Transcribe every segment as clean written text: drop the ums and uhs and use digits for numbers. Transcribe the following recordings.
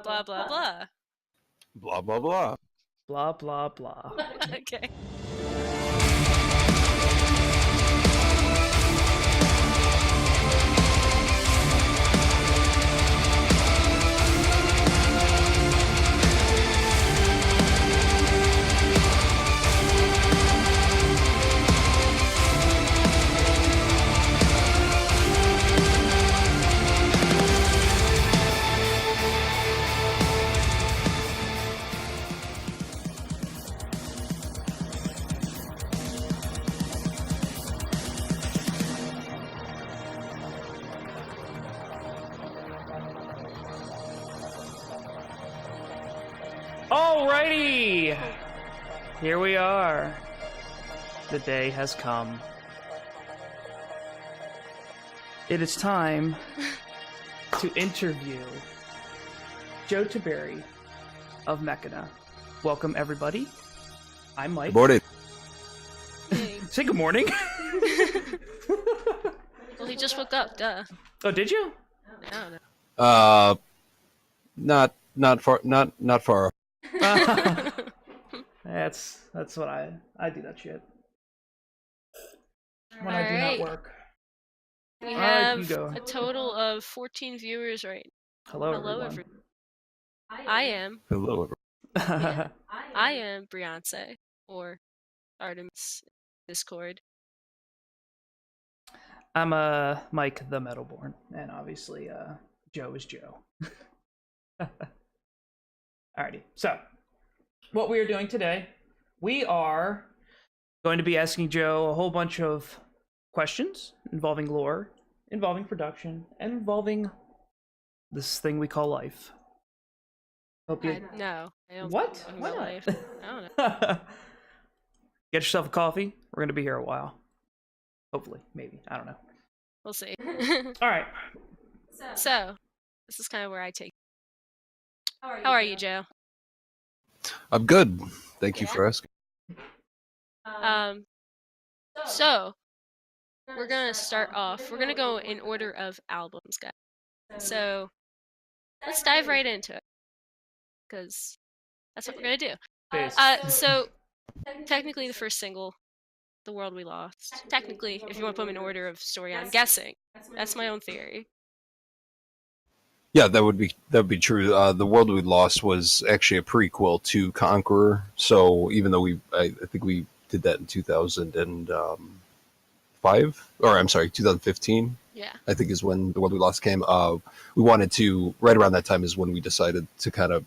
Blah, blah, blah. Blah, blah, blah. Blah, blah, blah. Okay. Alrighty! Here we are. The day has come. It is time to interview Joe Tiberi of Mechina. Welcome, everybody. I'm Mike. Good morning. Hey. Say good morning. Well, he just woke up, duh. Oh, did you? I don't know. Not far. That's what I do that shit. When I do Alright. not work. We Alright, have you go. a total of 14 viewers right Hello, Hello, everyone. I am. Hello. I am Beyonce, or Artemis Discord. I'm Mike the Metalborn, and obviously Joe is Joe. Alrighty, so what we are doing today, we are going to be asking Joe a whole bunch of questions involving lore, involving production, and involving this thing we call life. Hope you... No, I don't What? think Why about not? life. I don't know. Get yourself a coffee. We're going to be here a while. Hopefully, maybe. I don't know. We'll see. Alright. So, this is kind of where I take. How are you, Joe? I'm good. Thank you Yeah? for asking. So we're gonna start off. We're gonna go in order of albums, guys. So let's dive right into it, because that's what we're gonna do. Peace. So technically, the first single, "The World We Lost." Technically, if you want to put them in order of story, I'm guessing. That's my own theory. Yeah, that would be true. The World We Lost was actually a prequel to Conqueror. So even though I think we did that in 2005, or I'm sorry, 2015. Yeah. I think is when The World We Lost came. We wanted to, right around that time is when we decided to kind of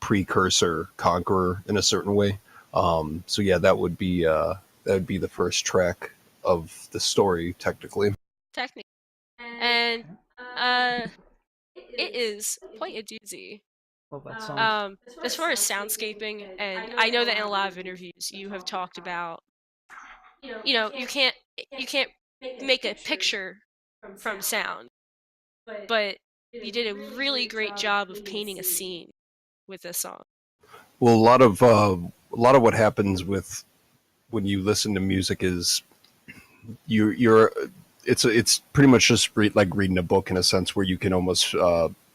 precursor Conqueror in a certain way. So yeah, that would be the first track of the story, technically. Technically, and it is quite a doozy. Love that song. As far as soundscaping, and I know that in a lot of interviews you have talked about, you can't make a picture from sound, but you did a really great job of painting a scene with this song. Well, a lot of what happens with when you listen to music is it's pretty much just like reading a book in a sense, where you can almost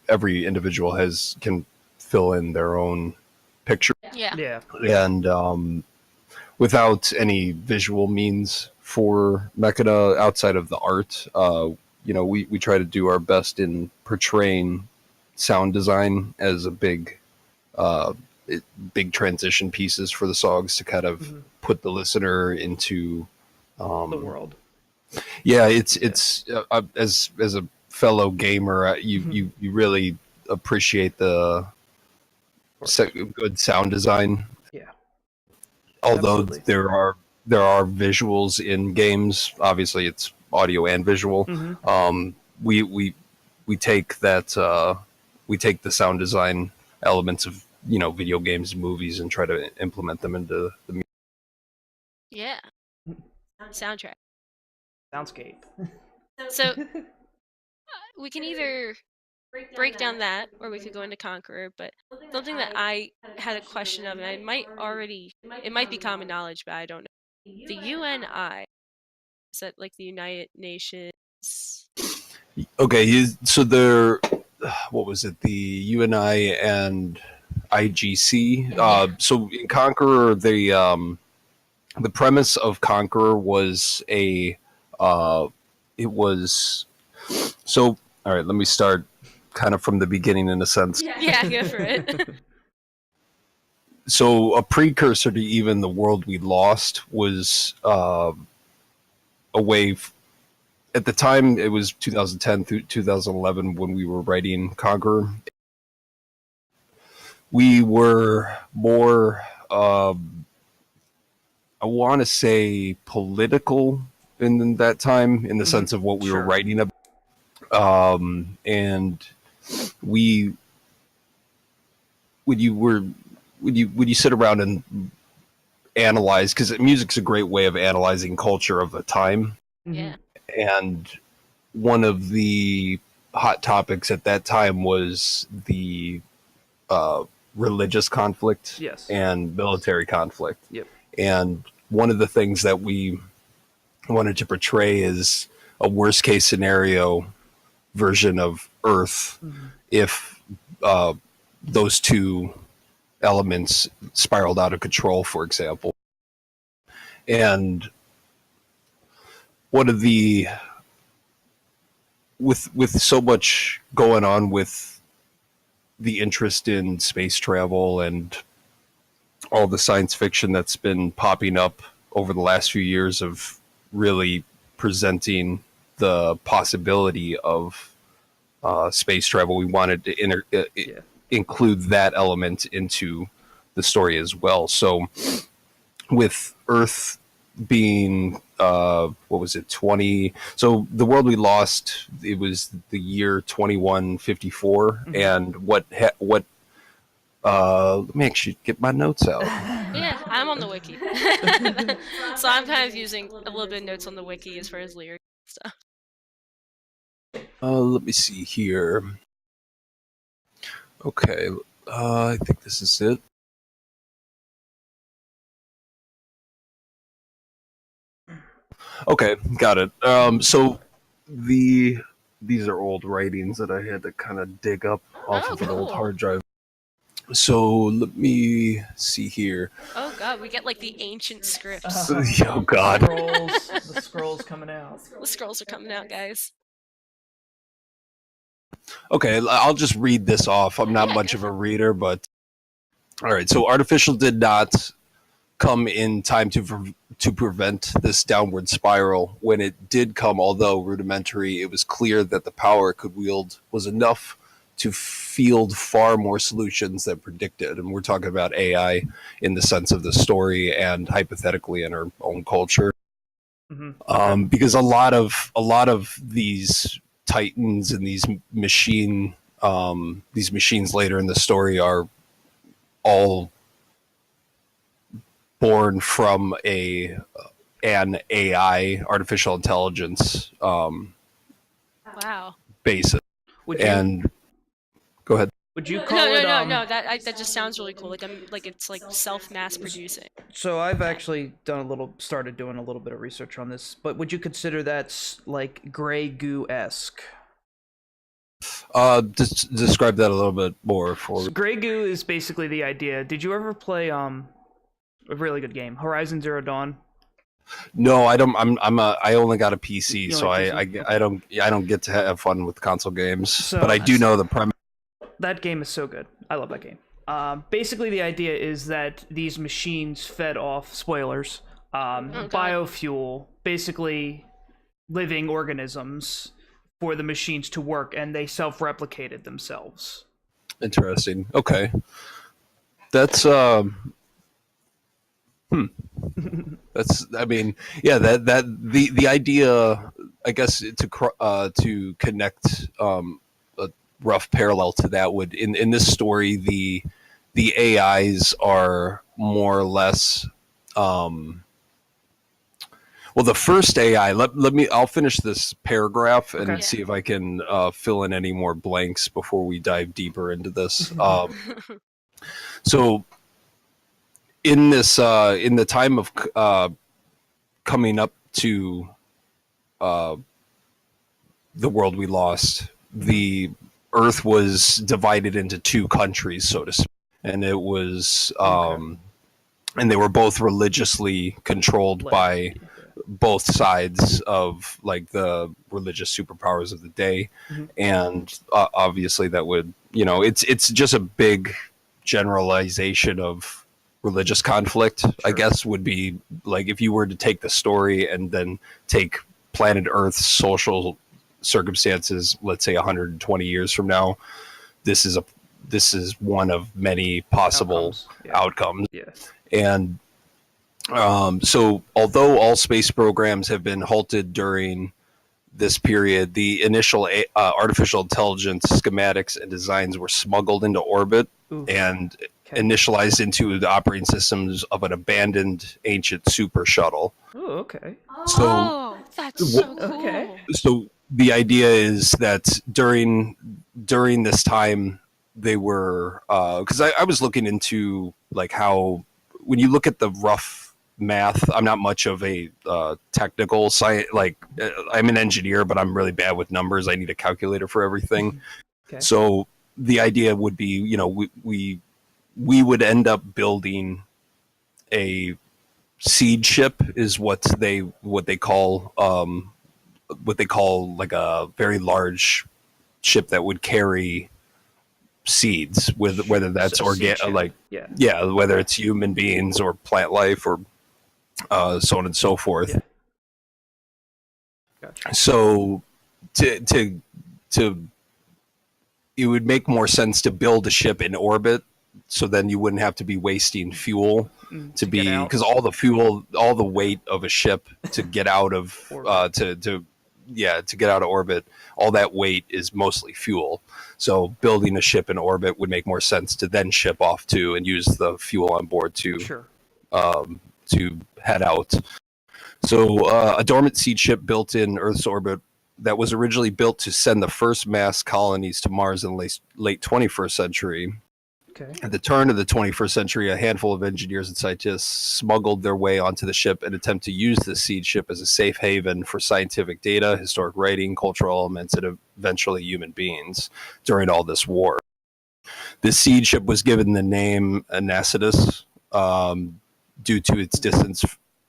every individual can fill in their own picture. Yeah. Yeah. And without any visual means for Mechina outside of the art, we try to do our best in portraying sound design as a big transition pieces for the songs to kind of put the listener into The world. Yeah, it's as a fellow gamer, you really appreciate the good sound design. Yeah. Although Absolutely. there are visuals in games, obviously it's audio and visual. We take that we take the sound design elements of video games and movies and try to implement them into the music. Yeah. Soundtrack. Soundscape. So we can either break down that, or we could go into Conqueror. But something that I had a question of, and it might be common knowledge, but I don't know. The UNI, is that like the United Nations? Okay, so there what was it? The UNI and IGC. So in Conqueror, the premise of Conqueror was it was so. All right, let me start kind of from the beginning in a sense. Yeah, go for it. So a precursor to even the world we lost was a way. At the time, it was 2010 through 2011 when we were writing Conqueror. We were more, I want to say, political in that time, in the sense of what we were writing about. And we, when you sit around and analyze, because music's a great way of analyzing culture of a time. Yeah. And one of the hot topics at that time was the religious conflict and military conflict. Yep. And one of the things that we wanted to portray is a worst case scenario version of Earth if those two elements spiraled out of control, for example. And one of the with so much going on with the interest in space travel and all the science fiction that's been popping up over the last few years of really presenting the possibility of space travel, we wanted to include that element into the story as well. So with Earth being what was it, 20, so the world we lost, it was the year 2154. And what let me actually get my notes out. Yeah, I'm on the wiki. So I'm kind of using a little bit of notes on the wiki as far as lyrics and stuff. Let me see here. Okay, I think this is it. Okay, got it. So these are old writings that I had to kind of dig up off of an old hard drive. So let me see here. Oh god, we get like the ancient scripts. Oh god. The scrolls coming out. The scrolls are coming out, guys. Okay, I'll just read this off. I'm not much of a reader, but all right. So artificial did not come in time to prevent this downward spiral. When it did come, although rudimentary, it was clear that the power it could wield was enough to field far more solutions than predicted. And we're talking about AI in the sense of the story and hypothetically in our own culture. Because a lot of these titans and these machines later in the story are all born from an AI, artificial intelligence basis. Go ahead. Would you call it? No. That just sounds really cool. Like it's like self-mass producing. So I've actually started doing a little bit of research on this. But would you consider that like Grey Goo-esque? Describe that a little bit more for me. So Grey Goo is basically the idea. Did you ever play a really good game, Horizon Zero Dawn? No, I don't. I only got a PC, so I don't get to have fun with console games. But I do know the premise. That game is so good. I love that game. Basically, the idea is that these machines fed off spoilers, biofuel, basically living organisms for the machines to work, and they self-replicated themselves. Interesting. Okay, that's That's, I mean, yeah, that the idea, I guess, to connect a rough parallel to that would in this story, the AIs are more or less well, the first AI, I'll finish this paragraph and see if I can fill in any more blanks before we dive deeper into this. So in this, in the time of coming up to the world we lost, the Earth was divided into two countries, so to speak, and it was and they were both religiously controlled by both sides of like the religious superpowers of the day. And obviously that would, it's just a big generalization of religious conflict. I guess would be like if you were to take the story and then take planet Earth's social circumstances, let's say 120 years from now, this is one of many possible outcomes. And so although all space programs have been halted during this period, the initial artificial intelligence schematics and designs were smuggled into orbit and initialized into the operating systems of an abandoned ancient super shuttle. Oh, okay. So that's so cool. Okay. So the idea is that during this time they were because I was looking into like how when you look at the rough math, I'm not much of a technical science. Like I'm an engineer, but I'm really bad with numbers. I need a calculator for everything. So the idea would be, we would end up building a seed ship, is what they call like a very large ship that would carry seeds, with whether that's organic, whether it's human beings or plant life or so on and so forth. Gotcha. So to it would make more sense to build a ship in orbit, so then you wouldn't have to be wasting fuel to be, because all the weight of a ship to get out of to get out of orbit, all that weight is mostly fuel. So building a ship in orbit would make more sense to then ship off to and use the fuel on board to head out. So a dormant seed ship built in Earth's orbit that was originally built to send the first mass colonies to Mars in the late 21st century. At the turn of the 21st century, a handful of engineers and scientists smuggled their way onto the ship and attempt to use the seed ship as a safe haven for scientific data, historic writing, cultural elements, and eventually human beings during all this war. The seed ship was given the name Anacetus due to its distance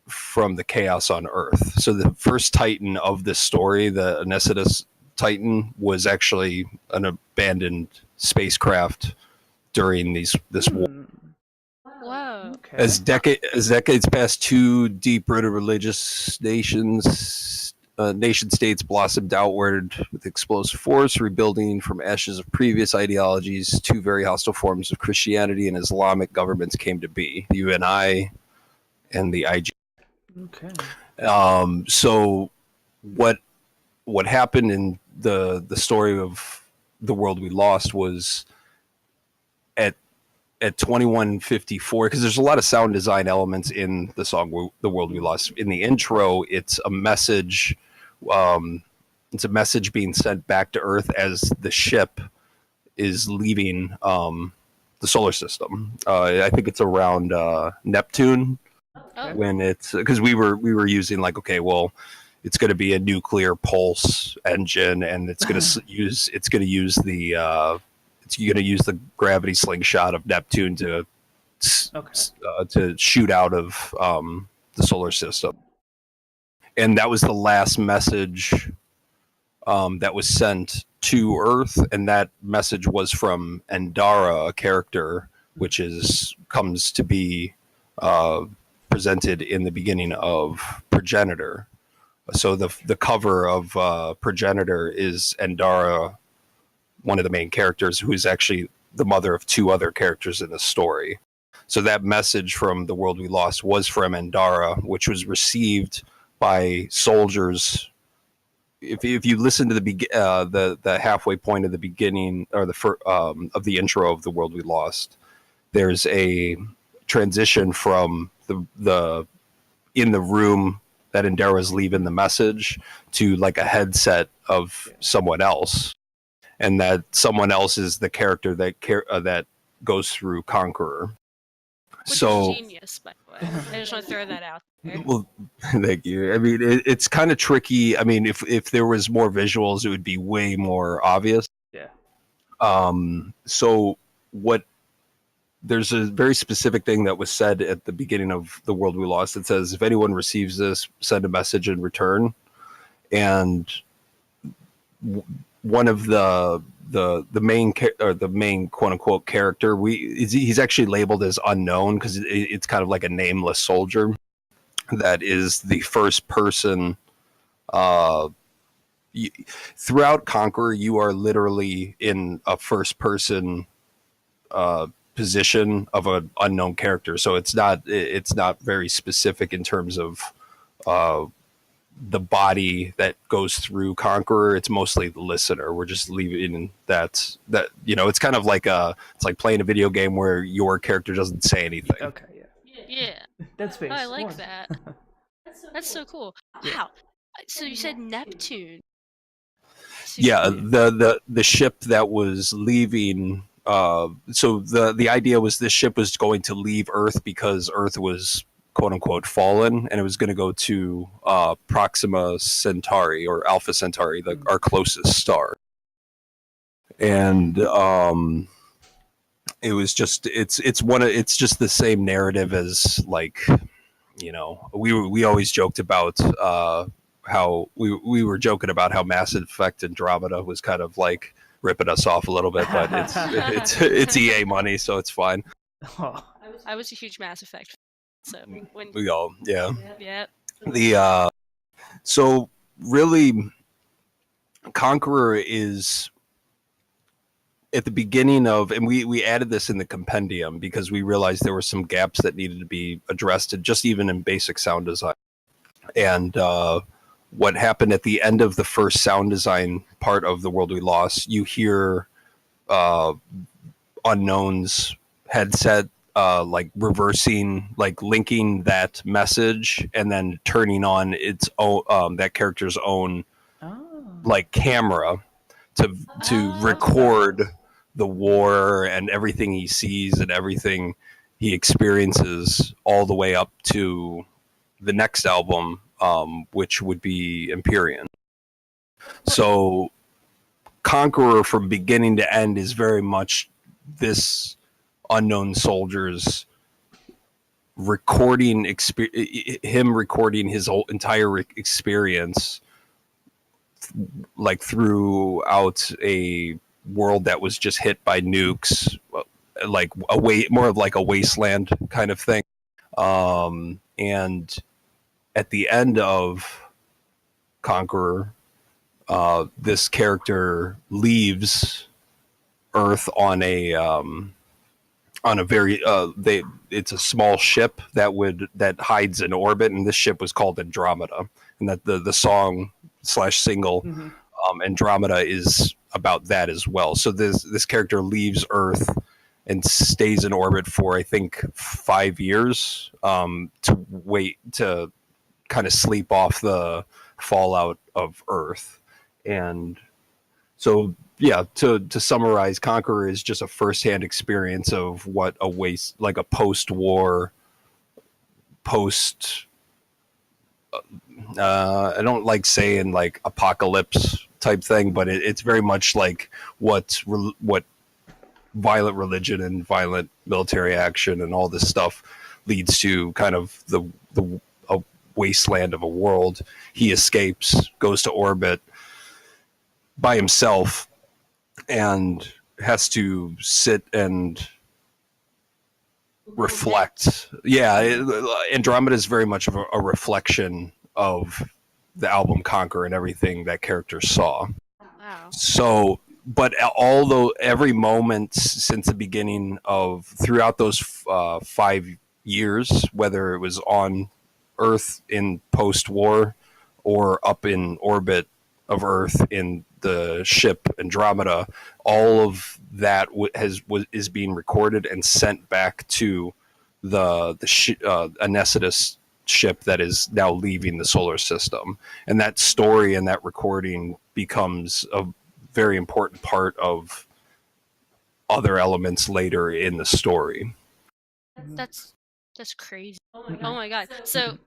from the chaos on Earth. So the first Titan of this story, the Anacetus Titan, was actually an abandoned spacecraft during this war. Whoa. As decades passed, two deep-rooted religious nation states blossomed outward with explosive force, rebuilding from ashes of previous ideologies. Two very hostile forms of Christianity and Islamic governments came to be: the UNI and the IG. So what happened in the story of The World We Lost was at 2154, because there's a lot of sound design elements in the song The World We Lost. In the intro, it's a message being sent back to Earth as the ship is leaving the solar system. I think it's around Neptune. When it's, because we were using like, okay, well, it's going to be a nuclear pulse engine, and it's going to use the gravity slingshot of Neptune to shoot out of the solar system. And that was the last message that was sent to Earth, and that message was from Endara, a character which comes to be presented in the beginning of Progenitor. So the cover of Progenitor is Endara, one of the main characters, who is actually the mother of two other characters in the story. So that message from The World We Lost was from Endara, which was received by soldiers. If you listen to the halfway point of the beginning, or of the intro of The World We Lost, there's a transition from the in the room that Endara's leaving the message to like a headset of someone else, and that someone else is the character that goes through Conqueror. Which is genius, by the way. I just want to throw that out there. Well, thank you. I mean, it's kind of tricky. I mean, if there was more visuals, it would be way more obvious. Yeah. So what? There's a very specific thing that was said at the beginning of The World We Lost. It says, if anyone receives this, send a message in return. And one of the main or the main quote unquote character, he's actually labeled as unknown because it's kind of like a nameless soldier that is the first person. Throughout Conqueror, you are literally in a first person position of an unknown character, so it's not very specific in terms of the body that goes through Conqueror. It's mostly the listener. We're just leaving that it's kind of like it's like playing a video game where your character doesn't say anything. Okay, yeah. Dead Space. I like that. That's so cool. Wow. So you said Neptune. Yeah, the ship that was leaving. So the idea was this ship was going to leave Earth because Earth was quote unquote fallen, and it was going to go to Proxima Centauri or Alpha Centauri, our closest star. And it was just it's just the same narrative as, like, we always joked about how we were joking about how Mass Effect Andromeda was kind of like ripping us off a little bit, but it's EA money, so it's fine. I was a huge Mass Effect, so when we all yeah. The so really, Conqueror is at the beginning of, and we added this in the compendium because we realized there were some gaps that needed to be addressed, just even in basic sound design. And what happened at the end of the first sound design part of The World We Lost, you hear Unknown's headset like reversing, like linking that message and then turning on its own that character's own like camera to record the war and everything he sees and everything he experiences all the way up to the next album, which would be Empyrean. So Conqueror from beginning to end is very much this unknown soldier's recording him recording his whole entire experience, like throughout a world that was just hit by nukes, like more of like a wasteland kind of thing. And at the end of Conqueror, this character leaves Earth on a very it's a small ship that hides in orbit, and this ship was called Andromeda, and that the song / single Andromeda is about that as well. So this character leaves Earth and stays in orbit for I think 5 years to kind of sleep off the fallout of Earth. And so yeah, to summarize, Conqueror is just a firsthand experience of what a waste, like a post-war, I don't like saying like apocalypse type thing, but it's very much like what violent religion and violent military action and all this stuff leads to, kind of a wasteland of a world. He escapes, goes to orbit by himself, and has to sit and reflect. Yeah, Andromeda is very much of a reflection of the album Conquer and everything that character saw. Wow. So, but every moment since the beginning of, throughout those 5 years, whether it was on Earth in post-war or up in orbit of Earth in the ship Andromeda, all of that is being recorded and sent back to the Anesidus ship that is now leaving the solar system. And that story and that recording becomes a very important part of other elements later in the story. That's crazy. Oh my god. So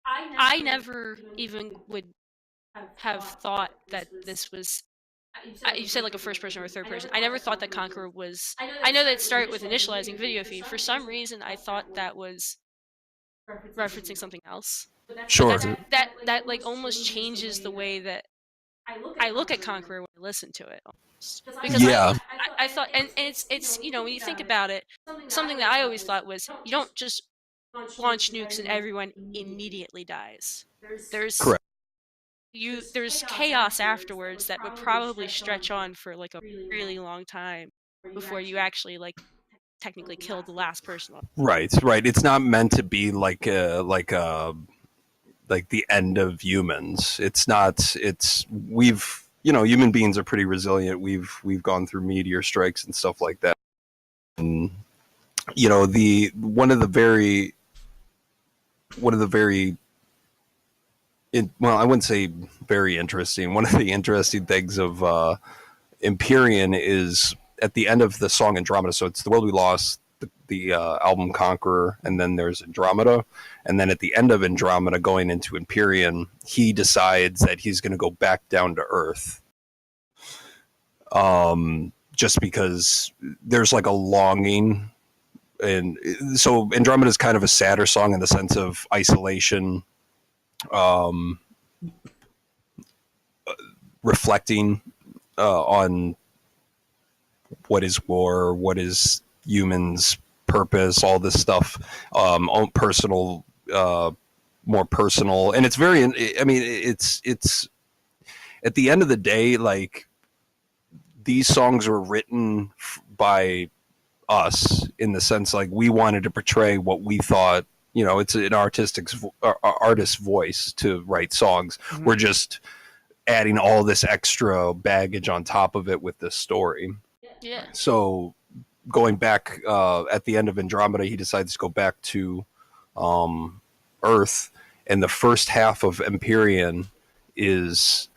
I never even would have thought that this was you said like a first person or a third person. I never thought that Conqueror was. I know that it started with initializing video feed. For some reason, I thought that was referencing something else. Sure. But that like almost changes the way that I look at Conqueror when I listen to it. Almost. Because Yeah. I thought, and it's when you think about it, something that I always thought was you don't just launch nukes and everyone immediately dies. There's Correct. there's chaos afterwards that would probably stretch on for like a really long time before you actually like technically kill the last person. Right. It's not meant to be like the end of humans. It's not. Human beings are pretty resilient. We've gone through meteor strikes and stuff like that. And one of the very I wouldn't say very interesting. One of the interesting things of Empyrean is at the end of the song Andromeda. So it's The World We Lost, the album Conqueror, and then there's Andromeda. And then at the end of Andromeda, going into Empyrean, he decides that he's going to go back down to Earth. Just because there's like a longing. And so Andromeda is kind of a sadder song in the sense of isolation, reflecting on what is war, what is humans' purpose, all this stuff, personal, more personal, and it's very. I mean, it's at the end of the day, like these songs were written by us in the sense like we wanted to portray what we thought. It's an artist's voice to write songs. Mm-hmm. We're just adding all this extra baggage on top of it with this story. Yeah. So going back at the end of Andromeda, he decides to go back to Earth, and the first half of Empyrean is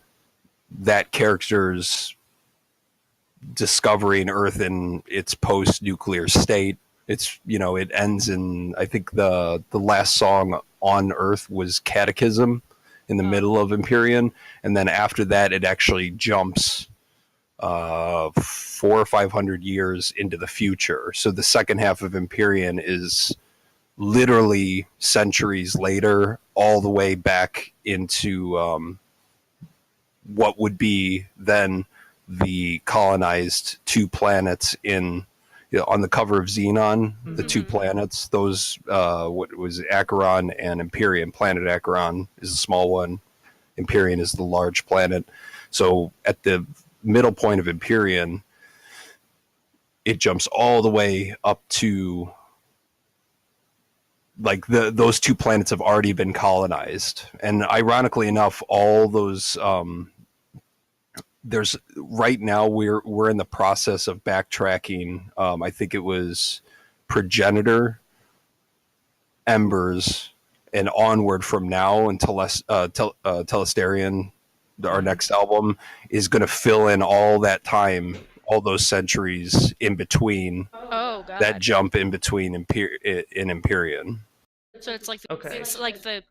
that character's discovering Earth in its post-nuclear state. It's it ends in, I think the last song on Earth was Catechism in the middle of Empyrean, and then after that it actually jumps 400 or 500 years into the future. So the second half of Empyrean is literally centuries later, all the way back into what would be then the colonized two planets on the cover of Xenon, mm-hmm. The two planets, those, what was Acheron and Empyrean. Planet Acheron is a small one. Empyrean is the large planet. So at the middle point of Empyrean, it jumps all the way up to like those two planets have already been colonized. And ironically enough, all those, there's right now we're in the process of backtracking. I think it was Progenitor, Embers, and onward from now until Telesterion, our next album, is going to fill in all that time, all those centuries in between. Oh, God. That jump in between in Empyrean. So it's like it's like the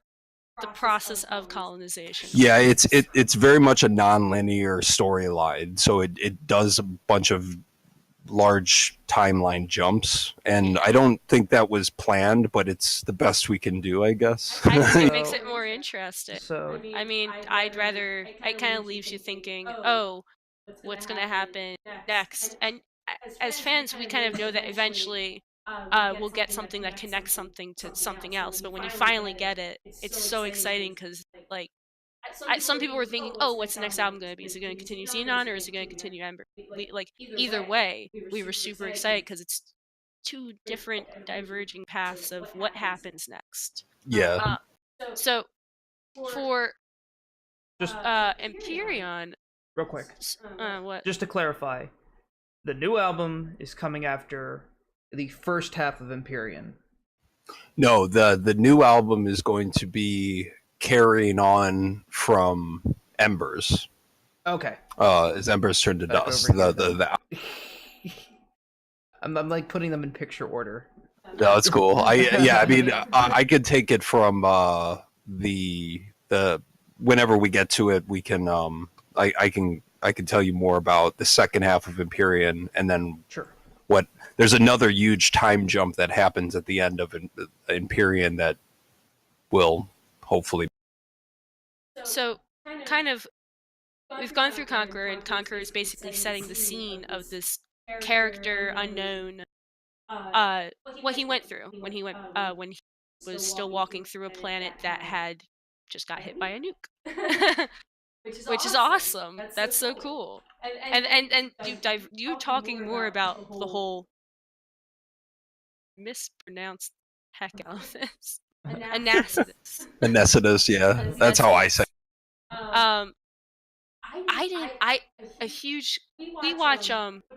process of colonization. Yeah, it's very much a non-linear storyline. So it does a bunch of large timeline jumps, and I don't think that was planned, but it's the best we can do, I guess. I think it makes it more interesting. So I mean, it kind of leaves you thinking, oh, what's going to happen next? And as fans, we kind of know that eventually we'll get something that connects something to something else. But when you finally get it, it's so exciting because, like, some people were thinking, oh, what's the next album going to be? Is it going to continue Xenon or is it going to continue Ember? Either way, we were super excited because it's two different diverging paths of what happens next. Yeah. So for just Empyrean, real quick, what? Just to clarify, the new album is coming after the first half of Empyrean. No, the new album is going to be carrying on from Embers. Okay. As Embers turn to dust. I'm like putting them in picture order. No, that's cool. I mean, I could take it from the whenever we get to it, we can I can I can tell you more about the second half of Empyrean, and then Sure. There's another huge time jump that happens at the end of Empyrean that will hopefully. So, kind of, we've gone through Conqueror, and Conqueror is basically setting the scene of this character unknown, what he went through when he was still walking through a planet that had just got hit by a nuke. Which is awesome. That's so cool. And you talking more about the whole mispronounced heck out of this. Anacidus, yeah. That's how I say it. I didn't a huge we watch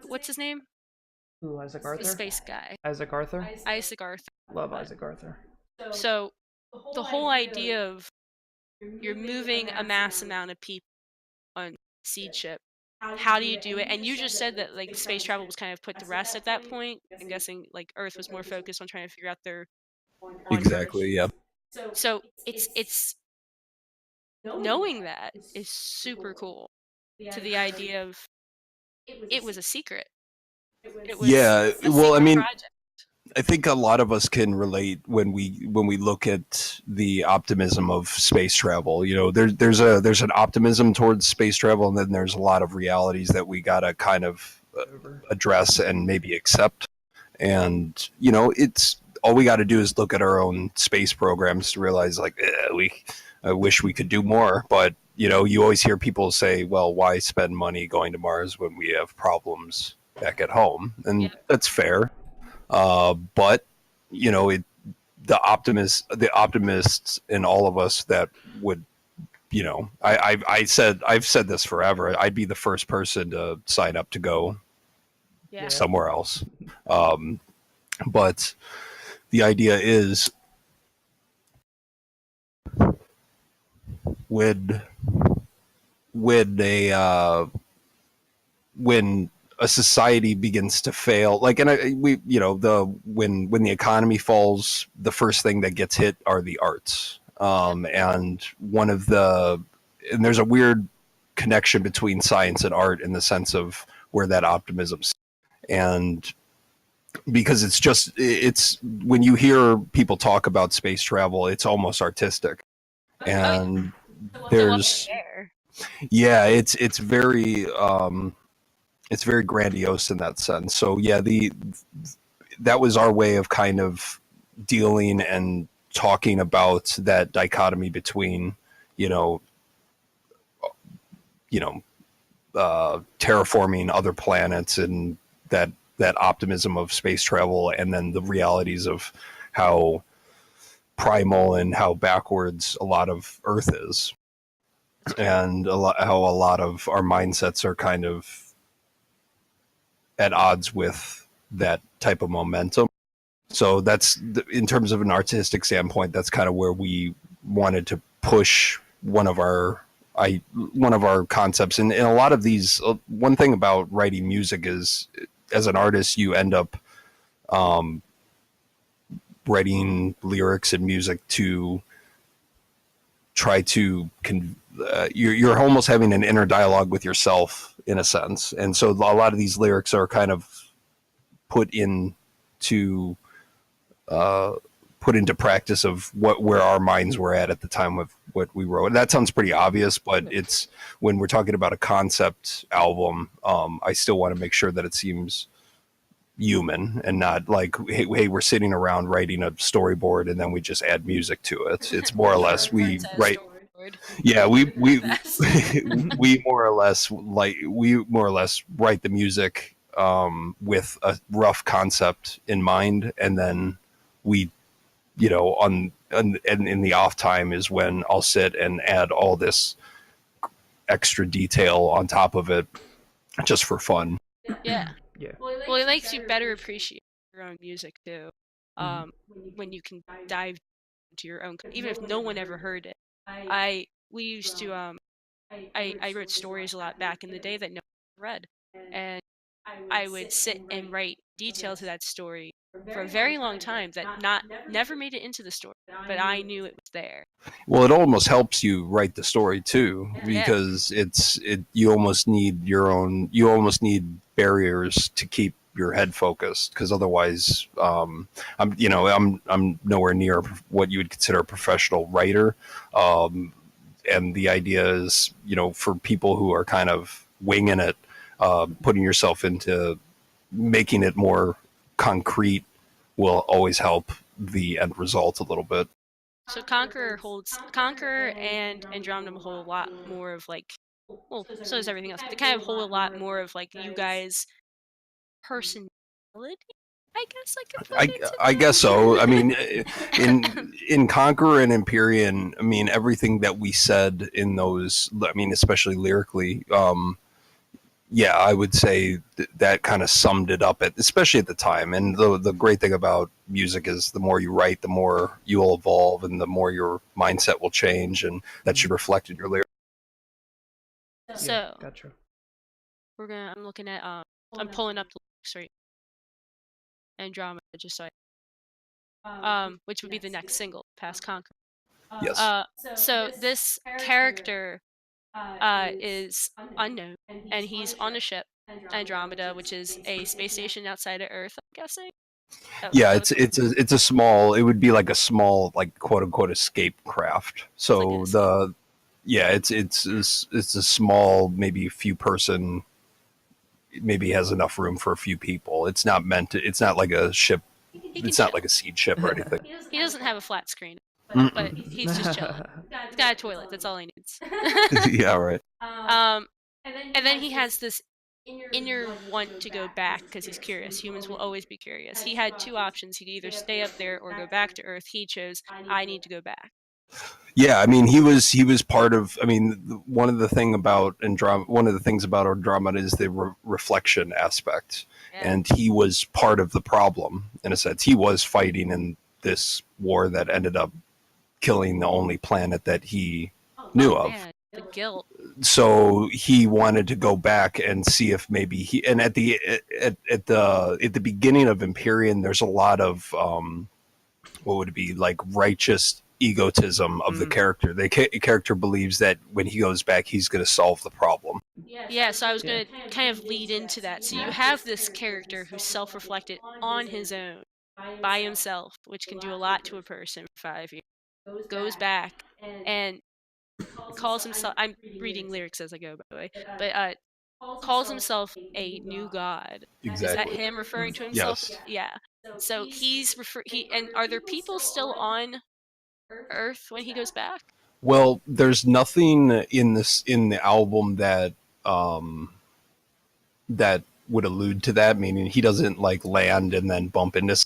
what's his name? Ooh, Isaac Arthur? The space guy. Isaac Arthur? Isaac Arthur. Love Isaac Arthur. So the whole idea of you're moving a mass amount of people on seed ship. How do you do it? And you just said that like space travel was kind of put to rest at that point. I'm guessing like Earth was more focused on trying to figure out their exactly, yeah. So it's knowing that is super cool. To the idea of it was a secret. It was well, I mean, project. I think a lot of us can relate when we look at the optimism of space travel. You know, there's an optimism towards space travel, and then there's a lot of realities that we gotta kind of address and maybe accept. And you know, it's all we got to do is look at our own space programs to realize, like, I wish we could do more. But you know, you always hear people say, "Well, why spend money going to Mars when we have problems back at home?" And that's fair. But you know, the optimists in all of us that would, you know, I've said this forever. I'd be the first person to sign up to go somewhere else. But the idea is when a society begins to fail, like, and you know, when the economy falls, the first thing that gets hit are the arts. And there's a weird connection between science and art in the sense of where that optimism, and because it's when you hear people talk about space travel, it's almost artistic, and there's it's very grandiose in that sense. So yeah, that was our way of kind of dealing and talking about that dichotomy between, you know, terraforming other planets and that optimism of space travel, and then the realities of how primal and how backwards a lot of Earth is, and how a lot of our mindsets are kind of at odds with that type of momentum. So that's, in terms of an artistic standpoint, that's kind of where we wanted to push one of our concepts. And a lot of these, one thing about writing music is, as an artist, you end up writing lyrics and music to try to you're almost having an inner dialogue with yourself in a sense. And so a lot of these lyrics are kind of put into practice of where our minds were at the time of what we wrote. And that sounds pretty obvious, but it's, when we're talking about a concept album, I still want to make sure that it seems human and not like, hey, we're sitting around writing a storyboard and then we just add music to it. It's more or less we write. Yeah, we more or less write the music with a rough concept in mind, and then we, you know, and in the off time is when I'll sit and add all this extra detail on top of it just for fun. Yeah. Well, it makes you better appreciate your own music too. When you can dive into your own, even if no one ever heard it. We used to I wrote stories a lot back in the day that no one read, and I would sit and write detail to that story for a very long time that never made it into the story, but I knew it was there. Well, it almost helps you write the story too, because you almost need barriers to keep your head focused, because otherwise, I'm nowhere near what you would consider a professional writer, and the idea is, for people who are kind of winging it, putting yourself into making it more concrete will always help the end result a little bit. So Conqueror and Andromeda hold a lot more of like, well, so does everything else. But they kind of hold a lot more of like you guys' personality, I guess I could put it. I guess so. I mean, in Conqueror and Empyrean, I mean, everything that we said in those, I mean, especially lyrically, yeah, I would say that kind of summed it up, especially at the time. And the great thing about music is the more you write, the more you'll evolve, and the more your mindset will change, and that should reflect in your lyrics. So, yeah, gotcha. I'm looking at, I'm pulling up the lyrics right. Andromeda, just so which would be the next single, past Conqueror. Yes. So this character is unknown, and he's on a ship, Andromeda, which is a space station outside of Earth, I'm guessing. Yeah, it's a small. It would be like a small, like, quote unquote escape craft. So it's a small, maybe a few person. Maybe has enough room for a few people. It's not meant to. It's not like a ship. It's not like a seed ship or anything. He doesn't have a flat screen, but he's just chilling. He's got a toilet. That's all he needs. Yeah, right. And then he has this inner want to go back because he's curious. Humans will always be curious. He had two options. He could either stay up there or go back to Earth. He chose, I need to go back. Yeah, I mean, he was part of. I mean, one of the things about Andromeda is the reflection aspect, and he was part of the problem in a sense. He was fighting in this war that ended up killing the only planet that he knew of. Man, the guilt. So he wanted to go back and see if maybe he. And at the beginning of Empyrean, there's a lot of what would it be, like, righteous egotism of the character. The character believes that when he goes back, he's going to solve the problem. Yeah, so I was going to kind of lead into that. So you have this character who's self-reflected on his own, by himself, which can do a lot to a person for 5 years. Goes back and calls himself, I'm reading lyrics as I go, by the way, but calls himself a new god. Exactly. Is that him referring to himself? Yes. Yeah. So and are there people still on Earth when he goes back? Well, there's nothing in the album that that would allude to that, meaning he doesn't like land and then bump into.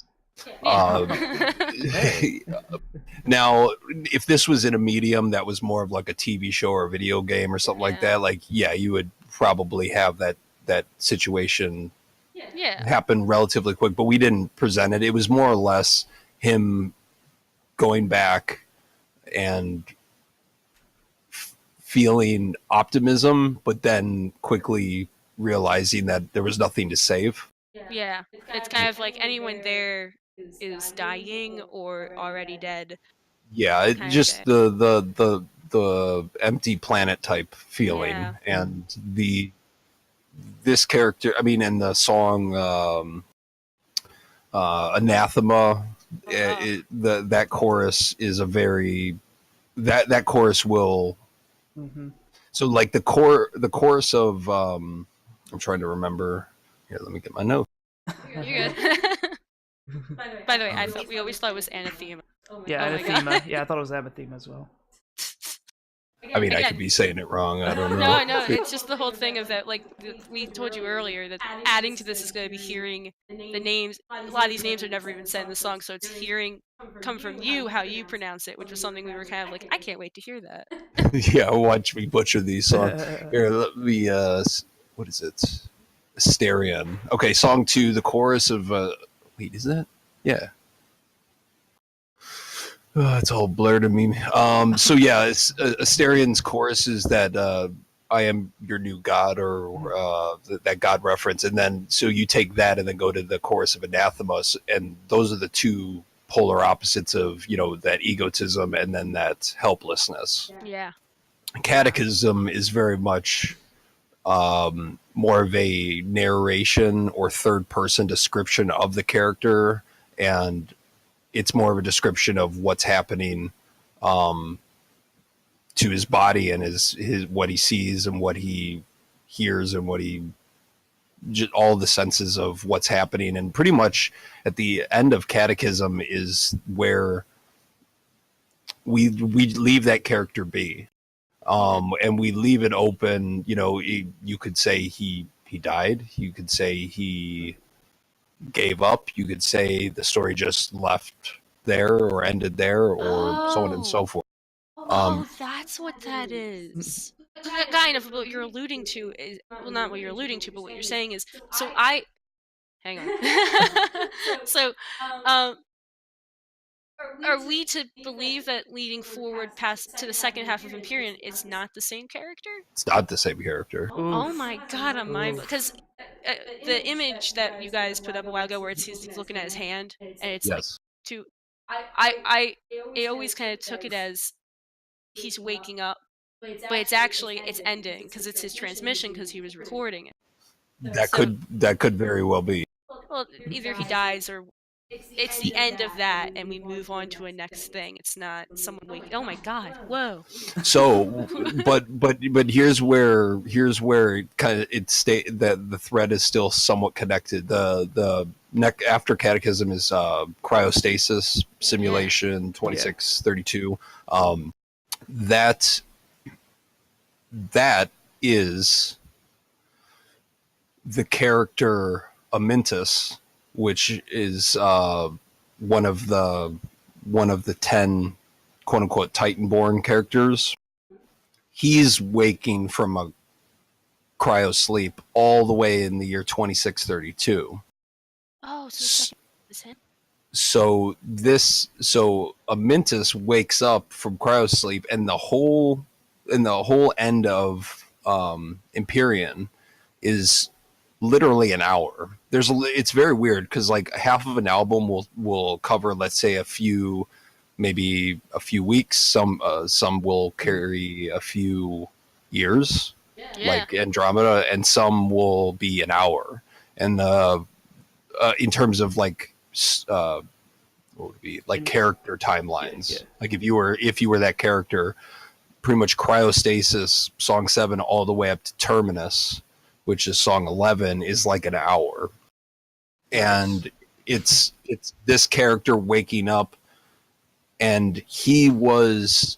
Now, if this was in a medium that was more of like a TV show or a video game or something like that, like, yeah, you would probably have that situation happen relatively quick, but we didn't present it. It was more or less him going back and feeling optimism, but then quickly realizing that there was nothing to save. Yeah, it's kind of like anyone there is dying or already dead. Yeah, just the empty planet type feeling, and this character. I mean, in the song Anathema, that chorus is a very that chorus will. So like the chorus of I'm trying to remember. Here, let me get my note. You're good. By the way, we always thought it was anathema. Yeah, anathema. Yeah, I thought it was anathema as well. I mean, I could be saying it wrong. I don't know. No, it's just the whole thing of that. Like we told you earlier, that adding to this is going to be hearing the names. A lot of these names are never even said in the song, so it's hearing come from you how you pronounce it, which was something we were kind of like, I can't wait to hear that. Yeah, watch me butcher these songs. Here, let me. What is it? Telesterion. Okay, song 2, the chorus of. Wait, is that? Yeah. It's all blurred to me. So yeah, Asterion's chorus is that I am your new god, or that god reference, and then so you take that and then go to the chorus of anathema, and those are the two polar opposites of that egotism and then that helplessness. Yeah. Catechism is very much more of a narration or third person description of the character, and it's more of a description of what's happening to his body and his what he sees and what he hears and what he just all the senses of what's happening. And pretty much at the end of Catechism is where we leave that character be, and we leave it open. You could say he died, you could say he gave up, you could say the story just left there or ended there, or so on and so forth. That's what that is. Kind of what you're alluding to is, well, not what you're alluding to, but what you're saying is, hang on. So, are we to believe that leading forward past to the second half of Empyrean, it's not the same character? It's not the same character. Oh my god, I'm mind, because the image that you guys put up a while ago, where he's looking at his hand, and it's like Yes. I always kind of took it as he's waking up, but it's ending because it's his transmission because he was recording it. That could very well be. Well, either he dies or it's the end of that, and we move on to a next thing. It's not someone waking. Oh my god! Whoa. So, but here's where it kind of that the thread is still somewhat connected. The after Catechism is cryostasis simulation 2632. That is the character Amyntas, which is one of the 10 quote unquote Titan-born characters. He's waking from a cryo sleep all the way in the year 2632. Oh, so it's him. So Amyntas wakes up from cryo sleep, and the whole end of Empyrean is literally an hour. It's very weird because like half of an album will cover, let's say, maybe a few weeks. Some will carry a few years, like Andromeda, and some will be an hour. And in terms of like what would it be like character timelines, like if you were that character, pretty much cryostasis song 7 all the way up to Terminus, which is song 11, is like an hour. And it's this character waking up, and he was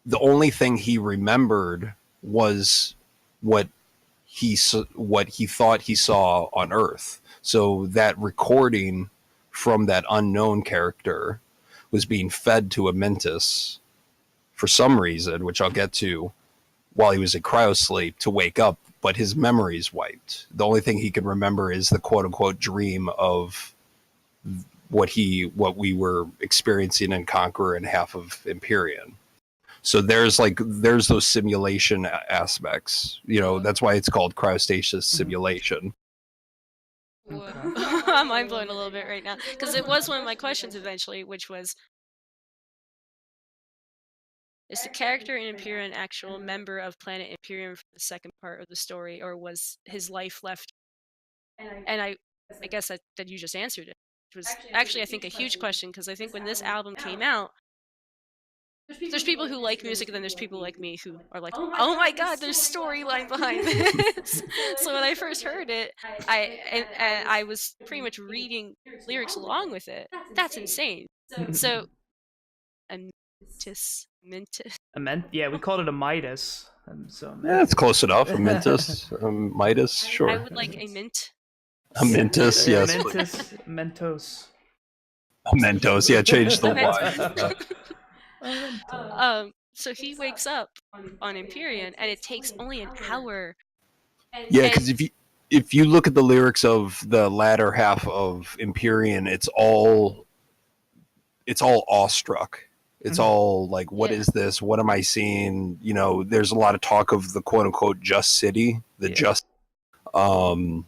the only thing he remembered was what he thought he saw on Earth. So that recording from that unknown character was being fed to Amyntas for some reason, which I'll get to, while he was in cryosleep to wake up, but his memory's wiped. The only thing he can remember is the quote unquote dream of what we were experiencing in Conqueror and half of Empyrean. So there's those simulation aspects, that's why it's called cryostasis simulation. I'm mind blown a little bit right now, because it was one of my questions eventually, which was, is the character in Empyrean an actual member of planet Empyrean for the second part of the story, or was his life left? And I guess that you just answered it, which was actually I think a huge question, because I think when this album came out, there's people who like music, and then there's people like me who are like, oh my god, there's storyline behind this. So when I first heard it, I was pretty much reading lyrics along with it. That's insane. So Amyntas. Yeah, we called it a Midas. That's close enough. Amyntas, Midas, sure. I would like a mint. Amyntas, yes. Mentos. Mentos, yeah, change the Y. So he wakes up on Empyrean, and it takes only an hour. Yeah, because if you look at the lyrics of the latter half of Empyrean, it's all awestruck. It's all like, what is this? What am I seeing? You know, there's a lot of talk of the quote unquote just city, the just, and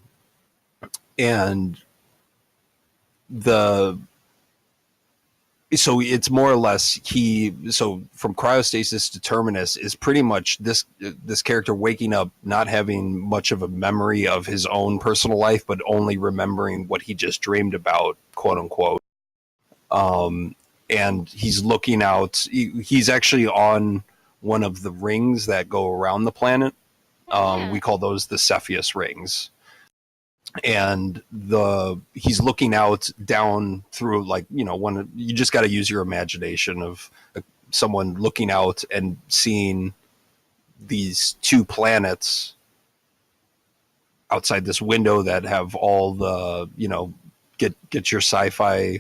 the, so it's more or less so from cryostasis to terminus is pretty much this character waking up not having much of a memory of his own personal life, but only remembering what he just dreamed about, quote unquote. And he's looking out. He's actually on one of the rings that go around the planet. We call those the Cepheus rings. And he's looking out down through, like, you know, you just got to use your imagination of someone looking out and seeing these two planets outside this window that have all the, you know, get your sci-fi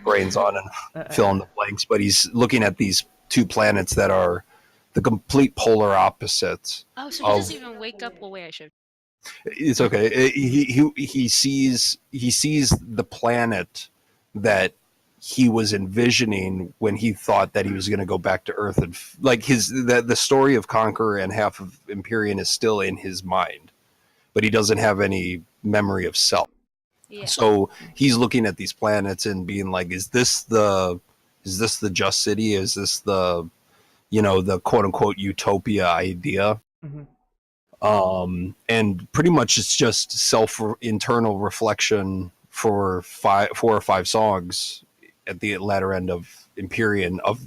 brains on and fill in the blanks. But he's looking at these two planets that are the complete polar opposites. Oh, so he doesn't even wake up the way I should. It's okay. He sees the planet that he was envisioning when he thought that he was going to go back to Earth, and like the story of Conqueror and half of Empyrean is still in his mind, but he doesn't have any memory of self. Yeah. So he's looking at these planets and being like, is this the just city? Is this the, you know, the quote unquote utopia idea? And pretty much it's just internal reflection for 4 or 5 songs at the latter end of Empyrean, of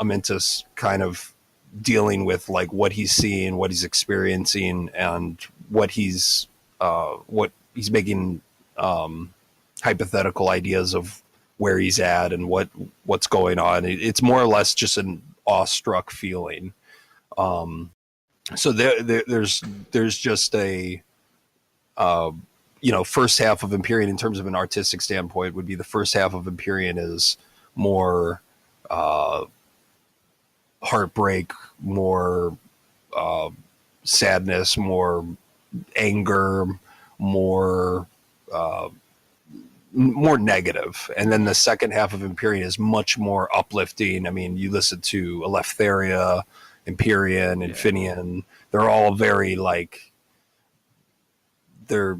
Amintus kind of dealing with like what he's seeing, what he's experiencing, and what he's making hypothetical ideas of where he's at and what's going on. It's more or less just an awestruck feeling. So there's just a you know, first half of Empyrean in terms of an artistic standpoint would be the first half of Empyrean is more heartbreak, more sadness, more anger, more negative. And then the second half of Empyrean is much more uplifting. I mean, you listen to Eleftheria, Empyrean, Infinian, they're all very like, they're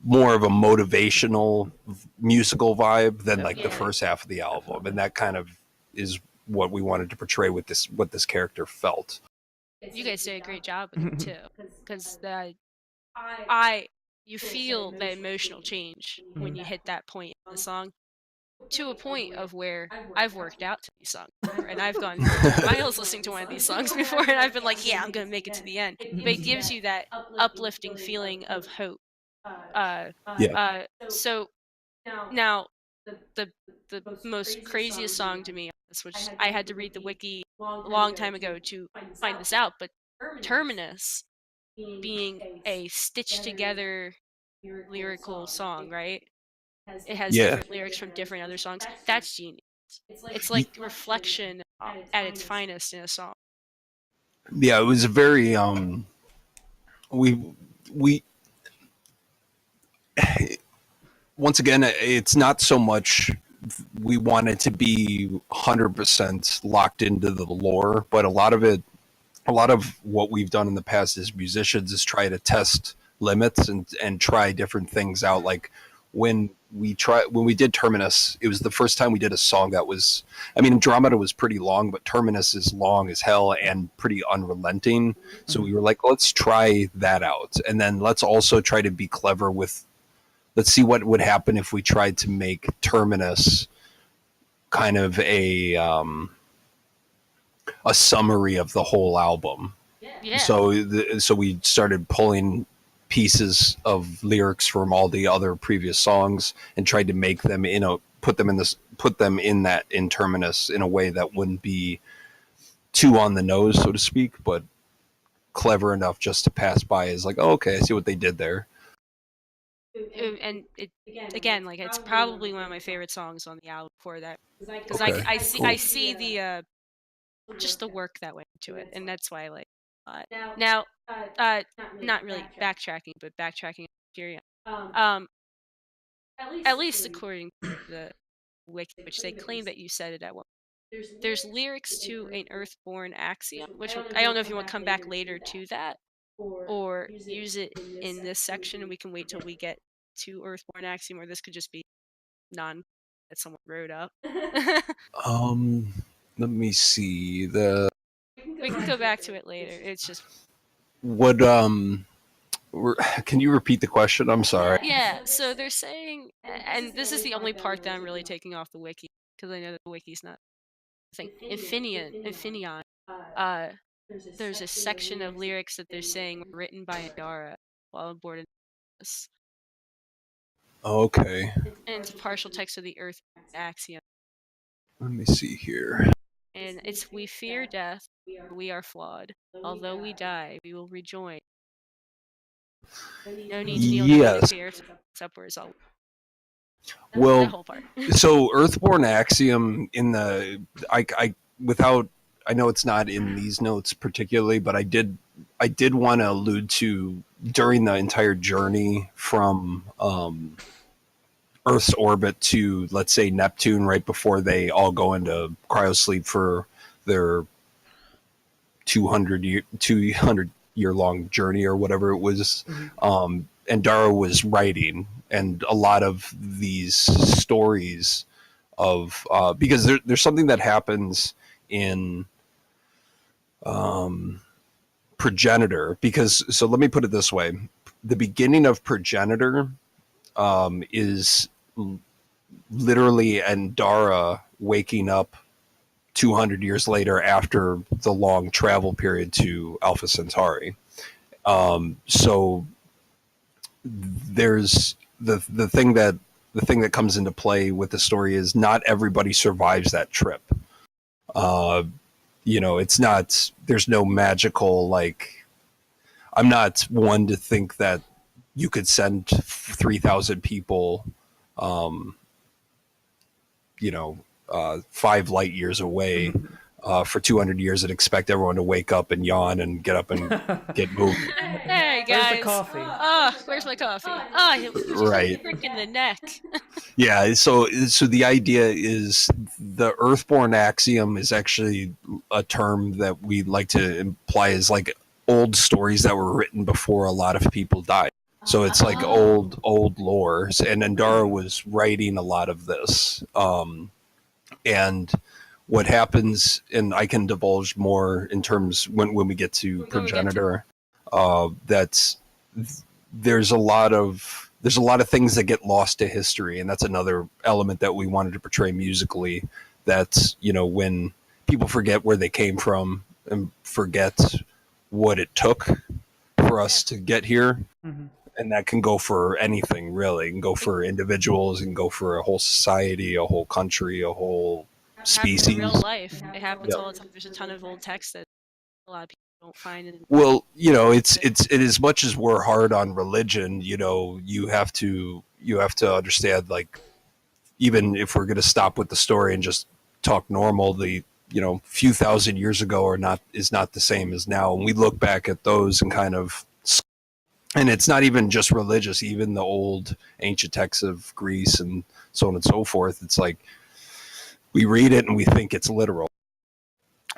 more of a motivational musical vibe than like the first half of the album. And that kind of is what we wanted to portray with what this character felt. You guys did a great job with it too, because you feel the emotional change when you hit that point in the song, to a point of where I've worked out to these songs before, and I've gone miles listening to one of these songs before, and I've been like, yeah, I'm gonna make it to the end. But it gives you that uplifting feeling of hope. So now the most craziest song to me, which I had to read the wiki a long time ago to find this out, but Terminus being a stitched together lyrical song, right? It has different lyrics from different other songs. That's genius. It's like reflection at its finest in a song. Yeah, it was a very we once again, it's not so much we want it to be 100% locked into the lore, but a lot of what we've done in the past as musicians is try to test limits and try different things out. Like when we did Terminus, it was the first time we did a song that was, I mean, Andromeda was pretty long, but Terminus is long as hell and pretty unrelenting. So we were like, let's try that out. And then let's also try to be clever with, let's see what would happen if we tried to make Terminus kind of a summary of the whole album. Yeah. So we started pulling pieces of lyrics from all the other previous songs and tried to make them put them in Terminus in a way that wouldn't be too on the nose, so to speak, but clever enough just to pass by as like, oh, okay, I see what they did there. And it again, like, it's probably one of my favorite songs on the album for that, because I see the just the work that went into it, and that's why I like it. Now, not really backtracking, but backtracking Empyrean. At least according to wiki, which they claim that you said it at one. There's lyrics to an Earthborn axiom, which I don't know if you want to come back later to that or use it in this section, and we can wait till we get to Earthborn axiom, or this could just be that someone wrote up. Let me see We can go back to it later. It's just what can you repeat the question? I'm sorry. yeah. So they're saying, and this is the only part that I'm really taking off the wiki because I know that the wiki's not a thing. Infineon. There's a section of lyrics that they're saying were written by Andara while aboard this. Okay. And it's a partial text of the Earth axiom. Let me see here. And it's, we fear death, we are flawed. Although we die, we will rejoin. No need to kneel down to fear. It's upwards all. Well, that whole part. So Earthborn axiom in the I know it's not in these notes particularly, but I did want to allude to during the entire journey from Earth's orbit to, let's say, Neptune, right before they all go into cryosleep for their 200 year long journey or whatever it was. And Dara was writing, and a lot of these stories of because there's something that happens in Progenitor, because so let me put it this way: the beginning of Progenitor is literally Andara waking up 200 years later after the long travel period to Alpha Centauri. So there's the thing that comes into play with the story is not everybody survives that trip. It's not, there's no magical, like, I'm not one to think that you could send 3,000 people, 5 light years away for 200 years and expect everyone to wake up and yawn and get up and get moving. Hey guys, where's the coffee? Where's my coffee? Right. Freaking the neck. Yeah, so the idea is the Earthborn axiom is actually a term that we like to imply as like old stories that were written before a lot of people died. So it's like old lore, and Andara was writing a lot of this. And what happens, and I can divulge more in terms when we get to Progenitor, that's there's a lot of things that get lost to history, and that's another element that we wanted to portray musically. That's, when people forget where they came from and forget what it took for us to get here. And that can go for anything, really. It can go for individuals, and go for a whole society, a whole country, a whole species. In real life, it happens all the time. There's a ton of old texts that a lot of people don't find. Well, it's as much as we're hard on religion, you have to understand, like, even if we're going to stop with the story and just talk normal, the few thousand years ago is not the same as now. And we look back at those and kind of. And it's not even just religious, even the old ancient texts of Greece and so on and so forth. It's like we read it and we think it's literal.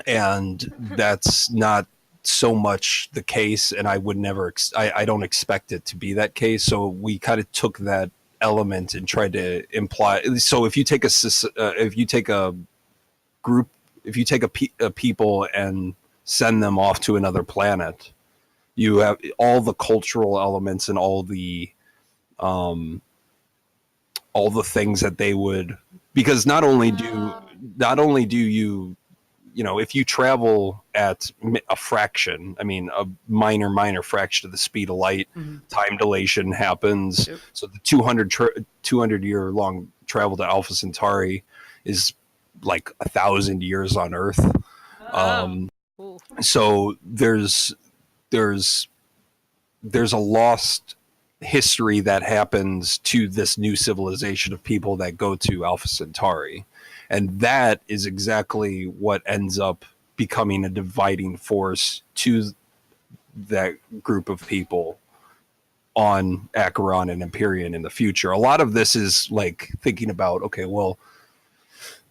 And that's not so much the case. And I would never, I don't expect it to be that case. So we kind of took that element and tried to imply. So if you take a group, if you take a people and send them off to another planet, you have all the cultural elements and all the things that they would, because not only do you if you travel at a fraction, a minor fraction of the speed of light, time dilation happens. Yep. So the 200 year long travel to Alpha Centauri is like 1,000 years on Earth. So there's a lost history that happens to this new civilization of people that go to Alpha Centauri. And that is exactly what ends up becoming a dividing force to that group of people on Acheron and Empyrean in the future. A lot of this is like thinking about, okay, well,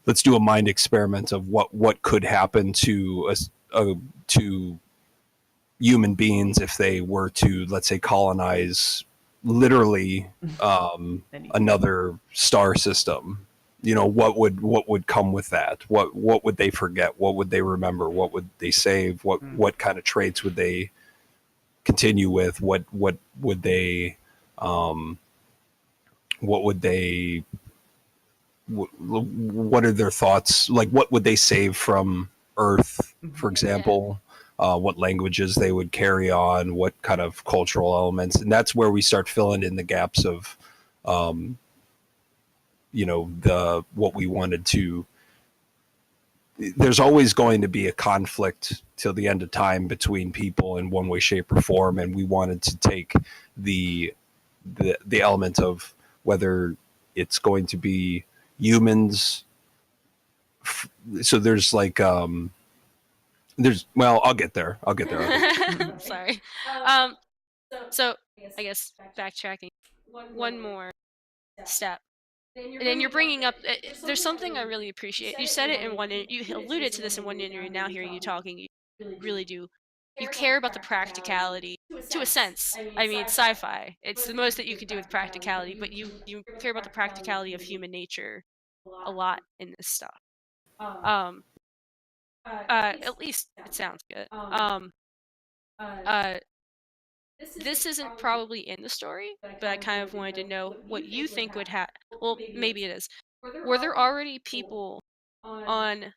let's do a mind experiment of what could happen to to human beings if they were to, let's say, colonize literally another star system. You know, what would come with that? What would they forget? What would they remember? What would they save? What kind of traits would they continue with? What would they what are their thoughts? Like, what would they save from Earth, for example? What languages they would carry on? What kind of cultural elements? And that's where we start filling in the gaps of, you know, what we wanted to. There's always going to be a conflict till the end of time between people in one way, shape, or form, and we wanted to take the element of whether it's going to be humans. So there's like I'll get there. Sorry. So I guess backtracking one more step. And then you're bringing up, there's something I really appreciate. You said it in one, you alluded to this in one interview. Now hearing you talking, you really do. You care about the practicality to a sense. I mean, sci-fi. It's the most that you could do with practicality, but you care about the practicality of human nature a lot in this stuff. At least it sounds good. This isn't probably in the story, but I kind of wanted to know what you think would happen. Well, maybe it is. Were there already people on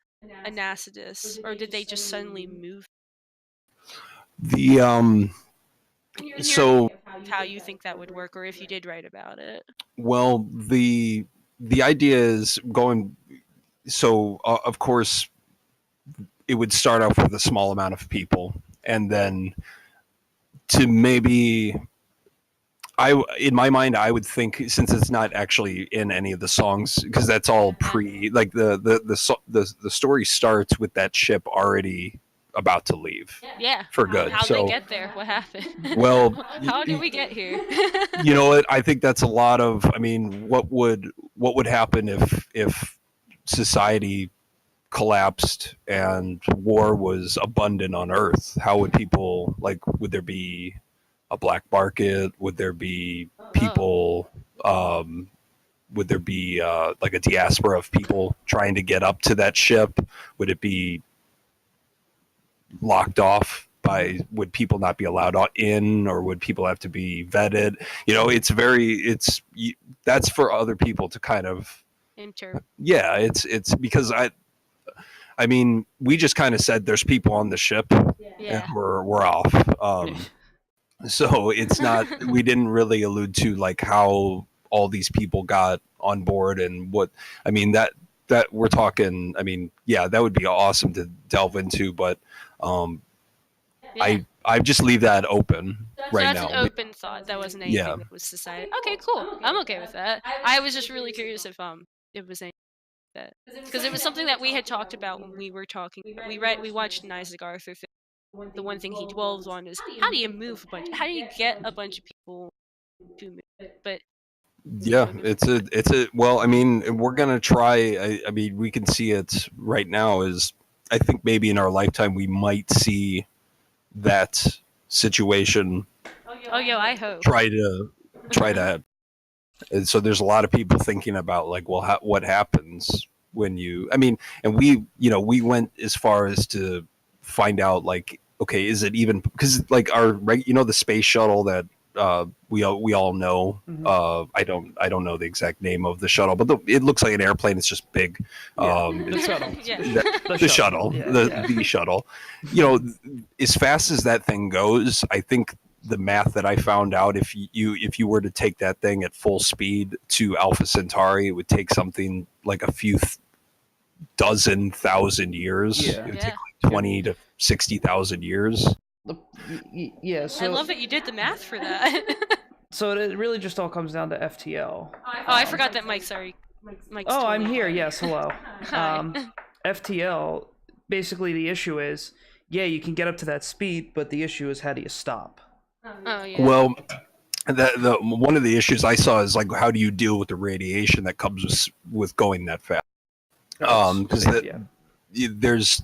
Anacidus, or did they just suddenly move? The so how you think that would work, or if you did write about it? Well, the idea is going. So of course, it would start off with a small amount of people, and then to maybe. In my mind, I would think, since it's not actually in any of the songs, because that's all like the story starts with that ship already about to leave. Yeah. For good. How'd they get there? What happened? Well, how did we get here? You know what? I think that's a lot of. I mean, what would happen if society collapsed and war was abundant on Earth? How would people, like? Would there be a black market? Would there be people? Would there be like a diaspora of people trying to get up to that ship? Would it be locked off by? Would people not be allowed in, or would people have to be vetted? You know, that's for other people to kind of enter. Yeah, it's because I mean, we just kind of said there's people on the ship, and we're off. So it's not, we didn't really allude to like how all these people got on board and what, I mean, that we're talking, I mean, yeah, that would be awesome to delve into, but I just leave that open right now. That's an open thought. That wasn't anything that was decided. Okay, cool. I'm okay with that. I was just really curious if it was anything that, because it was something that we had talked about when we were talking. We watched an Isaac Arthur film. The one thing he dwells on is how do you move how do you get a bunch of people to move? But yeah, it's a well, I mean, we're gonna try. I mean, we can see it right now. Is I think maybe in our lifetime we might see that situation. Oh yeah, I hope. Try to. And so there's a lot of people thinking about like, well, what happens when you? I mean, and we went as far as to find out like, okay, is it even, because like the space shuttle that we all know. I don't know the exact name of the shuttle, but it looks like an airplane. It's just big. The shuttle. The shuttle. The shuttle. You know, as fast as that thing goes, I think the math that I found out, if you were to take that thing at full speed to Alpha Centauri, it would take something like a few dozen thousand years. Yeah. It would take like 20 to 60,000 years. Yeah, so I love that you did the math for that. So it really just all comes down to FTL. Oh, I forgot that Mike's Oh, I'm here. Yes, hello. Hi. FTL, basically the issue is, yeah, you can get up to that speed, but the issue is how do you stop? Oh yeah. Well, the one of the issues I saw is like, how do you deal with the radiation that comes with going that fast? Because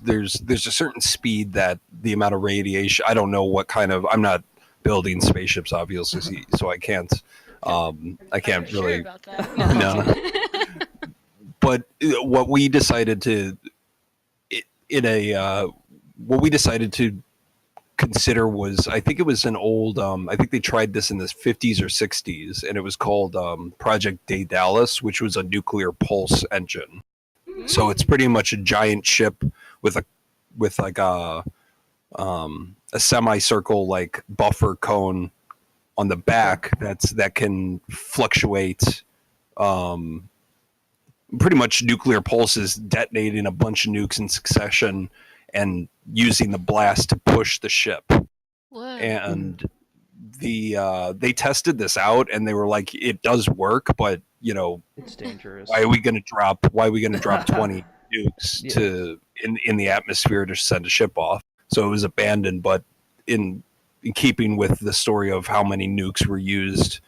there's a certain speed that the amount of radiation. I don't know what kind of. I'm not building spaceships, obviously, so I can't. I can't Sure really. about that. No. But what we decided to what we decided to consider was, I think it was an old, I think they tried this in the 50s or 60s, and it was called Project Daedalus, which was a nuclear pulse engine. So it's pretty much a giant ship with like a semicircle like buffer cone on the back that can fluctuate, pretty much nuclear pulses, detonating a bunch of nukes in succession and using the blast to push the ship. Whoa. And they tested this out, and they were like, it does work, but it's dangerous. Why are we going to drop 20 nukes to in the atmosphere to send a ship off? So it was abandoned. But in keeping with the story of how many nukes were used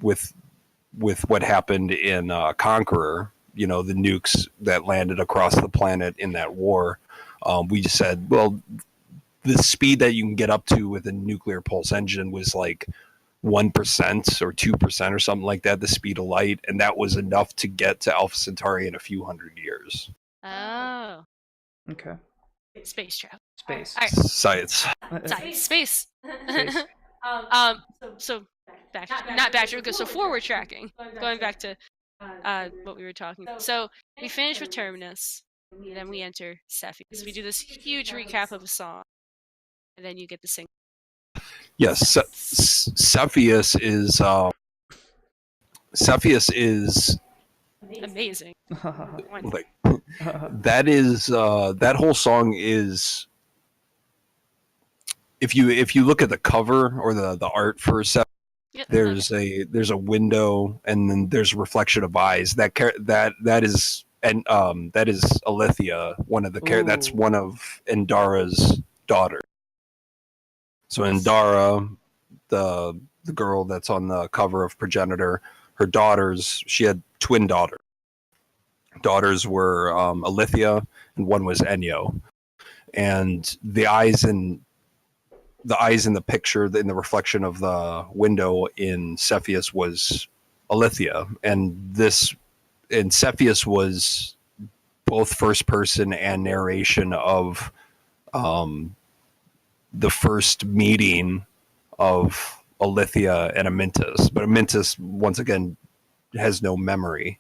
with what happened in Conqueror, the nukes that landed across the planet in that war, we just said, well, the speed that you can get up to with a nuclear pulse engine was like 1% or 2% or something like that, the speed of light, and that was enough to get to Alpha Centauri in a few hundred years. Oh. Okay. Space travel. Space. All right. Science. Space. Space. So not backtrack. So forward tracking. Going back to what we were talking about. So we finish with Terminus, and then we enter Cepheus. We do this huge recap of a song, and then you get to sing. Yes, Cepheus is amazing. Like, that whole song is, if you look at the cover or the art for Cepheus, there's a window, and then there's a reflection of eyes. That is Alethea, one of the that's one of Endara's daughters. So Endara, the girl that's on the cover of Progenitor, her daughters, she had twin daughters. Daughters were Alethea, and one was Enyo. And the eyes in the picture, in the reflection of the window in Cepheus, was Alethea. And Cepheus was both first person and narration of the first meeting of Alethea and Amyntas. But Amyntas, once again, has no memory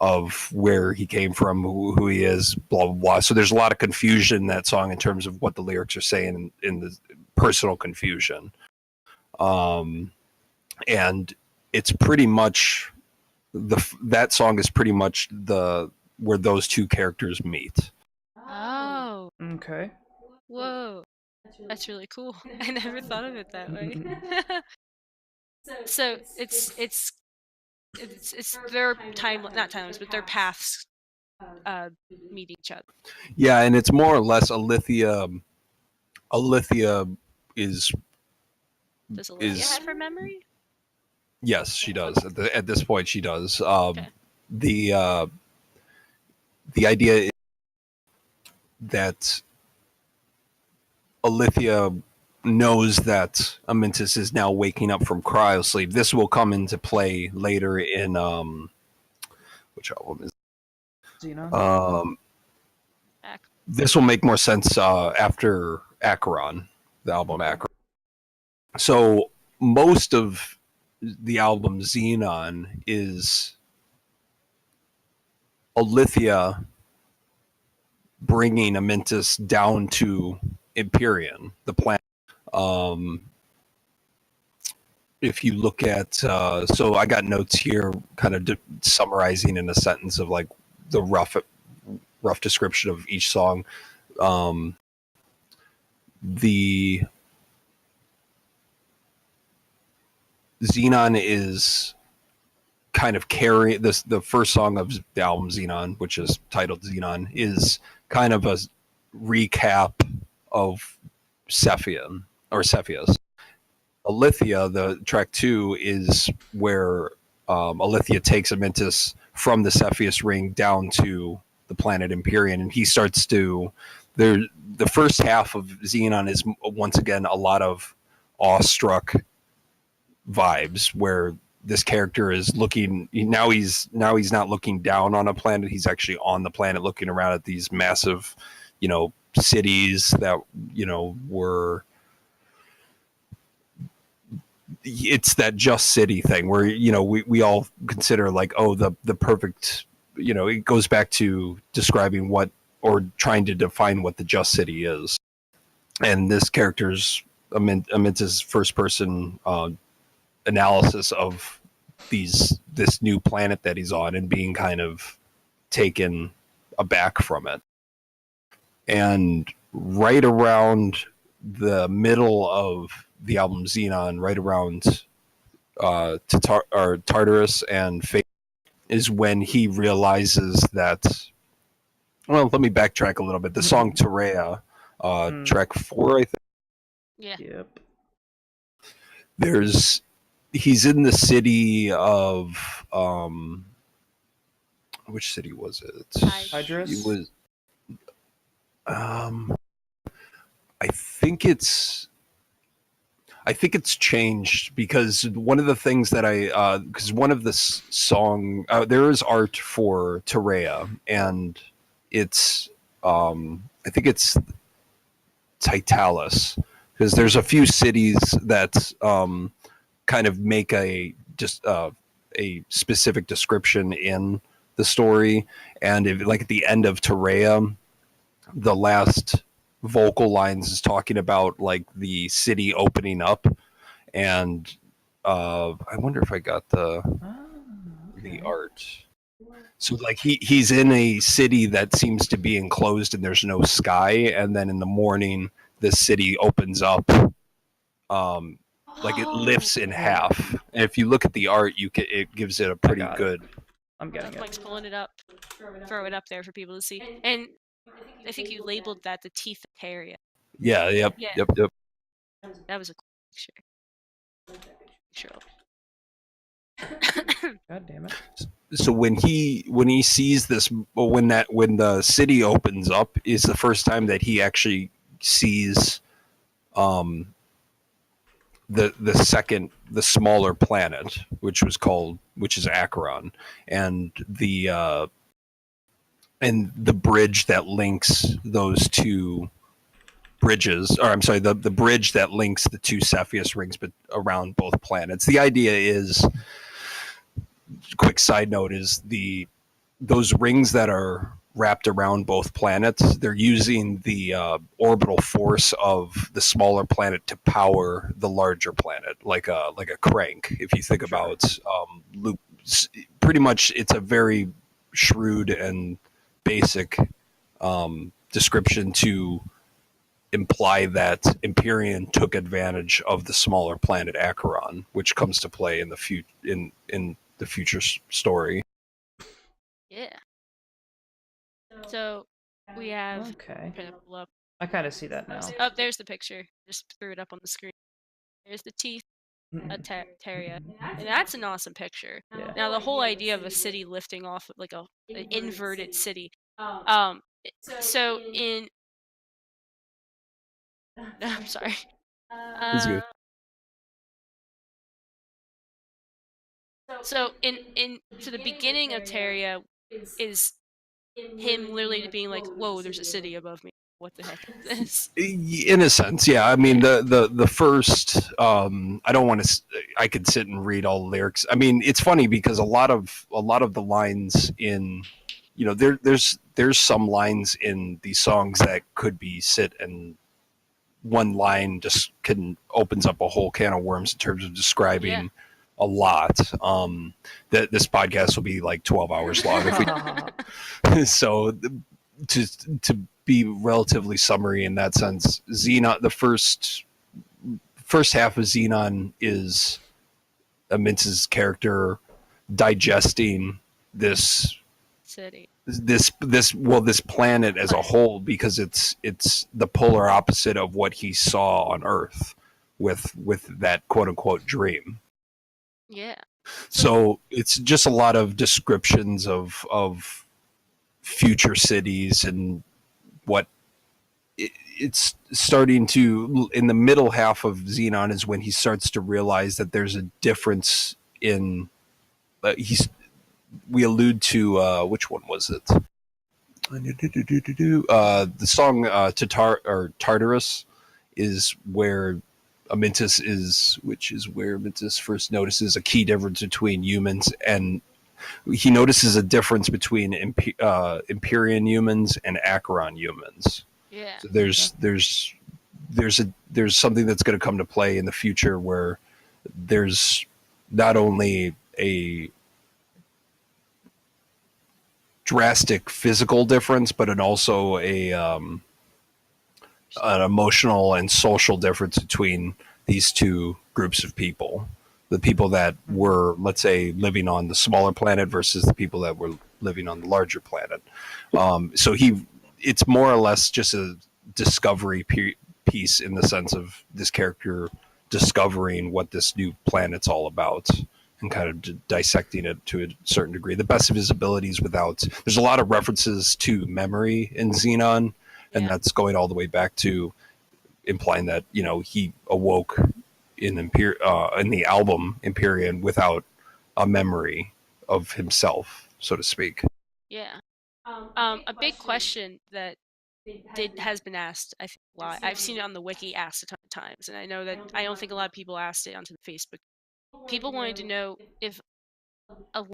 of where he came from, who he is, blah, blah, blah. So there's a lot of confusion in that song in terms of what the lyrics are saying, in the personal confusion. And it's pretty much, that song is pretty much where those two characters meet. Oh. Okay. Whoa. That's really cool. I never thought of it that way. So it's their not timelines, but their paths meet each other. Yeah, and it's more or less Alethea is. Does Alethea have her memory? Yes, she does. At this point, she does. Okay. The idea is that Alethea knows that Amyntas is now waking up from cryosleep. This will come into play later in which album is Xenon? This will make more sense after Acheron, the album Acheron. So most of the album Xenon is Alethea bringing Amyntas down to Empyrean, the planet. If you look at, so I got notes here, kind of summarizing in a sentence of like the rough description of each song. The Xenon is kind of carry this. The first song of the album Xenon, which is titled Xenon, is kind of a recap of Cepheus. Alethea, the track 2, is where Alethea takes Amyntas from the Cepheus ring down to the planet Empyrean, and he starts to the first half of Xenon is once again a lot of awestruck vibes where this character is looking he's not looking down on a planet, he's actually on the planet looking around at these massive cities that were it's that just city thing where we all consider like, oh, the perfect, it goes back to describing what or trying to define what the just city is. And this character's Aminta's first person analysis of this new planet that he's on and being kind of taken aback from it. And right around the middle of the album Xenon, right around Tartarus and Fate, is when he realizes that. Well, let me backtrack a little bit. The song Terea, track 4, I think. Yeah. Yep. He's in the city of which city was it? Hydrus. He was. I think it's changed because one of the things that because one of the song there is art for Terea, and it's I think it's Titalus, because there's a few cities that kind of make a specific description in the story, and like at the end of Terea, the last vocal lines is talking about like the city opening up, and I wonder if I got the art. So like he's in a city that seems to be enclosed and there's no sky, and then in the morning the city opens up, like it lifts in half. And if you look at the art, it gives it a pretty good. I'm getting it. Mike's pulling it up, throw it up there for people to see. And I think you labeled that the teeth of Area. Yeah. Yep. Yeah. Yep. That was a cool picture. Sure. God damn it. So when he sees this, when the city opens up, is the first time that he actually sees the smaller planet, which is Acheron, and the bridge that links those two bridges, or I'm sorry, the bridge that links the two Cepheus rings but around both planets. The idea is, quick side note, is those rings that are wrapped around both planets, they're using the orbital force of the smaller planet to power the larger planet, like a crank. If you think about loops, pretty much it's a very shrewd and basic description to imply that Empyrean took advantage of the smaller planet Acheron, which comes to play in the future story. Yeah. So we have. Okay. Pull up. I kind of see that now. Oh, there's the picture. Just threw it up on the screen. There's the teeth of Teria, and that's an awesome picture. Yeah. Now the whole idea of a city lifting off like an inverted city. So in. I'm sorry. It's good. So in to the beginning of Teria is him literally being like, "Whoa, there's a city above me. What the heck is this?" In a sense, yeah. I mean, the first. I don't want to. I could sit and read all the lyrics. I mean, it's funny because a lot of the lines in, there's some lines in these songs that could be sit and one line just opens up a whole can of worms in terms of describing a lot. That this podcast will be like 12 hours long if we. So to be relatively summary in that sense, Xenon, the first half of Xenon is Aminta's character digesting this city, this planet as a whole, because it's the polar opposite of what he saw on Earth with that quote unquote dream. Yeah. So it's just a lot of descriptions of future cities and what it's starting to, in the middle half of Xenon is when he starts to realize that there's a difference in we allude to which one was it? The song Tartarus is where Amintus is, which is where Amintus first notices a key difference between humans, and he notices a difference between Empyrean humans and Acheron humans. Yeah. So there's something that's going to come to play in the future where there's not only a drastic physical difference, but also an emotional and social difference between these two groups of people. The people that were, let's say, living on the smaller planet versus the people that were living on the larger planet. So it's more or less just a discovery piece in the sense of this character discovering what this new planet's all about and kind of dissecting it to a certain degree. The best of his abilities there's a lot of references to memory in Xenon, and that's going all the way back to implying that, he awoke in the album Empyrean without a memory of himself, so to speak. Yeah. A big question that has been asked, I think, a lot. I've seen it on the wiki asked a ton of times, and I know that I don't think a lot of people asked it onto the Facebook. People wanted to know if I'm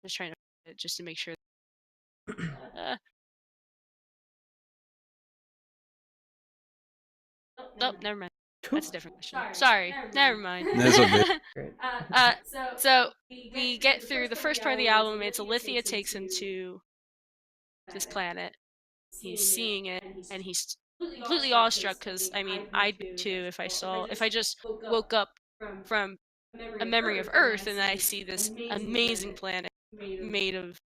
just trying to just to make sure. Oh, never mind. That's a different question. Sorry, never mind. That's okay. So we get through the first part of the album. It's Alithia takes him to this planet. He's seeing it, and he's completely awestruck because, I mean, I'd be too if I just woke up from a memory of Earth and I see this amazing planet made of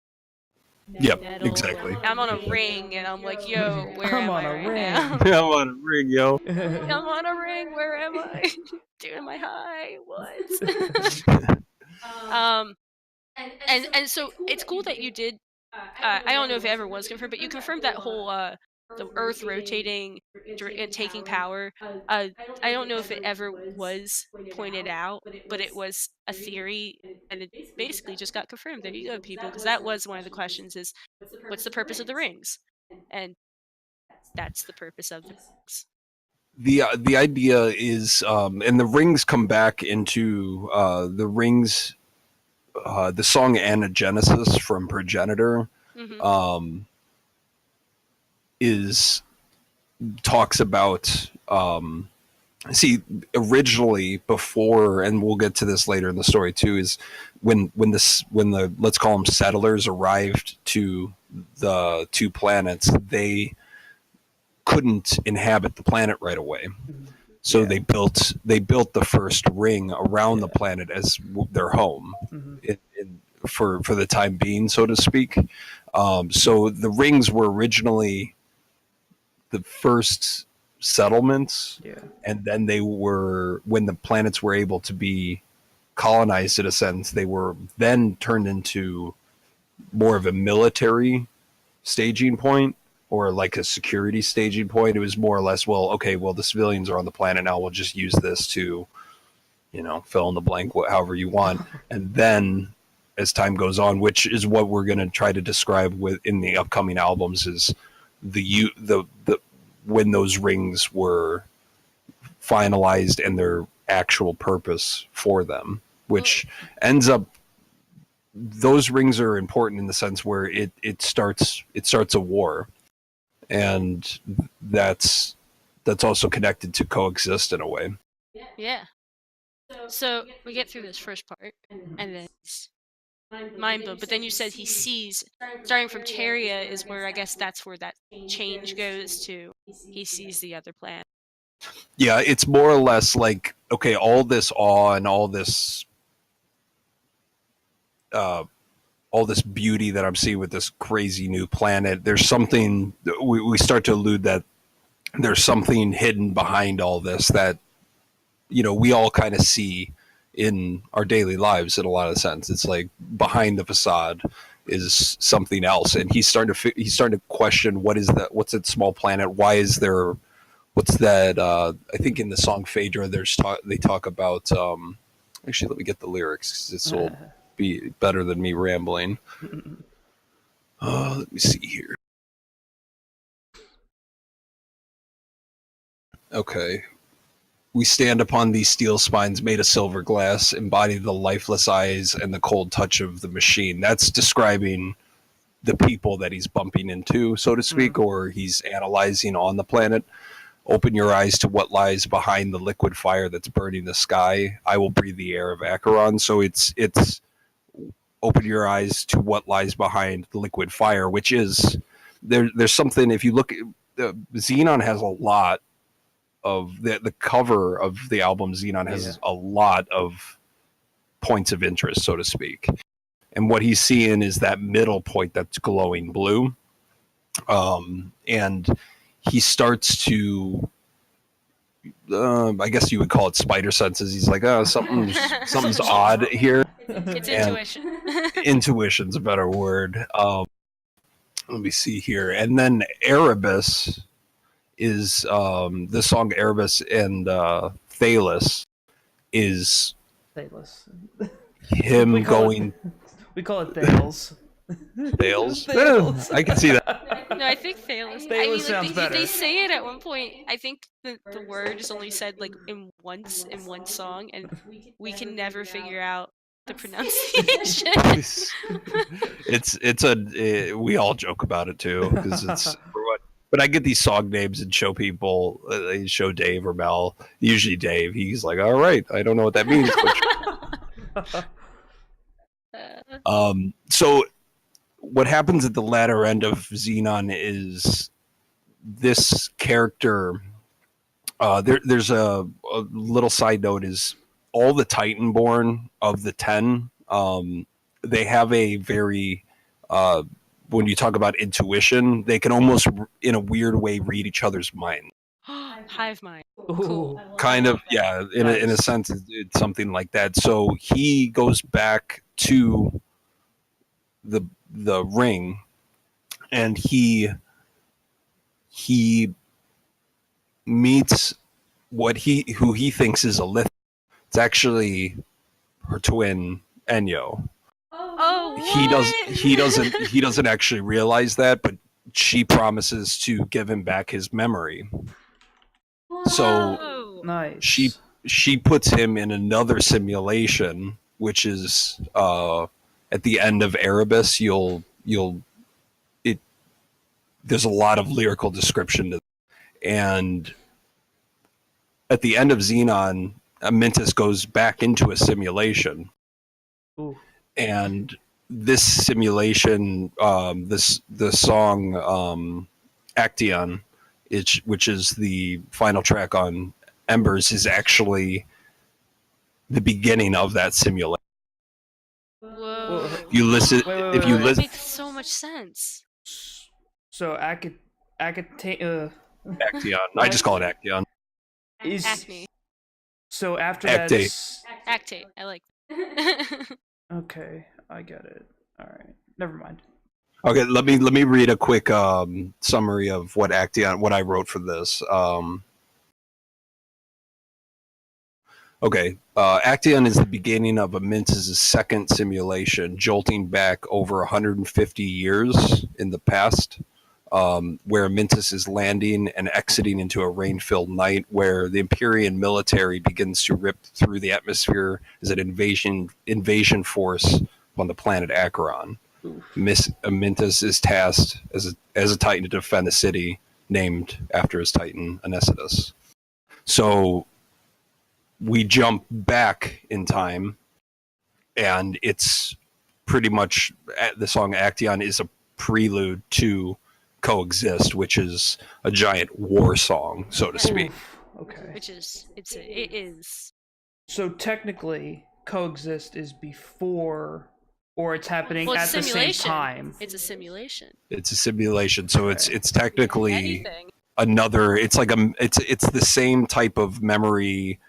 metal. Exactly. I'm on a ring, and I'm like, yo, where am I right now? I'm on a ring, yo. I'm on a ring. Where am I? Dude, am I high? What? And so it's cool that you did. I don't know if it ever was confirmed, but you confirmed that whole the Earth rotating and taking power. I don't know if it ever was pointed out, but it was a theory, and it basically just got confirmed. There you go, people, because that was one of the questions: is what's the purpose of the rings? And that's the purpose of the rings. The idea is, and the rings come back into the rings. The song Anagenesis from Progenitor talks about originally before, and we'll get to this later in the story too, is when the let's call them settlers arrived to the two planets, they couldn't inhabit the planet right away. So they built the first ring around the planet as their home for the time being, so to speak. So the rings were originally the first settlements, and then they were, when the planets were able to be colonized in a sense, they were then turned into more of a military staging point, or like a security staging point. It was more or less, the civilians are on the planet now, we'll just use this to, fill in the blank, however you want. And then as time goes on, which is what we're going to try to describe in the upcoming albums, is the when those rings were finalized and their actual purpose for them, which ends up, those rings are important in the sense where it starts a war. And that's also connected to Coexist in a way. Yeah. So we get through this first part, and then it's mind blown. But then you said he sees, starting from Teria is where, I guess that's where that change goes to. He sees the other planet. Yeah, it's more or less like, okay, all this awe and all this beauty that I'm seeing with this crazy new planet, there's something, we start to allude that there's something hidden behind all this that, we all kind of see in our daily lives in a lot of sense. It's like behind the facade is something else, and he's starting to question what's that small planet? Why is there? What's that? I think in the song Phaedra, they talk about. Actually, let me get the lyrics, 'cause this will be better than me rambling. Let me see here. Okay. We stand upon these steel spines made of silver glass, embody the lifeless eyes and the cold touch of the machine. That's describing the people that he's bumping into, so to speak, or he's analyzing on the planet. Open your eyes to what lies behind the liquid fire that's burning the sky. I will breathe the air of Acheron. So it's open your eyes to what lies behind the liquid fire, which is there's something. If you look, Xenon has a lot of the cover of the album. Xenon has a lot of points of interest, so to speak. And what he's seeing is that middle point that's glowing blue. And he starts to, I guess you would call it spider senses. He's like, oh, something's odd here. It's intuition. Intuition's a better word. Let me see here. And then Erebus is the song Erebus and Thalus is him going. We call it Thales. Thales? Thales. I can see that. No, I think Thalus. Thales sounds better. They say it at one point. I think the word is only said like in one song, and we can never figure out the pronunciation. We all joke about it too, because it's but I get these song names and show people, show Dave or Mel, usually Dave. He's like, all right, I don't know what that means. So what happens at the latter end of Xenon is this character, there's a little side note, is all the Titanborn of the 10, they have a very, when you talk about intuition, they can almost, in a weird way, read each other's mind. Hive mind. Cool. Kind of, yeah. In a sense, it's something like that. So he goes back to the ring, and he meets who he thinks is a Lith. It's actually her twin Enyo. Oh, He doesn't actually realize that, but she promises to give him back his memory. So nice. She puts him in another simulation, which is at the end of Erebus. There's a lot of lyrical description to it. And at the end of Xenon, Mintus goes back into a simulation. Ooh. And this simulation, the song Acheron, which is the final track on Embers, is actually the beginning of that simulation. Whoa. You listen. If you That listen, makes so much sense. So Acheron. Acheron. I just call it Acheron. Is Acne. so after Actate. that. Actate. I like. Okay, I get it. All right, never mind. Okay, let me read a quick summary of what Acheron, what I wrote for this. Acheron is the beginning of Mintus' second simulation, jolting back over 150 years in the past, where Mintus is landing and exiting into a rain-filled night, where the Empyrean military begins to rip through the atmosphere as an invasion force on the planet Acheron. Mintus is tasked as a Titan to defend the city, named after his Titan, Anesthetus. So we jump back in time, and it's pretty much, the song Acheron is a prelude to Coexist, which is a giant war song, so to speak. Okay. It is. So technically, Coexist is before, or it's happening Well, at it's the same simulation. time. It's a simulation. It's a simulation, so it's technically Anything. another. It's like it's the same type of memory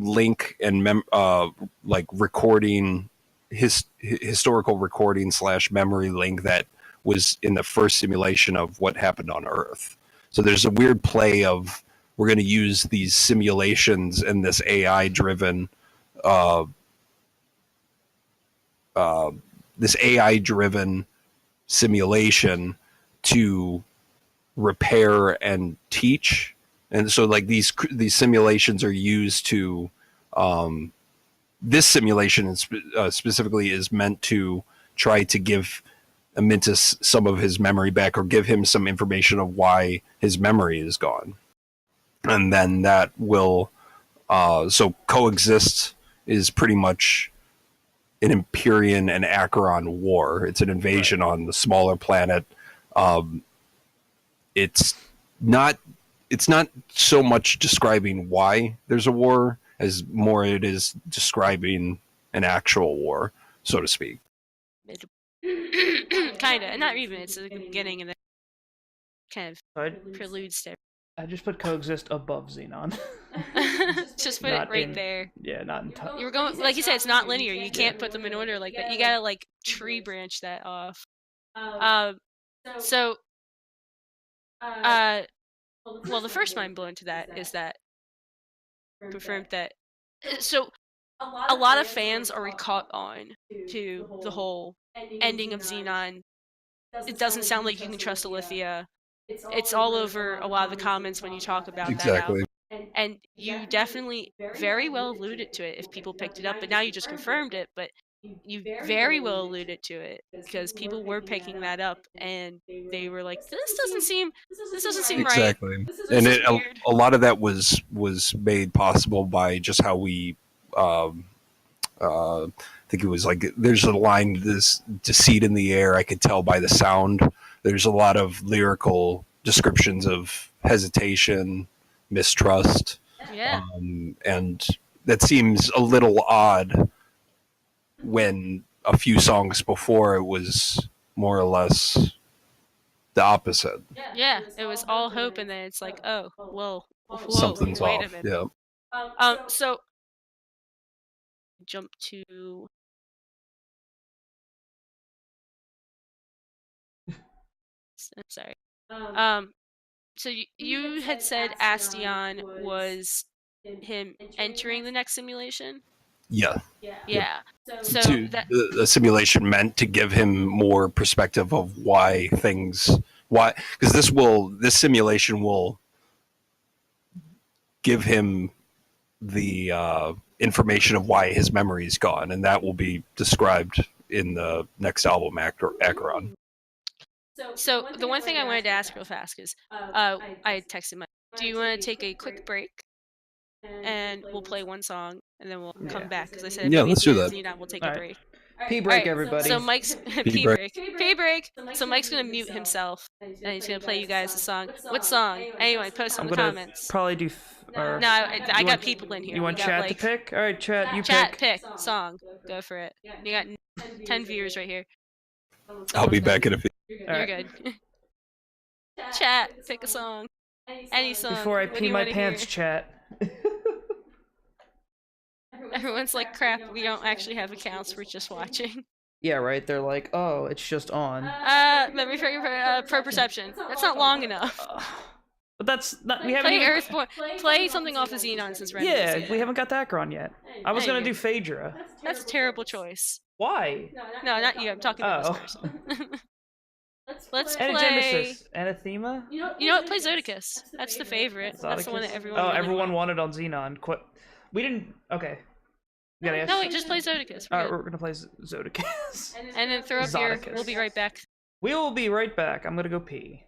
link and like recording historical recording / memory link that was in the first simulation of what happened on Earth. So there's a weird play of we're going to use these simulations and this AI driven simulation to repair and teach. And so like these simulations are used to this simulation specifically is meant to try to give Amintus some of his memory back, or give him some information of why his memory is gone. And then that will so Coexist is pretty much an Empyrean and Acheron war. It's an invasion on the smaller planet. It's not so much describing why there's a war as more it is describing an actual war, so to speak. Kind of, not even. It's the beginning and then kind of preludes to. I just put Coexist above Xenon. Just put it right there. Yeah, not in You were going, like you said, it's not linear. You can't put them in order like that. You gotta like tree branch that off. So, well, the first mind blown to that is that confirmed that. So, a lot of fans are caught on to the whole ending of Xenon. It doesn't sound like you can trust Alethea. It's all over a lot of the comments when you talk about that album. And you definitely very well alluded to it if people picked it up, but now you just confirmed it, but you very well alluded to it because people were picking that up and they were like, this doesn't seem right. Exactly. And a lot of that was made possible by just how we I think it was like there's a line, this deceit in the air, I could tell by the sound. There's a lot of lyrical descriptions of hesitation, mistrust. Yeah. And that seems a little odd when a few songs before it was more or less the opposite. Yeah, it was all hope and then it's like, oh, whoa, something's wait off. a minute. Yeah. So jump to sorry. So you had said Astion was him entering the next simulation? Yeah. Yeah. So the simulation meant to give him more perspective of why because this simulation will give him the information of why his memory is gone, and that will be described in the next album, Acheron. So the one thing I wanted to ask real fast is, I texted Mike, do you want to take a quick break? And we'll play one song, and then we'll come back. Because I said, let's do that. We'll take a break. Pee break, everybody. So Mike's pee break. So Mike's gonna mute himself, and he's gonna play you guys a song. What song? Anyway, post in the comments. Probably do. No, I got people in here. You want chat to pick? All right, chat. You pick song. Go for it. You got 10 viewers right here. I'll be back in a few. You're good. Chat, pick a song. Any song. Before I pee my pants, chat. Everyone's like, crap, we don't actually have accounts, we're just watching. Yeah, right? They're like, oh, it's just on. Memory pro perception. That's not long enough. But that's not. We haven't. Play something off of Xenon since we're we haven't got that Acheron yet. I was gonna do Phaedra. That's a terrible choice. Why? No, not you. I'm talking about this person. Let's play. Genesis, Anathema. You know what? Play Zoticus. That's the favorite. Zoticus? That's the one that everyone. Everyone wanted on Xenon. We didn't. Okay. No, wait, just play Zoticus. We're gonna play Zoticus. And then throw up your. We'll be right back. We will be right back. I'm gonna go pee.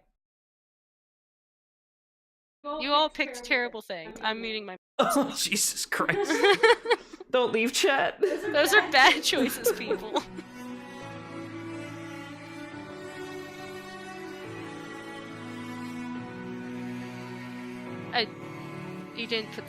You all picked terrible things. I'm muting my. Oh, Jesus Christ! Don't leave chat. Those are bad choices, people. You didn't put.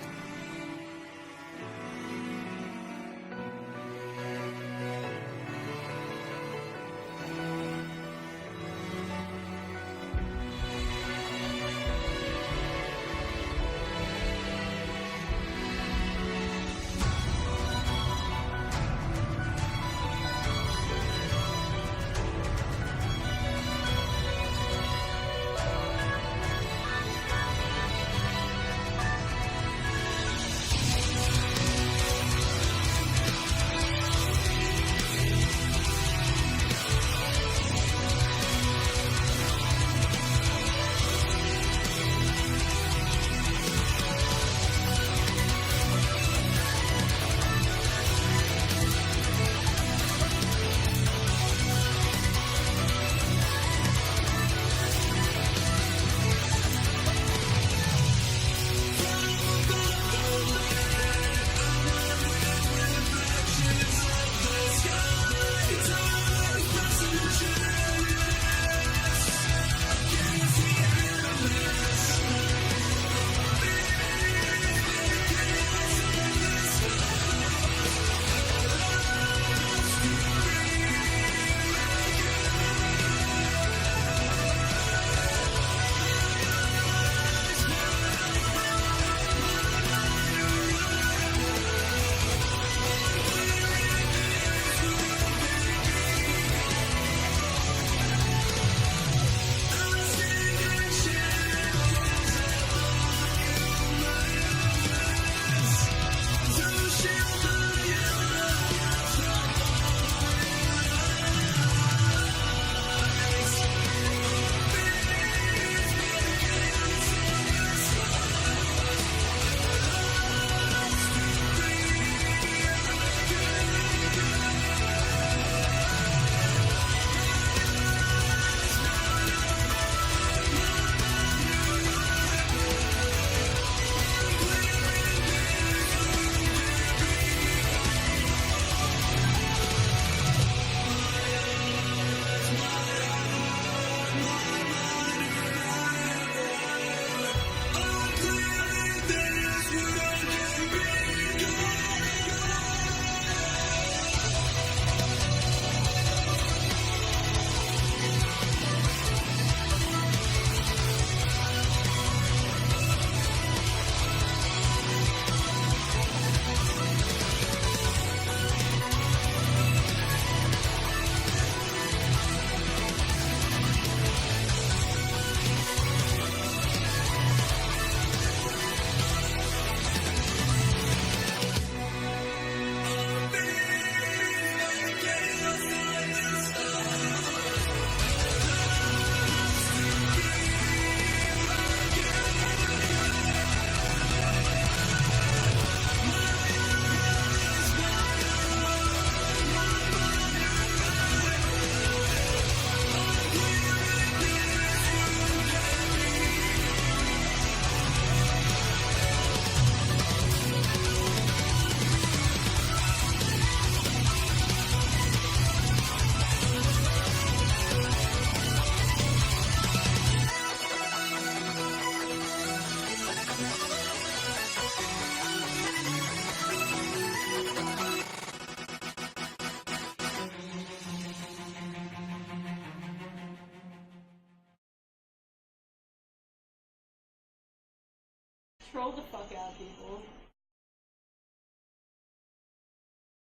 troll the fuck out of people.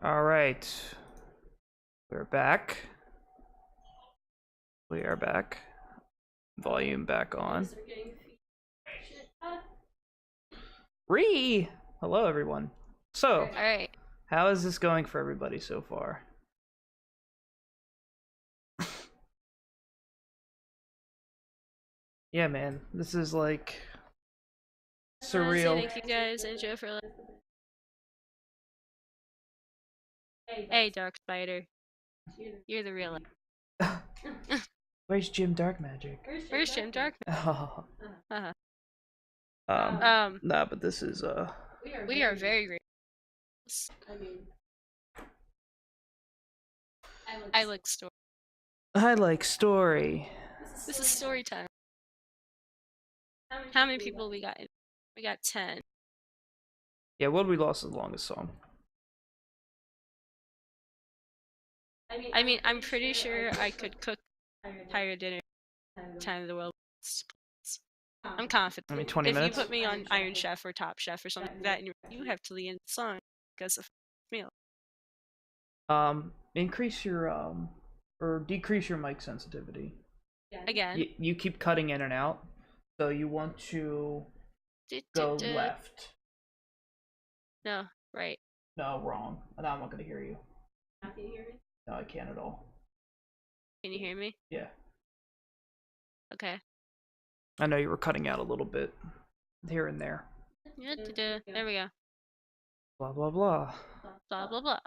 All right. We're back. We are back. Volume back on. Hello, everyone. So, All right. how is this going for everybody so far? Yeah, man. This is like surreal. Thank you guys and Joe for. Hey, Dark Spider. You're the real. Where's Jim Dark Magic? Where's Jim Dark? Oh. Uh-huh. Nah, but this is We are very great. I like story. I like story. This is story time. How many people we got? We got 10. Yeah, What We Lost is the longest song. I mean, I'm pretty sure I could cook tired dinner time of the world. I'm confident. I mean, 20 if minutes? you put me on Iron Chef or Top Chef or something like that, and you have to lead in the song because of meal. Increase your or decrease your mic sensitivity. Again. You keep cutting in and out, so you want to go left. No, right. No, wrong. Now I'm not gonna hear you. Can you hear me? No, I can't at all. Can you hear me? Yeah. Okay. I know you were cutting out a little bit here and there. There we go. Blah blah blah. Blah blah blah.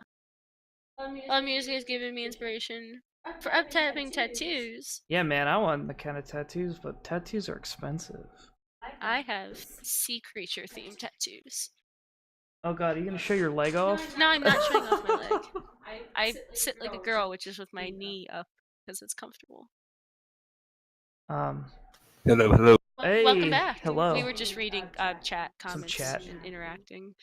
All music has given me inspiration for up-tapping tattoos. Yeah, man, I want the kind of tattoos, but tattoos are expensive. I have sea creature themed tattoos. Oh god, are you gonna show your leg off? No, I'm not showing off my leg. I sit like a girl, which is with my knee up because it's comfortable. Hello. Hey, welcome back. Hello. We were just reading chat comments and interacting.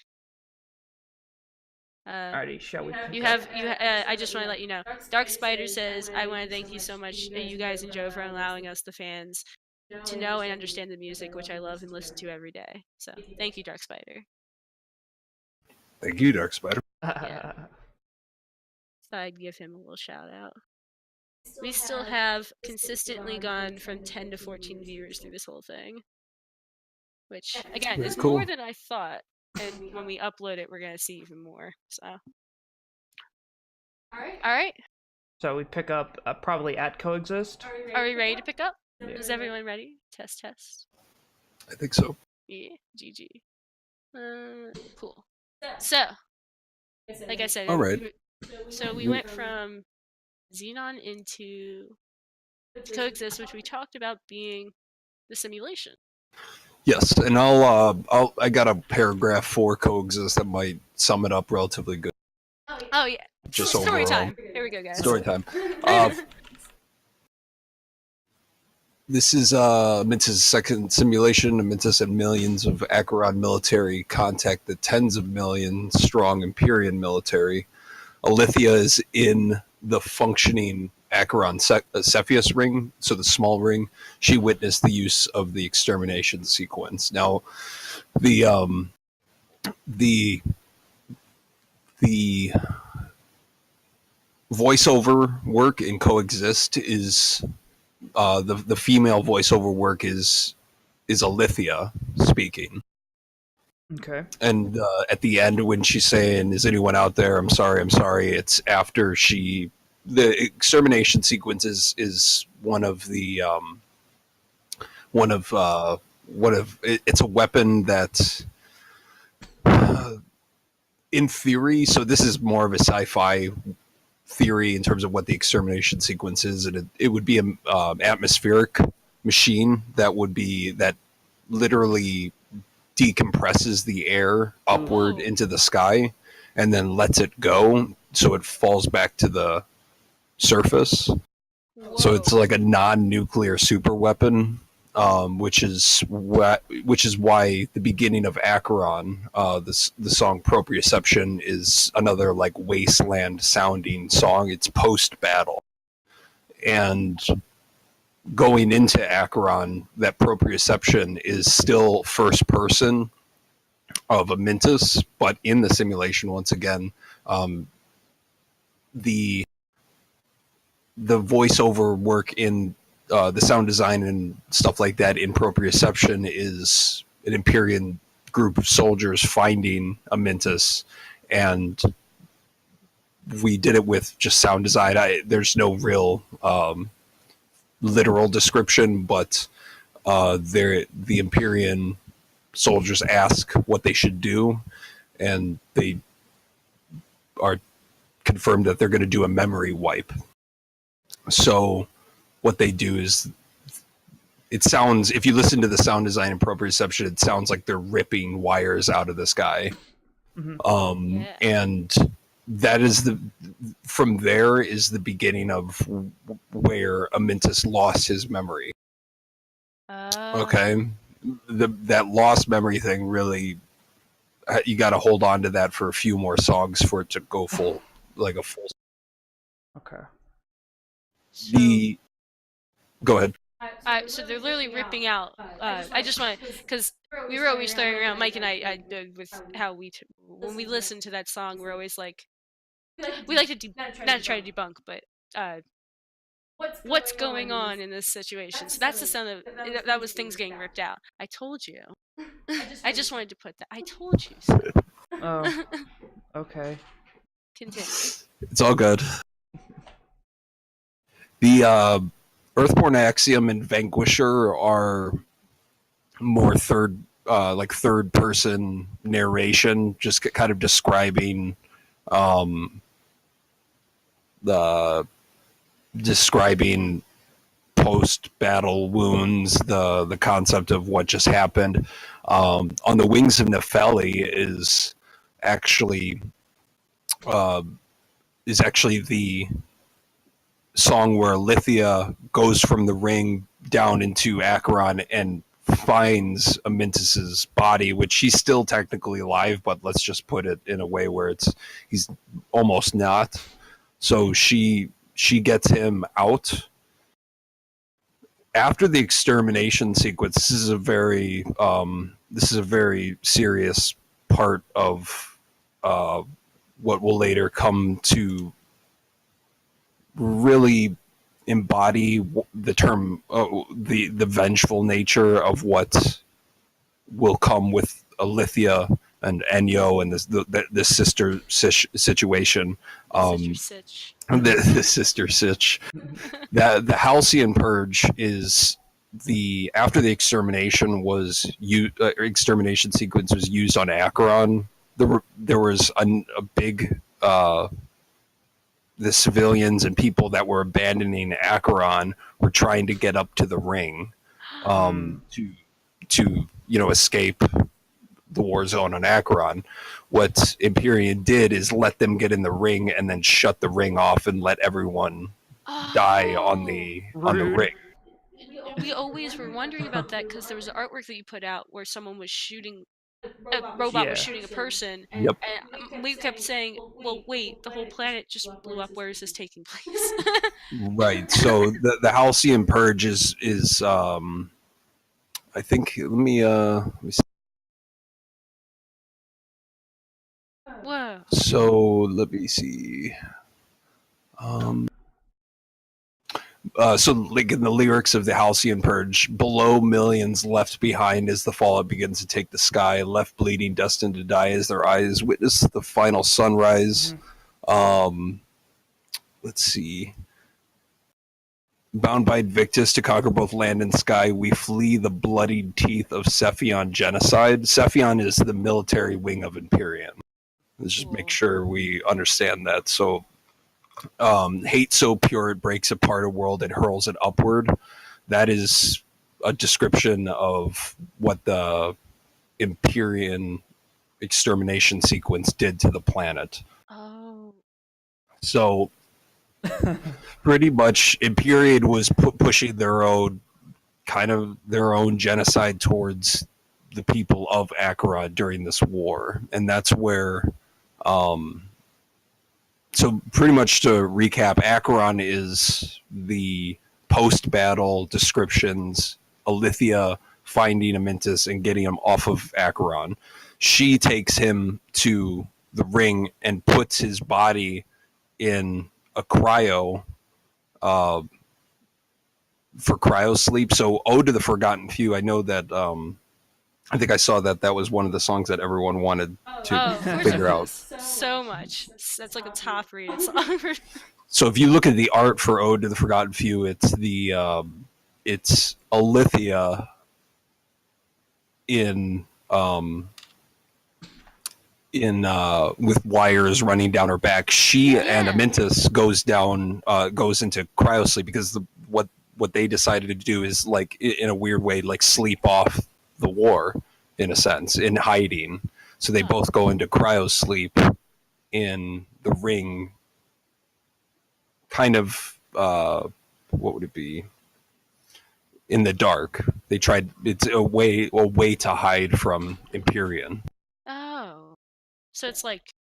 Alrighty, shall we? I just want to let you know. Dark Spider says, "I want to thank you so much, you guys and Joe, for allowing us, the fans, to know and understand the music, which I love and listen to every day." So, thank you, Dark Spider. Thank you, Dark Spider. Yeah. So I'd give him a little shout out. We still have consistently gone from 10 to 14 viewers through this whole thing, which again is cool. more than I thought. And when we upload it, we're gonna see even more. So, all right. So we pick up probably at Coexist. Are we ready to pick up? Yeah. Is everyone ready? Test. I think so. Yeah. GG. Cool. So, like I said, all right. So we went from Xenon into Coexist, which we talked about being the simulation. Yes, and I got a paragraph for Coexist that might sum it up relatively good. Oh yeah. Just story overall. time. Here we go, guys. Story time. This is Mintus' second simulation. Mintus and millions of Acheron military contact the tens of millions strong Empyrean military. Alithia is in the functioning Acheron Cepheus ring, so the small ring. She witnessed the use of the extermination sequence. Now, the voiceover work in Coexist is the female voiceover work is Alithia speaking. Okay. And at the end, when she's saying, "Is anyone out there? I'm sorry. It's after the extermination sequence is one of it's a weapon that, in theory, so this is more of a sci-fi theory in terms of what the extermination sequence is, and it would be an atmospheric machine that literally decompresses the air upward into the sky and then lets it go so it falls back to the surface. Whoa. So it's like a non-nuclear super weapon, which is why the beginning of Acheron, the song Proprioception, is another like wasteland sounding song. It's post-battle, and going into Acheron, that proprioception is still first person, of Amintus, but in the simulation, once again, the voiceover work in the sound design and stuff like that in proprioception is an Empyrean group of soldiers finding Amintus, and we did it with just sound design. There's no real literal description, but the Empyrean soldiers ask what they should do, and they are confirmed that they're going to do a memory wipe. So what they do is, it sounds, if you listen to the sound design and proprioception, it sounds like they're ripping wires out of the sky. And that is from there is the beginning of where Amintus lost his memory. Okay. That lost memory thing, really, you got to hold on to that for a few more songs for it to go full, like a full. Okay. Go ahead. So they're literally ripping out. I just want to, because we were always throwing around, Mike and I with how when we listen to that song, we're always like, we like to not try to debunk, but what's going on in this situation? So that's the sound of that was things getting ripped out. I told you. I just wanted to put that. I told you. So. Oh. Okay. Continue. It's all good. The Earthborn Axiom and Vanquisher are more third person narration, just kind of describing post-battle wounds, the concept of what just happened. On the Wings of Nepheli is actually the song where Lithia goes from the ring down into Acheron and finds Amintus's body, which he's still technically alive, but let's just put it in a way where he's almost not. So she gets him out. After the extermination sequence, this is a very serious part of what will later come to really embody the term, the vengeful nature of what will come with Alithia and Enyo and the sister situation. The sister sitch. The Halcyon Purge is after the extermination extermination sequence was used on Acheron. There was a big the civilians and people that were abandoning Acheron were trying to get up to the ring to escape the war zone on Acheron. What Empyrean did is let them get in the ring and then shut the ring off and let everyone die on the ring. We always were wondering about that because there was an artwork that you put out where someone was shooting. A robot was shooting a person, Yep. and we kept saying, well, wait, the whole planet just blew up. Where is this taking place? Right. So the Halcyon Purge is I think, let me see. Whoa. So let me see. So like in the lyrics of the Halcyon Purge, below millions left behind as the fallout begins to take the sky, left bleeding, destined to die as their eyes witness the final sunrise. Let's see. Bound by Invictus to conquer both land and sky, we flee the bloodied teeth of Cepheus genocide. Cepheus is the military wing of Empyrean. Let's just make sure we understand that. So hate so pure it breaks apart a world and hurls it upward. That is a description of what the Empyrean extermination sequence did to the planet. Oh. So pretty much Empyrean was pushing their own genocide towards the people of Acheron during this war. And that's where so pretty much to recap, Acheron is the post-battle descriptions, Alithia finding Amintus and getting him off of Acheron. she takes him to the ring and puts his body in a cryo for cryo sleep. So Ode to the Forgotten Few, I know that I think I saw that was one of the songs that everyone wanted to figure out. So much. That's like a top rated song. So if you look at the art for Ode to the Forgotten Few, it's it's Alithia in with wires running down her back. She and Amintus goes into cryosleep because what they decided to do is, like, in a weird way, like, sleep off the war in a sense, in hiding. So they both go into cryosleep in the ring, kind of what would it be, in the dark. They tried, it's a way to hide from Empyrean. Oh, so it's like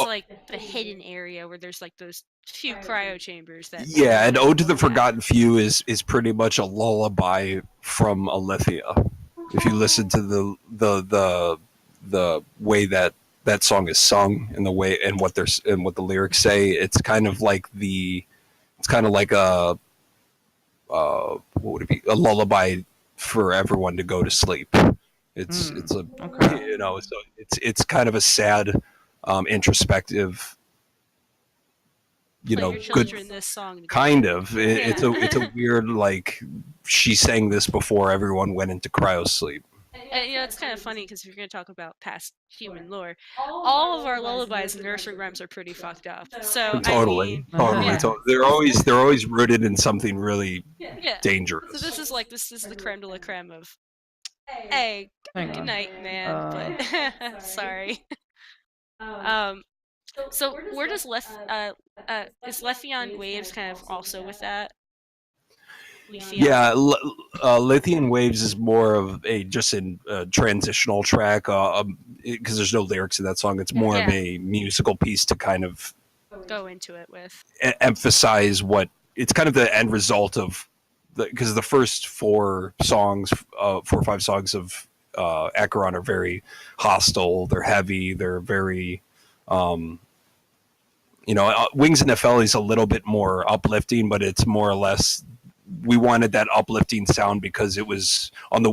like the hidden area where there's like those few cryo chambers that. Yeah, and Ode to the Forgotten Few is pretty much a lullaby from Alithia. If you listen to the way that song is sung, and the way and what the lyrics say, it's kind of like a what would it be? A lullaby for everyone to go to sleep. It's a okay. so it's kind of a sad, introspective, Your good children this song. kind of. It's a weird, like, she sang this before everyone went into cryosleep. And, it's kind of funny because if you're going to talk about past human lore, all of our lullabies and nursery rhymes are pretty fucked up. So Totally. Yeah. They're always rooted in something really dangerous. So this is the creme de la creme of, hey, good night, man. But sorry. So where does is Letheon Waves kind of also with that? Yeah, Lithium Waves is more of a transitional track because there's no lyrics in that song. It's more of a musical piece to kind of go into it with, emphasize what it's kind of the end result of, because the first 4 or 5 songs of Acheron are very hostile. They're heavy. They're very Wings and Nepheli is a little bit more uplifting, but it's more or less, we wanted that uplifting sound because it was on the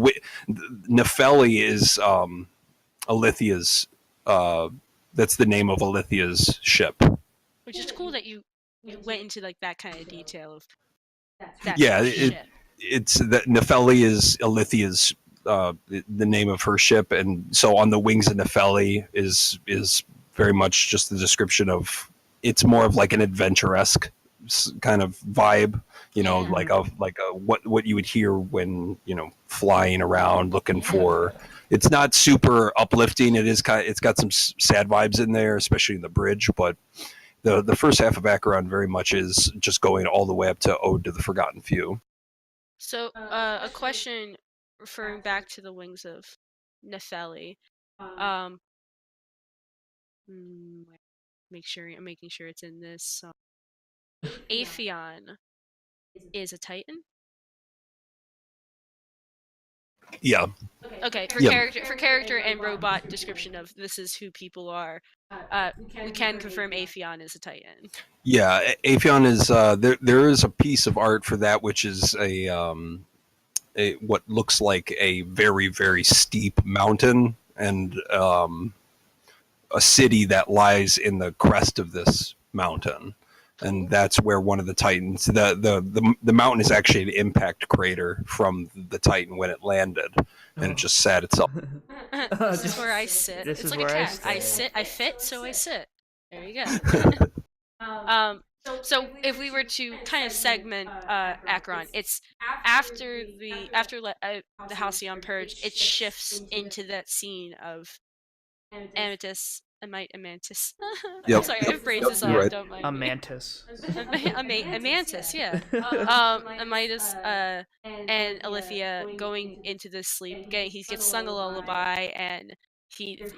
Nepheli is Alithia's. That's the name of Alithia's ship. Which is cool that you went into like that kind of detail of that. Yeah, it's that Nepheli is Alithia's the name of her ship, and so on the Wings of Nepheli is very much just the description of, it's more of like an adventure-esque kind of vibe, like a what you would hear when flying around looking for. It's not super uplifting. It's got some sad vibes in there, especially in the bridge. But the first half of Acheron very much is just going all the way up to Ode to the Forgotten Few. So a question referring back to the Wings of Nepheli. I'm making sure it's in this song. Apheon is a Titan? Yeah. Okay, for character and robot description of this is who people are, we can confirm Apheon is a Titan. Yeah, Apheon is there is a piece of art for that, which is a what looks like a very, very steep mountain, and a city that lies in the crest of this mountain, and that's where one of the Titans. The mountain is actually an impact crater from the Titan when it landed, and it just sat itself. This is where I sit. It's like a cat. I fit, so I sit. There you go. So if we were to kind of segment Acheron, it's after the Halcyon Purge, it shifts into that scene of Amantis. Amantis. Yep. Sorry, I have braces on. Right. Don't mind. Amantis. Amantis, yeah. Amidas and Alithia going into this sleep. He gets sung a lullaby, and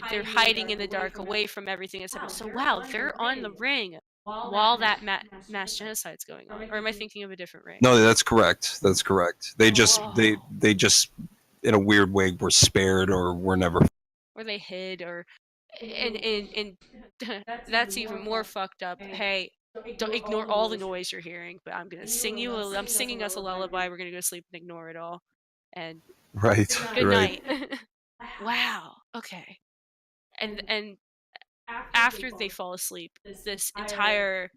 they're hiding in the dark, away from everything that's happening. So wow, they're on the ring while that mass genocide's going on. Or am I thinking of a different ring? No, that's correct. That's correct. They just in a weird way were spared, or were never or they hid, or and that's even more fucked up. Hey, don't ignore all the noise you're hearing, but I'm singing us a lullaby. We're gonna go to sleep and ignore it all, and Right. good Right. night. Wow. Okay. And after they fall asleep, this entire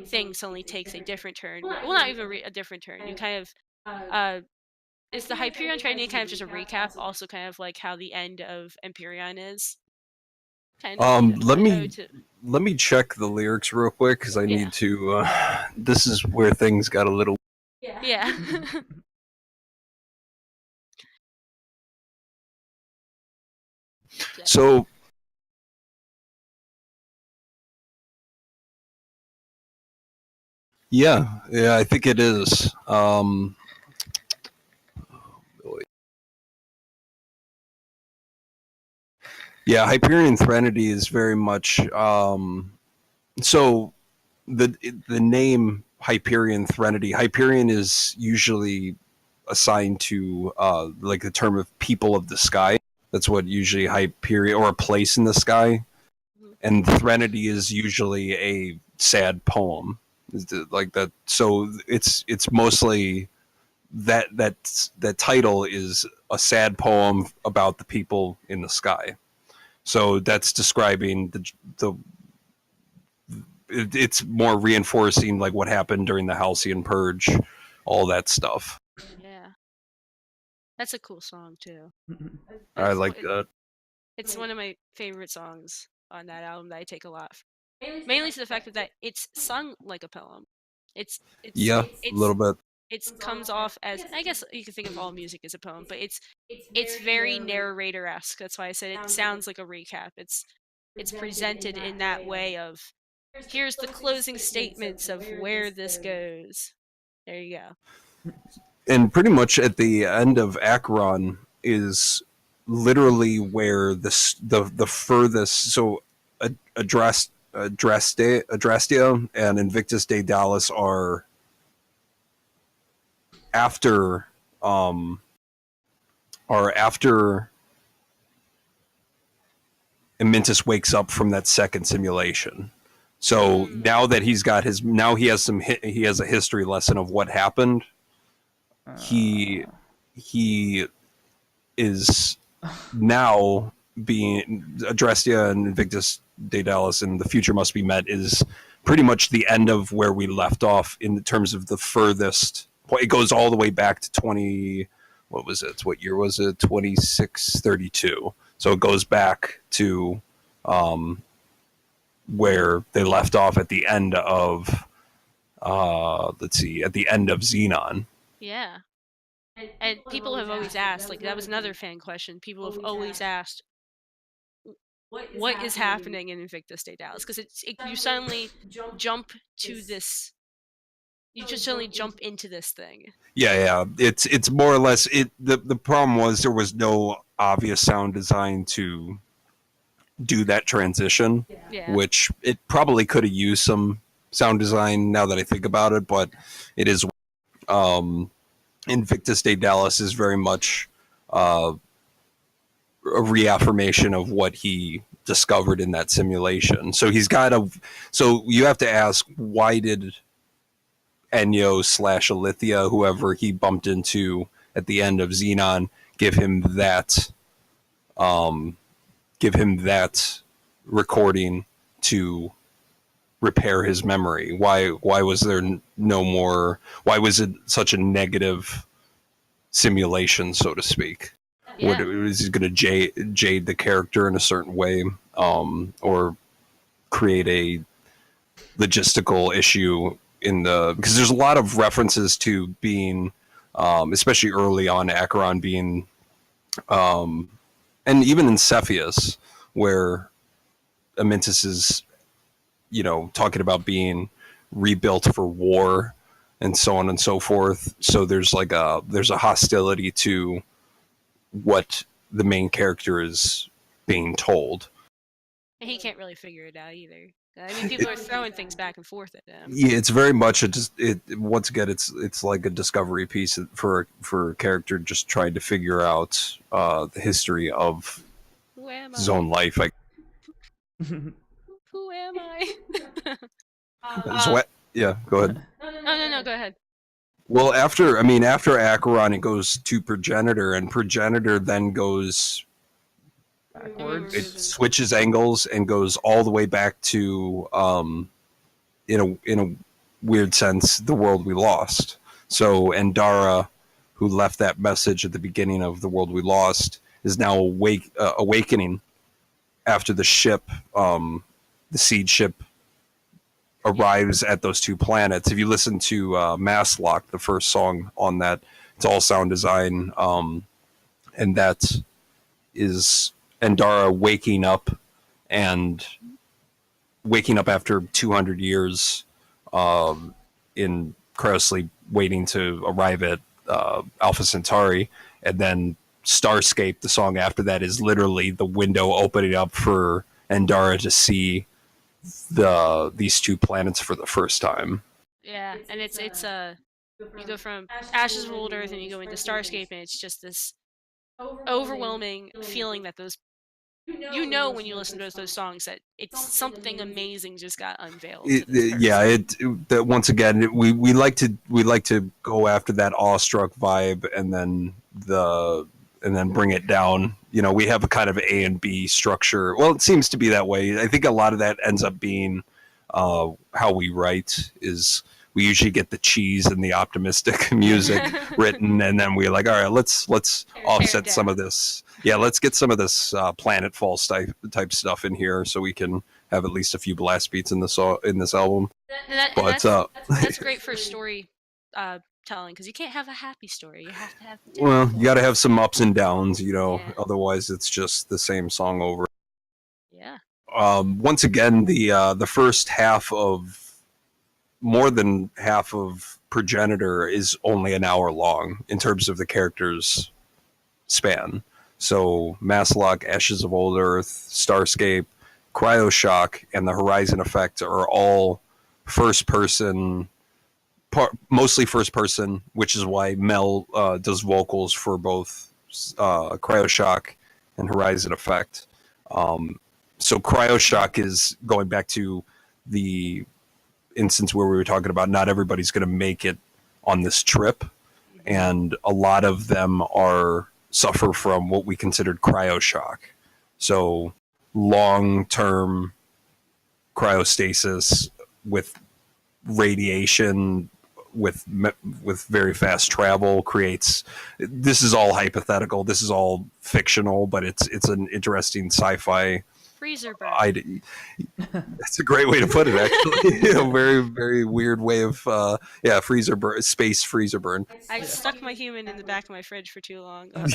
thing suddenly takes a different turn. Well, not even a different turn. You kind of is the Hyperion training kind of just a recap, also kind of like how the end of Empyrean is. Kind of Let an me ode to let me check the lyrics real quick because I need to. This is where things got a little. yeah. So yeah, I think it is. Yeah, Hyperion Threnody is very much. So the name Hyperion Threnody. Hyperion is usually assigned to like the term of people of the sky. That's what usually Hyperion, or a place in the sky. And Threnody is usually a sad poem, like that. So it's mostly that title is a sad poem about the people in the sky. So that's describing the it's more reinforcing like what happened during the Halcyon Purge, all that stuff. Yeah. That's a cool song too. I like that. It's one of my favorite songs on that album that I take a lot. Mainly to the fact that it's sung like a poem. It's a little bit. It comes off as, I guess you can think of all music as a poem, but it's very narrator-esque. That's why I said it sounds like a recap. It's presented in that way of, here's the closing statements of where this goes. There you go. And pretty much at the end of Acheron is literally where the furthest. So Adrastea and Invictus Daedalus are after Amyntas wakes up from that second simulation. So now that he has a history lesson of what happened. He is now being Adrastea and Invictus Daedalus, and the future must be met is pretty much the end of where we left off in terms of the furthest. It goes all the way back to 20. What was it? What year was it? 2632. So it goes back to where they left off at the end of at the end of Xenon. Yeah. And people have always asked, like, that was another fan question. People have always asked, what is happening in Invictus Daedalus? Because you suddenly jump to this. You just suddenly jump into this thing. Yeah. It's more or less it. The problem was there was no obvious sound design to do that transition, which it probably could have used some sound design now that I think about it, but it is. Invictus Daedalus is very much a reaffirmation of what he discovered in that simulation. So he's got a. So you have to ask, why did Enyo / Alithia, whoever he bumped into at the end of Xenon, give him that recording to repair his memory? Why was there no more? Why was it such a negative simulation, so to speak? Yeah. Was he going to jade the character in a certain way, or create a logistical issue because there's a lot of references to being, especially early on, Acheron being, and even in Cepheus, where Amyntas is, talking about being rebuilt for war and so on and so forth. So there's a hostility to what the main character is being told. And he can't really figure it out either. I mean, people are throwing things back and forth at him. Yeah, it's very much once again, it's like a discovery piece for a character just trying to figure out the history of Who am his I? own life. Who am I? Yeah, go ahead. No, go ahead. Well, after Acheron, it goes to Progenitor, and Progenitor then goes, Backwards. it switches angles and goes all the way back to, in a weird sense, the world we lost. So Endara, who left that message at the beginning of the world we lost, is now awakening after the ship, the seed ship, arrives at those two planets. If you listen to Masslock, the first song on that, it's all sound design, and that is Endara waking up after 200 years in cryosleep, waiting to arrive at Alpha Centauri, and then Starscape, the song after that, is literally the window opening up for Endara to see these two planets for the first time. Yeah, and it's you go from Ashes of Old Earth and you go into Starscape, and it's just this overwhelming feeling that when you listen to those songs that it's something amazing just got unveiled. That once again, we like to go after that awestruck vibe, and then bring it down. We have a kind of A and B structure. Well, it seems to be that way. I think a lot of that ends up being how we write. Is we usually get the cheese and the optimistic music written, and then we're like, all right, let's offset some of this. Yeah, let's get some of this Planet Falls type stuff in here, so we can have at least a few blast beats in this album. That's great for story telling, because you can't have a happy story. You have to have. Well, you got to have some ups and downs, Yeah. Otherwise, it's just the same song over. Yeah. Once again, the first half of more than half of Progenitor is only an hour long in terms of the characters' span. So Masslock, Ashes of Old Earth, Starscape, Cryoshock, and the Horizon Effect are all first person, mostly first person, which is why Mel does vocals for both Cryoshock and Horizon Effect. So Cryoshock is going back to the instance where we were talking about not everybody's going to make it on this trip, and a lot of them suffer from what we considered cryoshock. So long-term cryostasis with radiation, with very fast travel creates. This is all hypothetical. This is all fictional, but it's an interesting sci-fi. Freezer burn. That's a great way to put it, actually. A very, very weird way of, freezer burn, space freezer burn. I stuck my human in the back of my fridge for too long. Got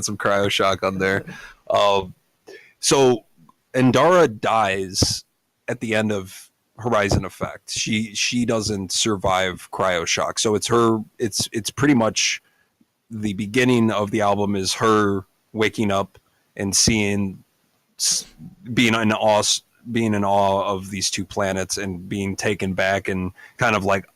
some cryoshock on there. So Endara dies at the end of Horizon Effect. She doesn't survive cryoshock. So it's pretty much the beginning of the album is her waking up and being in awe of these two planets and being taken back and kind of like,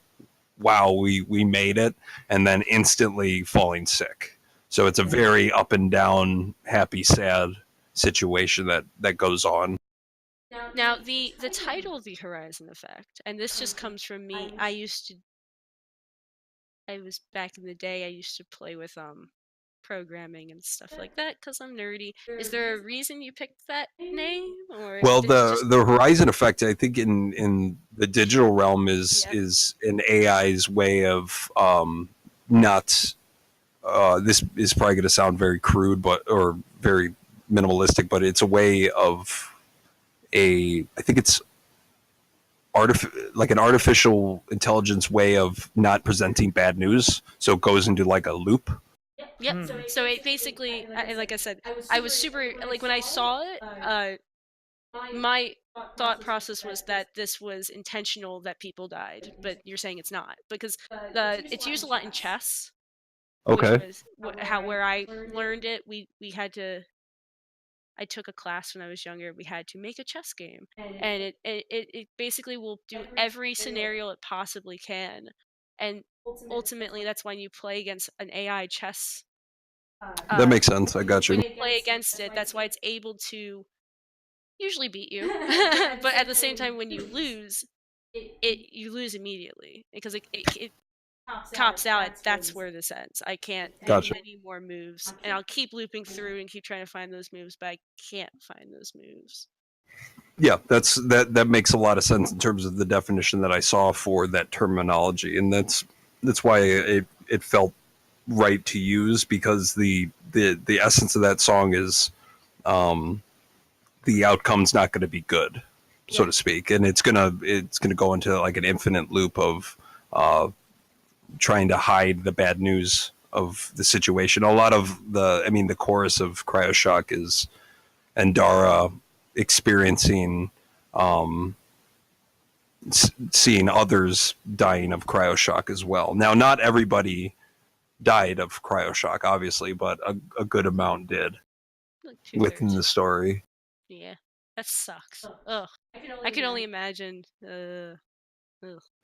wow, we made it, and then instantly falling sick. So it's a very up and down, happy, sad situation that goes on. Now the title, The Horizon Effect, and this just comes from me. I was back in the day, I used to play with programming and stuff like that because I'm nerdy. Is there a reason you picked that name? Or well, the Horizon Effect, I think in the digital realm is an AI's way of not. This is probably going to sound very crude, or very minimalistic, but it's a way of I think it's like an artificial intelligence way of not presenting bad news. So it goes into like a loop. Yep. So it basically, like I said, I was super, like when I saw it, my thought process was that this was intentional, that people died, but you're saying it's not, because it's used a lot in chess. Okay. Which was where I learned it. We had to. I took a class when I was younger. We had to make a chess game, and it basically will do every scenario it possibly can, and ultimately that's when you play against an AI chess That makes sense. I got you. When you play against it, that's why it's able to usually beat you. But at the same time, when you lose, you lose immediately because it tops out. That's where this ends. I can't do Gotcha. any more moves, and I'll keep looping through and keep trying to find those moves, but I can't find those moves. Yeah, that makes a lot of sense in terms of the definition that I saw for that terminology, and that's why it felt right to use, because the essence of that song is the outcome's not going to be good, so to speak, and it's gonna go into like an infinite loop of trying to hide the bad news of the situation. A lot of the chorus of Cryoshock is Andara experiencing seeing others dying of Cryoshock as well. Now, not everybody died of Cryoshock, obviously, but a good amount did Like within 2/3. the story. Yeah, that sucks. Ugh. I can only imagine. Ugh.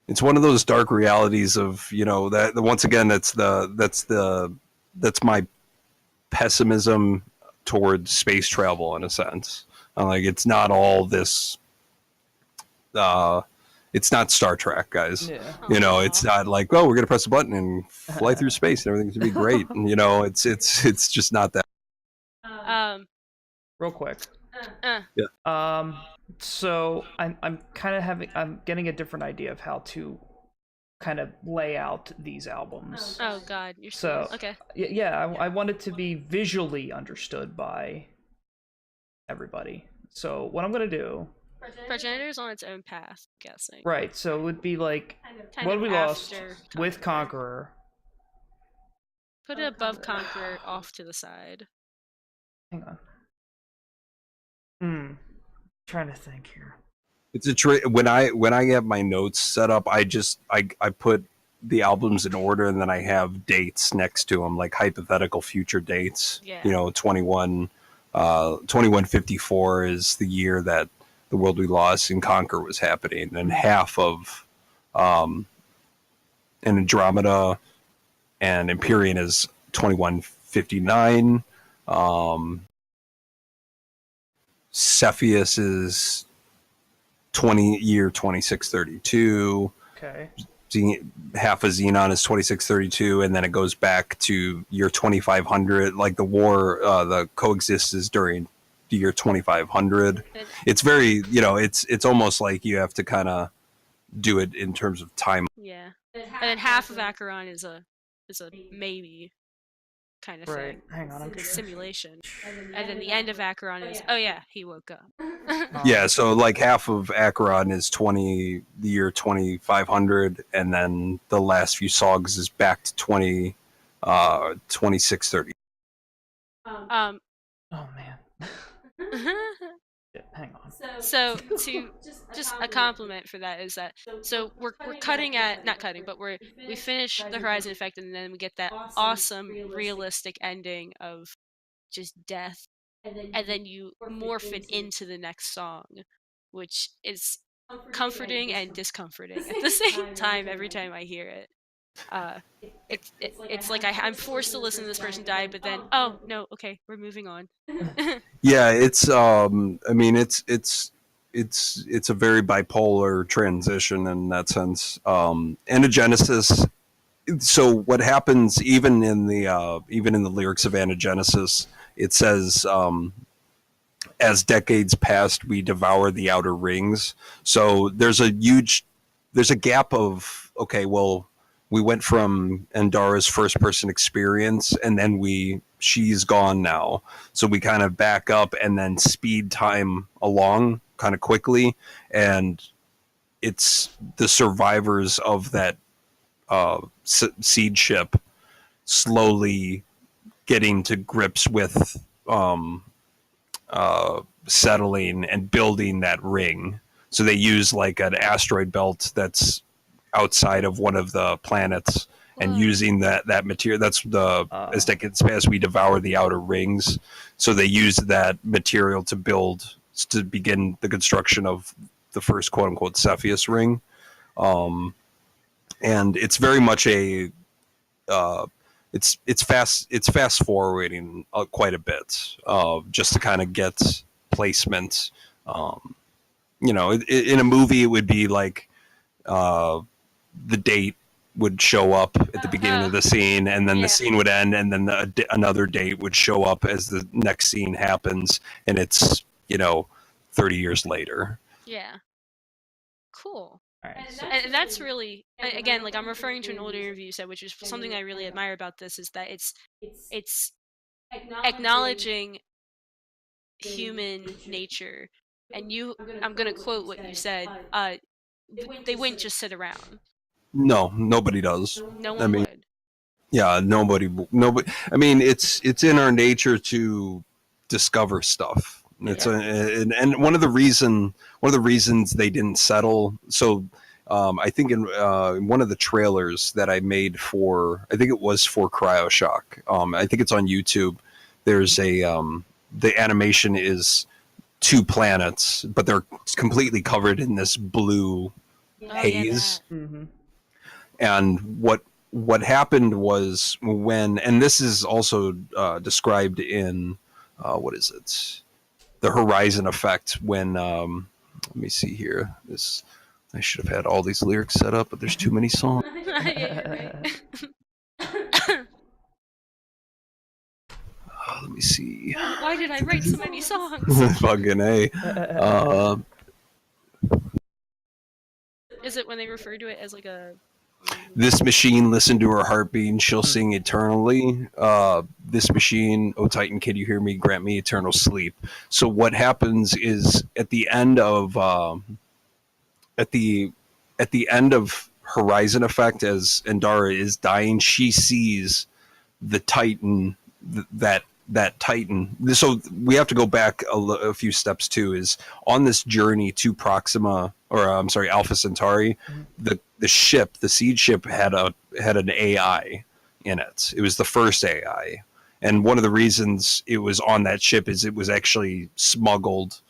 It's one of those dark realities of, that once again, that's my pessimism towards space travel in a sense. Like, it's not all this. It's not Star Trek, guys. Yeah. It's not like, oh, we're gonna press a button and fly through space and everything's gonna be great. And, it's just not that. Real quick. Yeah. So I'm getting a different idea of how to kind of lay out these albums. Oh God, you're So okay. Yeah, I want it to be visually understood by everybody. So what I'm gonna do. Progenitor's on its own path, I'm guessing. Right. So it would be like kind what of we lost after with Conqueror. Put it above Conqueror, off to the side. Hang on. Trying to think here. It's a when I have my notes set up, I put the albums in order, and then I have dates next to them, like hypothetical future dates. Yeah. 2154 is the year that the World We Lost and Conqueror was happening, and half of an Andromeda and Empyrean is 2159. Cepheus is 2632. Okay. Half of Xenon is 2632, and then it goes back to year 2500. Like the war, the Coexist is during the year 2500. It's very, it's almost like you have to kind of do it in terms of time. Yeah, and then half of Acheron is a maybe kind of right. thing. Hang on, I'm it's simulation. And then the end of Acheron is, oh yeah, he woke up. Yeah, so like half of Acheron is the year 2500, and then the last few songs is back to 2630. Oh man. Hang on. So to just a compliment for that is that we're cutting at not cutting, but we finish the Horizon Effect, and then we get that awesome realistic ending of just death, and then you morph it into the next song, which is comforting and discomforting at the same time every time I hear it. It's like I'm forced to listen to this person die, but then oh no, okay, we're moving on. Yeah, it's I mean it's a very bipolar transition in that sense. Anagenesis. So what happens even in the lyrics of Anagenesis, it says as decades passed, we devour the outer rings. So there's a gap of, okay, well, we went from Andara's first person experience, and then she's gone now. So we kind of back up and then speed time along kind of quickly. And it's the survivors of that seed ship slowly getting to grips with settling and building that ring. So they use like an asteroid belt that's outside of one of the planets, and using that material. That's as decades pass, we devour the outer rings. So they use that material to begin the construction of the first quote unquote Cepheus ring. And it's very much a it's fast forwarding quite a bit, just to kind of get placement. In a movie, it would be like the date would show up at the beginning of the scene, and then the scene would end, and then another date would show up as the next scene happens, and it's 30 years later. Yeah. Cool. All right. And that's really, again, like I'm referring to an older interview you said, which is something I really admire about this, is that it's acknowledging human nature. And I'm gonna quote what you said. They wouldn't just sit around. No, nobody does. No one would. Yeah, nobody. I mean, it's in our nature to discover stuff. It's and one of the reasons they didn't settle. So I think in one of the trailers that I made I think it was for CryoShock. I think it's on YouTube. There's the animation is 2 planets, but they're completely covered in this blue haze. Yeah, mm-hmm. And what happened was and this is also described in what is it? The Horizon Effect. When let me see here. I should have had all these lyrics set up, but there's too many songs. Let me see. Why did I write so many songs? Fucking A. Is it when they refer to it as like a... This machine, listen to her heartbeat, she'll sing eternally. This machine, oh Titan, can you hear me? Grant me eternal sleep. So what happens is at the end of Horizon Effect, as Endara is dying, she sees the Titan, that Titan. So we have to go back a few steps too. Is on this journey to Proxima, or I'm sorry, Alpha Centauri, the ship, the seed ship had an AI in it. It was the first AI, and one of the reasons it was on that ship is it was actually smuggled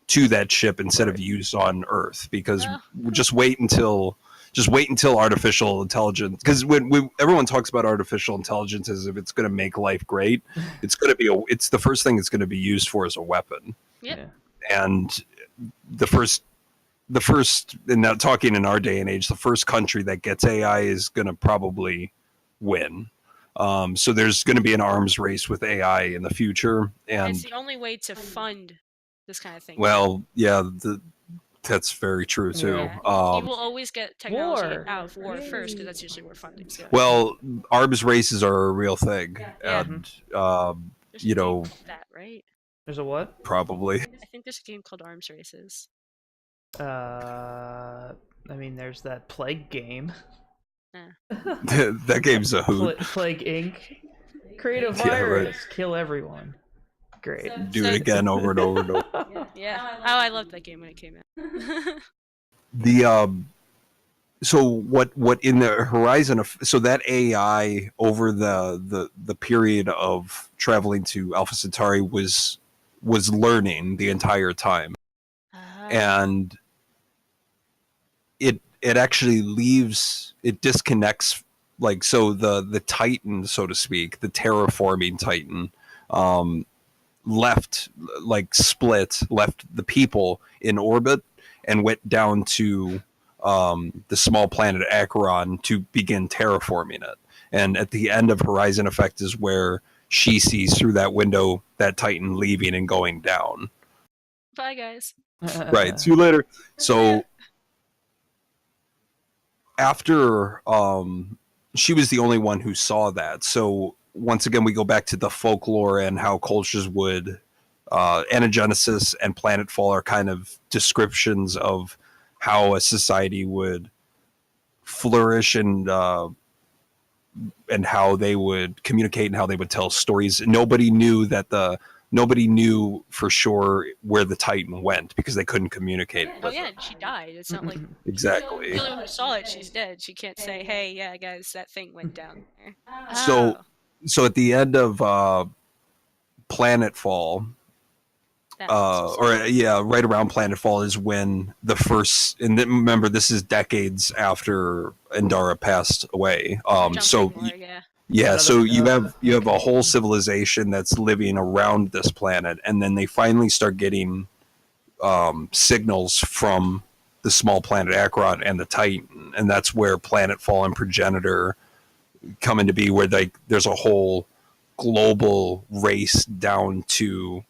to that ship instead of used on Earth, because just wait until artificial intelligence, because when everyone talks about artificial intelligence as if it's going to make life great, it's the first thing it's going to be used for as a weapon. Yeah. And the first, and now talking in our day and age, the first country that gets AI is going to probably win. So there's going to be an arms race with AI in the future, and it's the only way to fund this kind of thing. Well, yeah, that's very true too. Yeah. You will always get technology out of war first, because that's usually where funding's going. Well, arms races are a real thing, and that, right? There's a what? Probably. I think there's a game called Arms Races. I mean, there's that Plague game. That game's a hoot. Plague Inc. Create a virus, kill everyone. Great. Do it again over and over and over. Yeah. Oh, I loved that game when it came out. So what in the Horizon of, so that AI over the period of traveling to Alpha Centauri was learning the entire time, and it actually disconnects, like, so the Titan, so to speak, the terraforming Titan, left the people in orbit and went down to the small planet Acheron to begin terraforming it. And at the end of Horizon Effect is where she sees through that window that Titan leaving and going down. Bye, guys. Right. See you later. So after she was the only one who saw that. So once again, we go back to the folklore and how cultures would anagenesis and planetfall are kind of descriptions of how a society would flourish and how they would communicate and how they would tell stories. Nobody knew for sure where the Titan went because they couldn't communicate. Oh yeah, she died. It's not like exactly. The only one who saw it, she's dead. She can't say, "Hey, yeah, guys, that thing went down there." So at the end of Planetfall, right around Planetfall is when the first, and then remember this is decades after Endara passed away. Yeah, so you have a whole civilization that's living around this planet, and then they finally start getting signals from the small planet Acheron and the Titan, and that's where Planetfall and Progenitor come into be, where there's a whole global race down to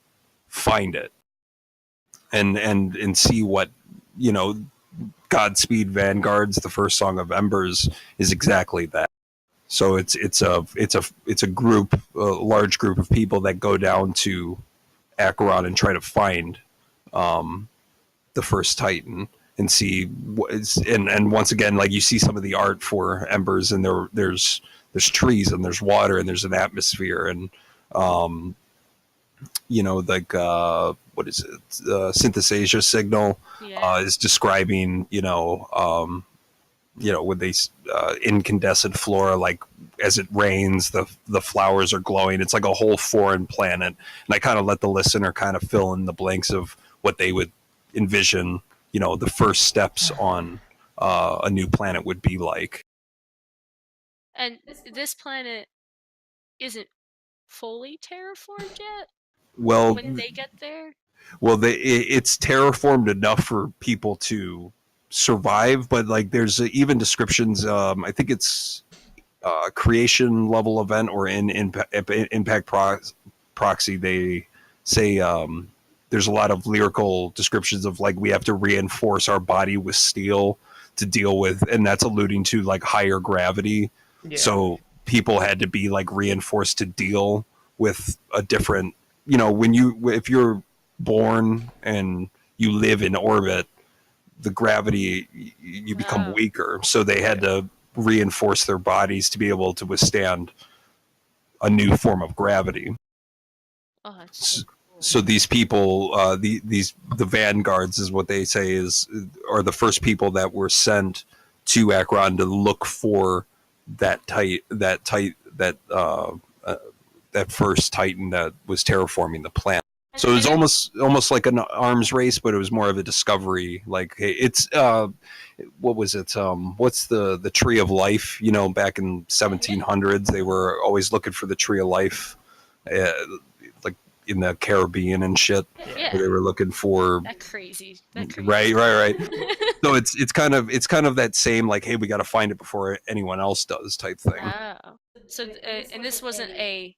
find it and see what, you know, Godspeed Vanguards, the first song of Embers, is exactly that. So it's a group, a large group of people that go down to Acheron and try to find the first Titan and see what is, and once again, like, you see some of the art for Embers, and there's trees and there's water and there's an atmosphere, and you know, like what is it, synthesasia signal is describing, when they incandescent flora, like as it rains, the flowers are glowing. It's like a whole foreign planet, and I kind of let the listener kind of fill in the blanks of what they would envision, the first steps on a new planet would be like. And this planet isn't fully terraformed yet. Well, when they get there. Well, it's terraformed enough for people to survive, but like there's even descriptions. I think it's creation level event, or in impact proxy. They say there's a lot of lyrical descriptions of, like, we have to reinforce our body with steel to deal with, and that's alluding to like higher gravity. Yeah. So people had to be like reinforced to deal with a different, if you're born and you live in orbit, the gravity, you become weaker. So they had to reinforce their bodies to be able to withstand a new form of gravity. Oh, that's so cool. So these people, the vanguards, is what they say, are the first people that were sent to Acheron to look for that first Titan that was terraforming the planet. So it was almost like an arms race, but it was more of a discovery. Like, hey, it's what was it? What's the tree of life? Back in 1700s, they were always looking for the tree of life, like in the Caribbean and shit. Yeah. They were looking for that crazy. Right. So it's kind of that same, like, hey, we got to find it before anyone else does type thing. Oh. So and this wasn't a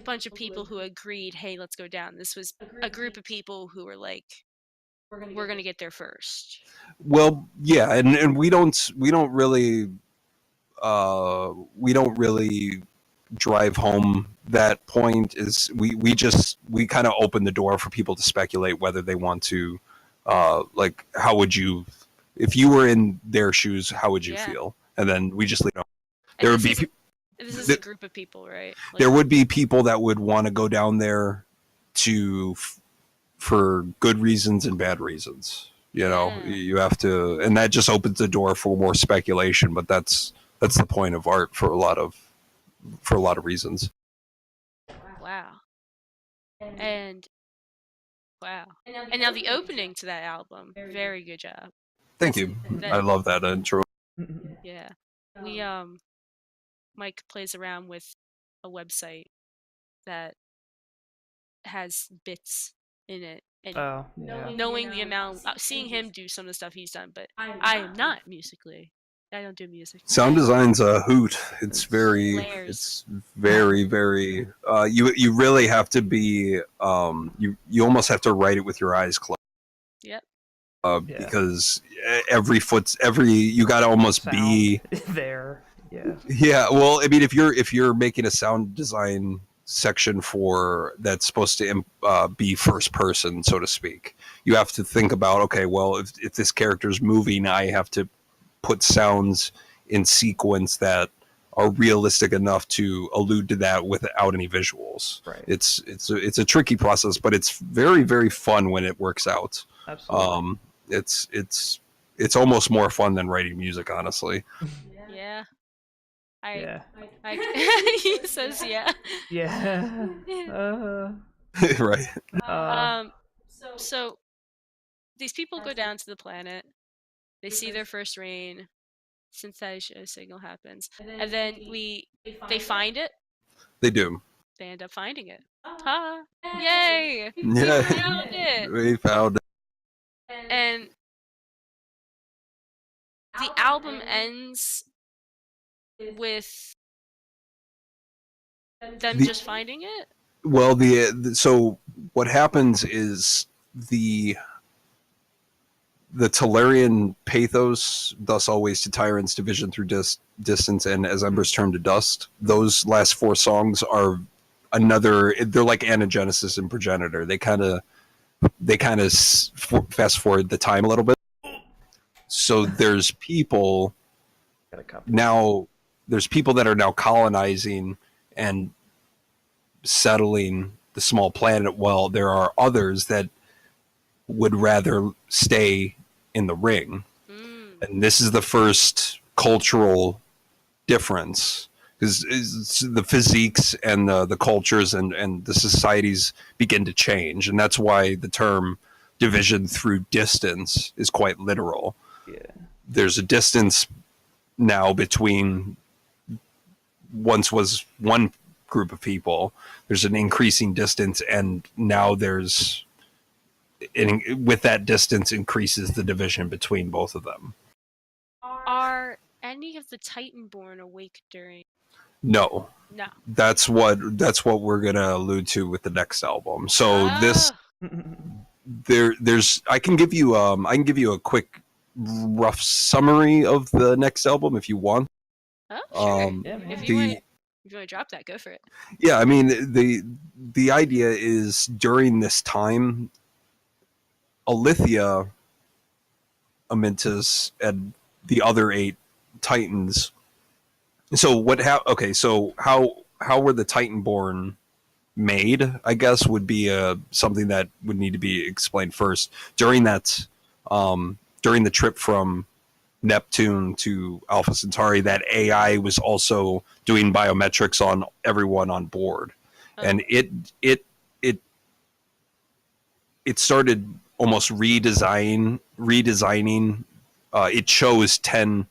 bunch of people who agreed, hey, let's go down. This was a group of people who were like, we're gonna get there first. Well, yeah, and we don't really drive home that point. Is we kind of open the door for people to speculate whether they want to, like, how would you, if you were in their shoes, how would you feel? And then we just leave. There would be. This is a group of people, right? Like, there would be people that would want to go down there for good reasons and bad reasons. You have to, and that just opens the door for more speculation. But that's the point of art for a lot of reasons. Wow. And wow. And now the opening to that album, very good job. Thank you. I love that intro. Yeah. We Mike plays around with a website that has bits in it, and knowing the amount, seeing him do some of the stuff he's done, but I am not musically. I don't do music. Sound design's a hoot. It's very, very. You really have to be. You almost have to write it with your eyes closed. Yep. Because you gotta almost be there. Yeah. Yeah. Well, I mean, if you're making a sound design section that's supposed to be first person, so to speak, you have to think about, okay, well, if this character's moving, I have to put sounds in sequence that are realistic enough to allude to that without any visuals. Right. It's a tricky process, but it's very, very fun when it works out. Absolutely. It's almost more fun than writing music, honestly. Yeah. He says yeah. Yeah. Right. So these people go down to the planet. They see their first rain. synthesis signal happens, and then they find it. They do. They end up finding it. Ha! Yay! Yeah, We found it. we found it. And the album ends with them just finding it. Well, so what happens is the Telesterion pathos, thus always to tyrants, division through distance, and as embers turn to dust. Those last 4 songs are they're like Anagenesis and Progenitor. They kind of fast forward the time a little bit. So there's people now. There's people that are now colonizing and settling the small planet, while there are others that would rather stay in the ring. And this is the first cultural difference, because the physiques and the cultures and the societies begin to change, and that's why the term division through distance is quite literal. Yeah. There's a distance now between once was one group of people. There's an increasing distance, and now with that distance increases the division between both of them. Are any of the Titanborn awake during? No. That's what we're gonna allude to with the next album. So there's I can give you a quick rough summary of the next album if you want. Oh, sure. If you want to drop that, go for it. Yeah, I mean the idea is during this time, Alithia, Amintus, and the other 8 Titans. So how were the Titanborn made? I guess would be something that would need to be explained first. During that, during the trip from Neptune to Alpha Centauri, that AI was also doing biometrics on everyone on board, and it started almost redesigning. It chose 10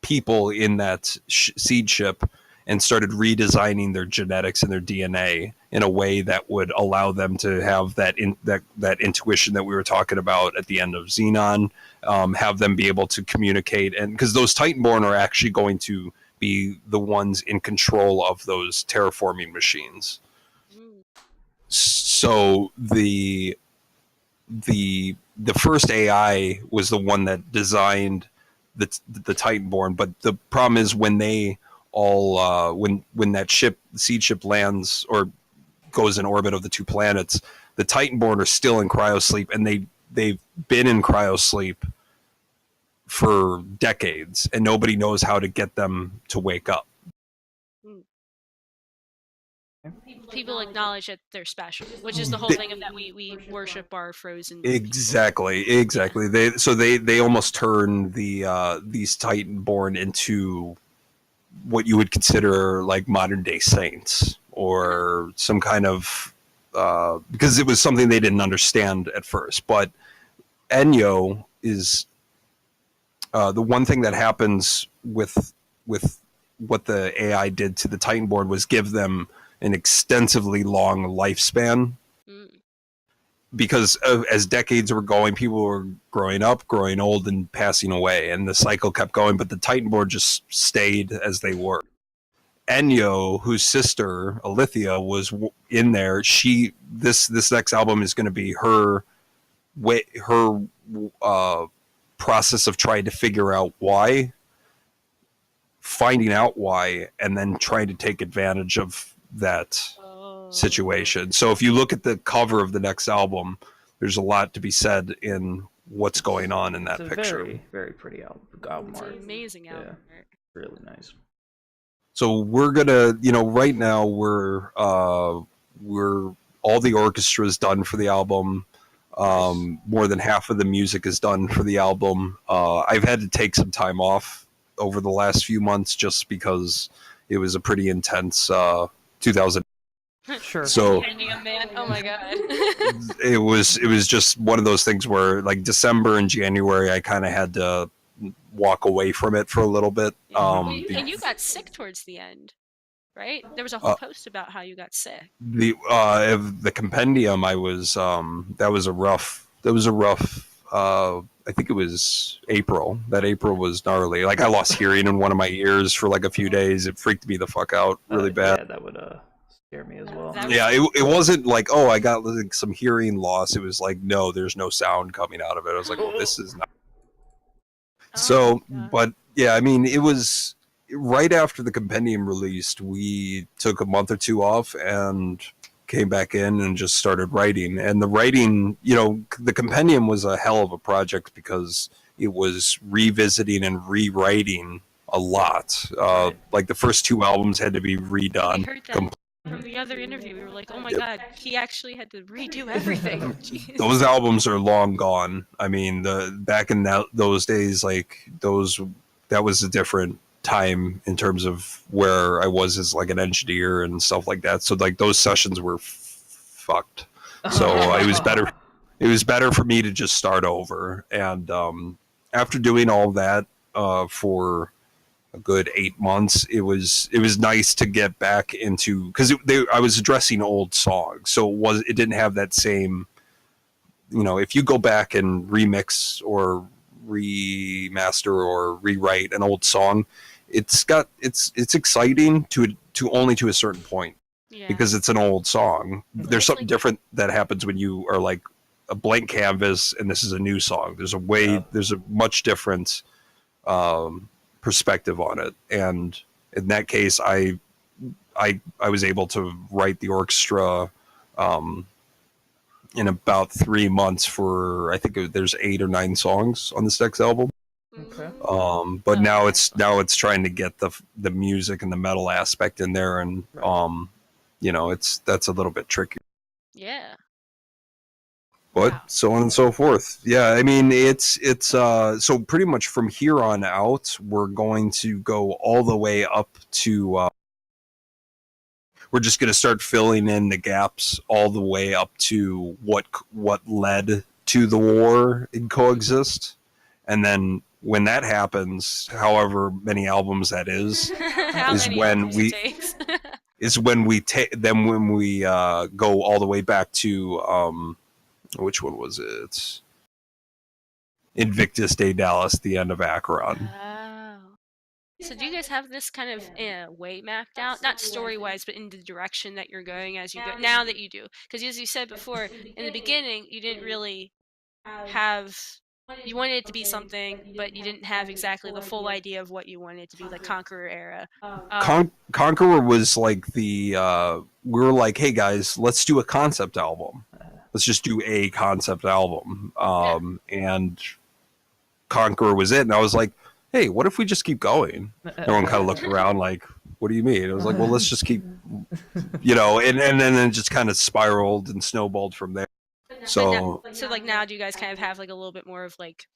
people in that seed ship and started redesigning their genetics and their DNA in a way that would allow them to have that intuition that we were talking about at the end of Xenon, have them be able to communicate, and because those Titanborn are actually going to be the ones in control of those terraforming machines. So the first AI was the one that designed the Titanborn, but the problem is when they all when that seed ship lands or goes in orbit of the 2 planets, the Titanborn are still in cryosleep, and they've been in cryosleep for decades, and nobody knows how to get them to wake up. People acknowledge that they're special, which is the whole thing of that we worship our frozen. Exactly. They almost turn these Titanborn into what you would consider like modern day saints, or some kind of because it was something they didn't understand at first. But Enyo is the one thing that happens with what the AI did to the Titanborn was give them an extensively long lifespan, because as decades were going, people were growing up, growing old, and passing away, and the cycle kept going, but the Titanborn just stayed as they were. Enyo, whose sister Alithia was in there, this next album is going to be her process of trying to figure out why, finding out why, and then trying to take advantage of that situation. So if you look at the cover of the next album, there's a lot to be said in what's going on in that picture. Very, very pretty album art. It's an amazing album art. Really nice. So we're gonna, right now we're all the orchestra is done for the album. More than half of the music is done for the album. I've had to take some time off over the last few months just because it was a pretty intense 2000. Sure. So man, oh my god. it was just one of those things where like December and January I kind of had to walk away from it for a little bit. And you got sick towards the end, right? There was a whole post about how you got sick. The compendium, I was that was a rough. I think it was April. That April was gnarly. Like I lost hearing in one of my ears for like a few days. It freaked me the fuck out really bad. Yeah, that would scare me as well. Yeah, it wasn't like, oh, I got like some hearing loss. It was like, no, there's no sound coming out of it. I was like, well, this is not. So, but yeah, I mean, it was right after the compendium released. We took a month or two off and came back in and just started writing. And the writing, the compendium was a hell of a project because it was revisiting and rewriting a lot. Like the first 2 albums had to be redone. I heard that from the other interview. We were like, oh my god, he actually had to redo everything. Those albums are long gone. I mean, back in those days, like that was a different time in terms of where I was as like an engineer and stuff like that. So like those sessions were fucked. So it was better for me to just start over. And after doing all that for a good 8 months, it was nice to get back into, because I was addressing old songs, so it didn't have that same, if you go back and remix or remaster or rewrite an old song, it's exciting to only to a certain point, because it's an old song. There's something different that happens when you are like a blank canvas and this is a new song. There's a much different perspective on it, and in that case, I was able to write the orchestra in about 3 months for, I think there's 8 or 9 songs on this next album. Okay. But now it's trying to get the music and the metal aspect in there, and that's a little bit tricky. Yeah. But so on and so forth. Yeah, I mean, it's so pretty much from here on out, we're going to go all the way up to. We're just going to start filling in the gaps all the way up to what led to the war in Coexist, and then when that happens, however many albums that is when we go all the way back to which one was it? Invictus Day Dallas, the end of Acheron. Oh. So do you guys have this kind of way mapped out? Not story-wise, but in the direction that you're going as you go? Now that you do. Because as you said before, in the beginning, you didn't really have... You wanted it to be something, but you didn't have exactly the full idea of what you wanted it to be, like Conqueror era. Conqueror was like we were like, hey guys, let's do a concept album. Let's just do a concept album. And Conqueror was it. And I was like, hey, what if we just keep going? Everyone kind of looked around like, what do you mean? I was like, well, let's just keep, and then just kind of spiraled and snowballed from there. So like now, do you guys kind of have like a little bit more of like,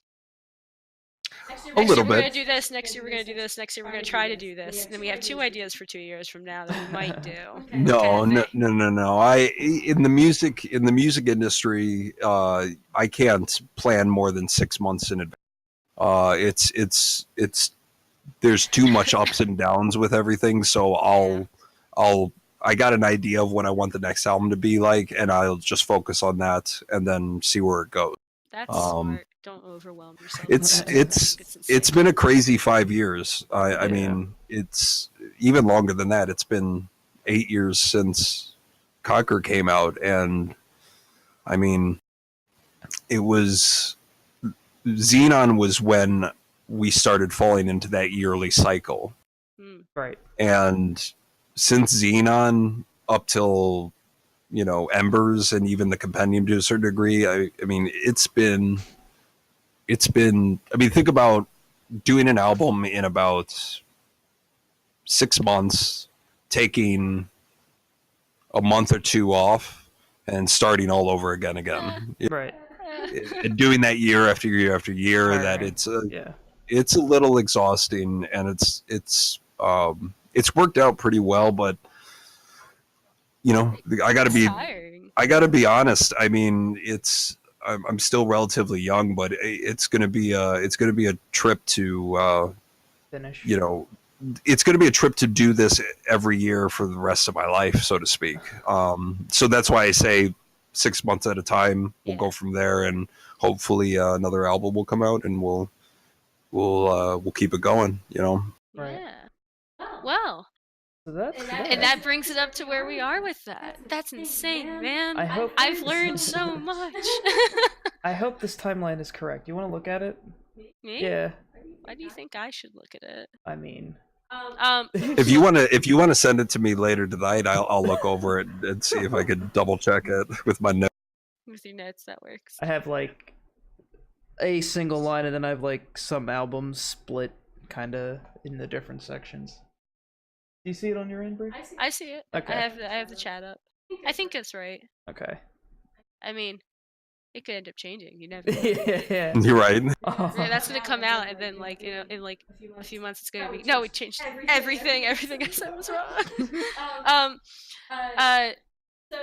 a little bit. We're going to do this, next year we're going to do this, next year we're going to try to do this, and then we have 2 ideas for 2 years from now that we might do. No. In the music industry, I can't plan more than 6 months in advance. It's there's too much ups and downs with everything, so I got an idea of what I want the next album to be like, and I'll just focus on that and then see where it goes. That's smart. Don't overwhelm yourself. It's been a crazy 5 years. I mean, it's even longer than that. It's been 8 years since Conqueror came out, and I mean, it was Xenon was when we started falling into that yearly cycle. Right. And since Xenon up till Embers and even the compendium to a certain degree, I mean, it's been I mean, think about doing an album in about 6 months, taking a month or 2 off, and starting all over again. Right. Doing that year after year after year, right. It's a little exhausting, and it's worked out pretty well, but I gotta be honest. I mean, I'm still relatively young, but it's gonna be a trip to Finish. It's going to be a trip to do this every year for the rest of my life, so to speak. So that's why I say 6 months at a time. We'll go from there, and hopefully another album will come out, and we'll keep it going. Right. Yeah. Well. So that's And that brings it up to where we are with that. That's insane, man. I've learned so much. I hope this timeline is correct. You want to look at it? Me? Yeah. Why do you think I should look at it? I mean, if you want to send it to me later tonight, I'll look over it and see if I could double check it with my notes. With your notes, that works. I have like a single line, and then I have like some albums split kind of in the different sections. Do you see it on your end, Brie? I see it. Okay. I have the chat up. I think it's right. Okay. I mean, it could end up changing. You never know. Yeah. You're right. Yeah, that's gonna come out, and then like in like a few months, it's gonna be no. We changed everything. Everything I said was wrong.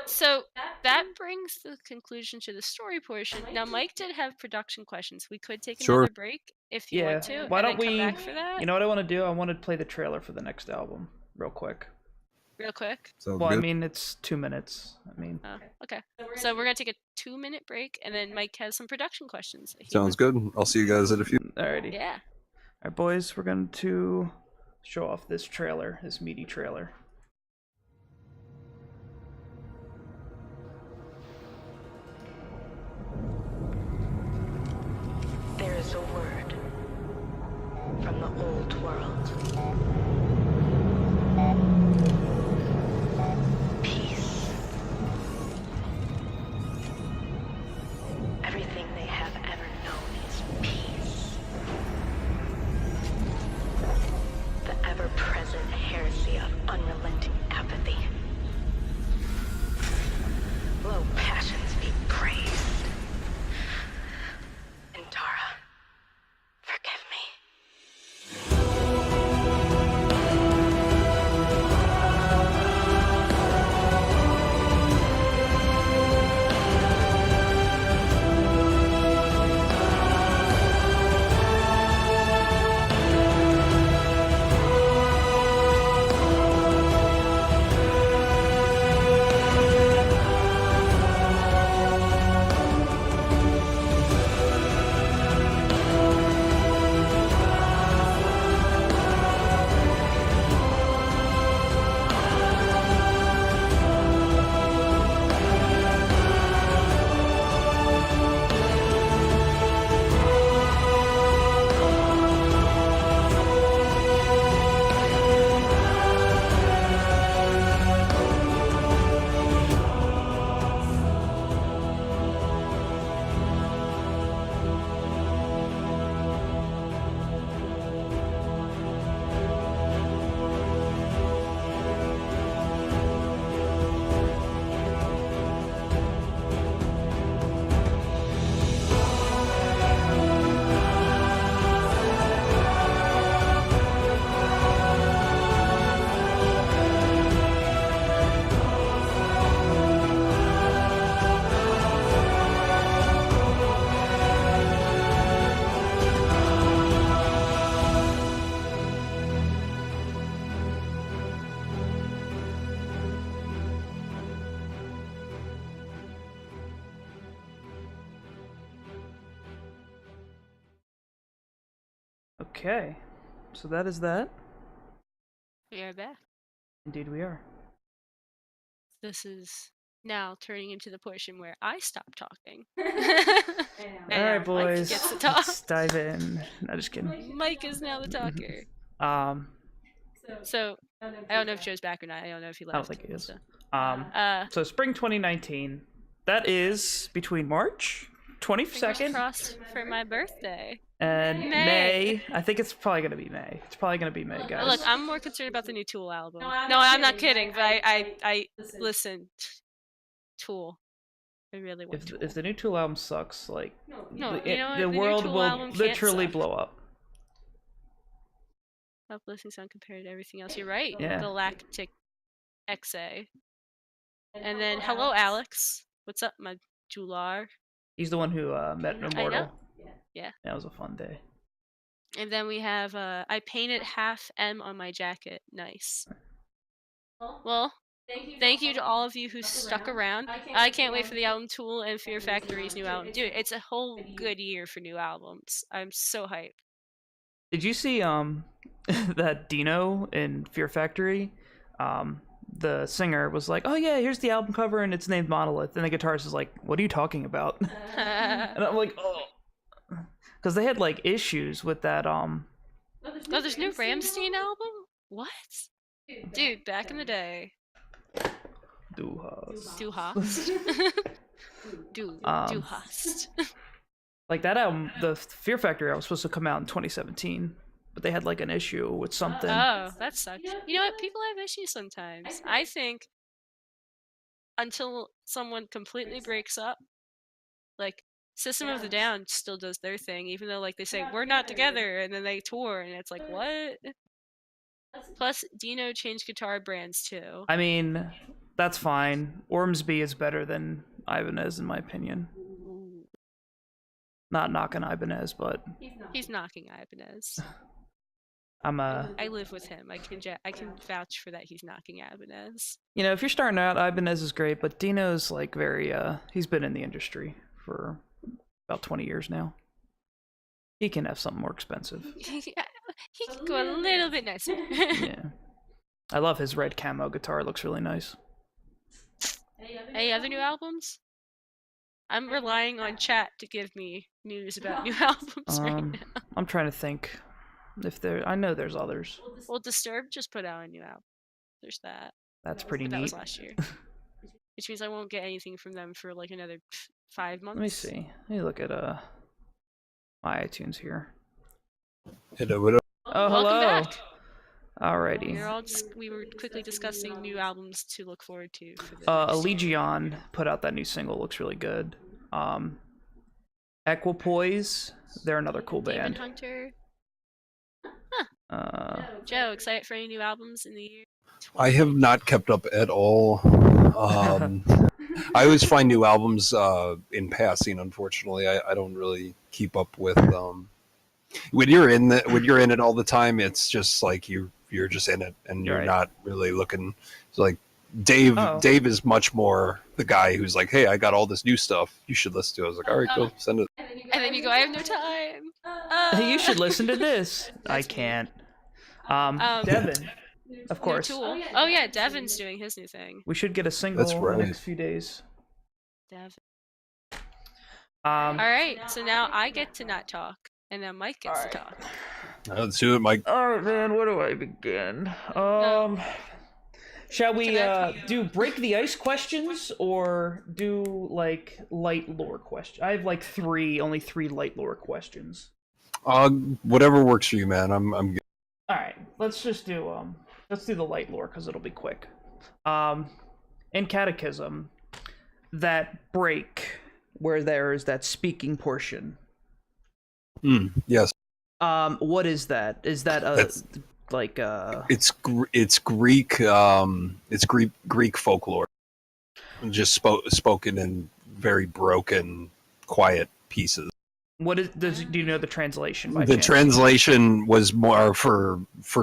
So that brings the conclusion to the story portion. Now, Mike did have production questions. We could take another break if you want to. Why don't we come back for that? You know what I want to do? I want to play the trailer for the next album real quick. Real quick. Sounds well, good. I mean, it's 2 minutes. I mean. Okay. So we're gonna take a 2-minute break, and then Mike has some production questions. Sounds good. I'll see you guys at a few. Alrighty. Yeah. Alright, boys. We're going to show off this trailer, this meaty trailer. There is a word from the old world. Peace. Everything they have ever known is peace. The ever-present heresy of unrelenting apathy. Low passions be praised. Tara, forgive me. Okay. So that is that. We are back. Indeed we are. This is now turning into the portion where I stop talking. Alright, boys. Mike gets to talk. Let's dive in. No, just kidding. Mike is now the talker. So I don't know if Joe's back or not. I don't know if he left. I don't think he is. So, So spring 2019. That is between March 22nd fingers crossed for my birthday. and May. May. I think it's probably gonna be May. It's probably gonna be May, guys. Look, I'm more concerned about the new Tool album. No, I'm not kidding. But I listen. Tool. I really want Tool. If the new Tool album sucks, like No, the, you know what? the The new world Tool will album can't literally suck. blow up. Uplifting sound compared to everything else. You're right. Yeah. Galactic XA. And then hello Alex. What's up, my jeweler? He's the one who met an I know. immortal. Yeah. That was a fun day. And then we have I painted half M on my jacket. Nice. Well, thank you to all of you who stuck around. I can't wait for the album Tool and Fear Factory's new album. Dude, it's a whole good year for new albums. I'm so hyped. Did you see that Dino in Fear Factory? The singer was like, "Oh yeah, here's the album cover and it's named Monolith." And the guitarist is like, "What are you talking about?" And I'm like, "Oh." Because they had like issues with that Oh, there's no Rammstein album? What? Dude, back in the day. Du hast. Du hast. Du hast. Like that album, the Fear Factory album was supposed to come out in 2017, but they had like an issue with something. Oh, that sucks. You know what? People have issues sometimes. I think until someone completely breaks up, like System of the Down still does their thing, even though like they say we're not together, and then they tour, and it's like what? Plus, Dino changed guitar brands too. I mean, that's fine. Ormsby is better than Ibanez in my opinion. Not knocking Ibanez, but he's knocking Ibanez. I live with him. I can vouch for that. He's knocking Ibanez. You know, if you're starting out, Ibanez is great, but Dino's like very he's been in the industry for about 20 years now. He can have something more expensive. He can go a little bit nicer. Yeah. I love his red camo guitar. It looks really nice. Any other new albums? I'm relying on chat to give me news about new albums right now. I'm trying to think if I know there's others. Well, Disturbed just put out a new album. There's that. That's pretty neat. That was last year. Which means I won't get anything from them for like another 5 months. Let me see. Let me look at my iTunes here. Hello. Oh, hello. Welcome back. Alrighty. We were quickly discussing new albums to look forward to. For the Allegion put out that new single. Looks really good. Equipoise, they're another cool Demon band. Hunter. Huh. Joe, excited for any new albums in the year? I have not kept up at all. I always find new albums in passing. Unfortunately, I don't really keep up with. When you're in it all the time, it's just like you're just in it and you're not really looking. It's like Dave. Oh. Dave is much more the guy who's like, "Hey, I got all this new stuff. You should listen to it." I was like, "All right, go send it." And then you go, "I have no time." You should listen to this. I can't. Devin, of course. Tool. Oh yeah, Devin's doing his new thing. We should get a single That's in right. the next few days. Devin. All right, so now I get to not talk, and now Mike gets to talk. Let's do it, Mike. All right, man. Where do I begin? Shall we do break the ice questions or do like light lore questions? I have like only three light lore questions. Whatever works for you, man. I'm good. All right, let's just do the light lore because it'll be quick. In Catechism, that break where there is that speaking portion. Yes. What is that? Is that It's Greek. It's Greek folklore, just spoken in very broken, quiet pieces. What do you know the translation? By The chance? translation was more for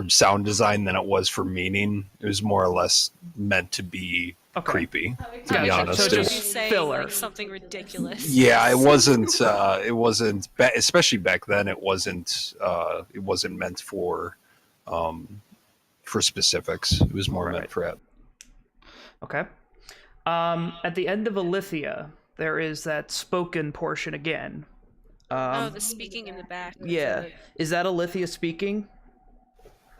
sound design than it was for meaning. It was more or less meant to be creepy. To be honest, so just just saying, filler. like, something ridiculous. Yeah, it wasn't. It wasn't. Especially back then, it wasn't. It wasn't meant for specifics. It was more meant for that. Okay. At the end of Alithia, there is that spoken portion again. The speaking in the back. Yeah. Is that Alithia speaking?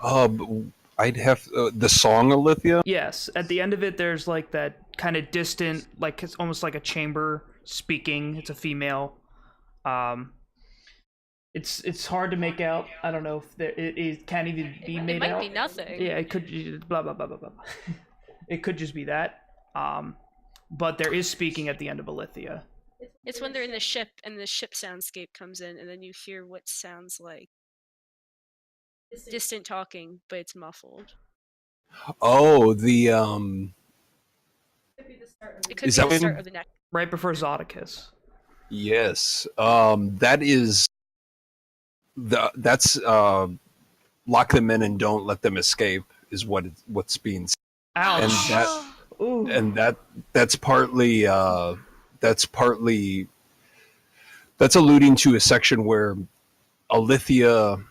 I'd have the song Alithia. Yes. At the end of it, there's like that kind of distant, like it's almost like a chamber speaking. It's a female. It's hard to make out. I don't know if it can't even be made out. It might be nothing. Yeah, it could blah blah blah blah blah. It could just be that. But there is speaking at the end of Alithia. It's when they're in the ship and the ship soundscape comes in, and then you hear what sounds like distant talking, but it's muffled. Oh, It could be the start of the next. Right before Zoticus. Yes. That's lock them in and don't let them escape is what's being said. And that Ouch. Ooh. and that's partly that's alluding to a section where Alithia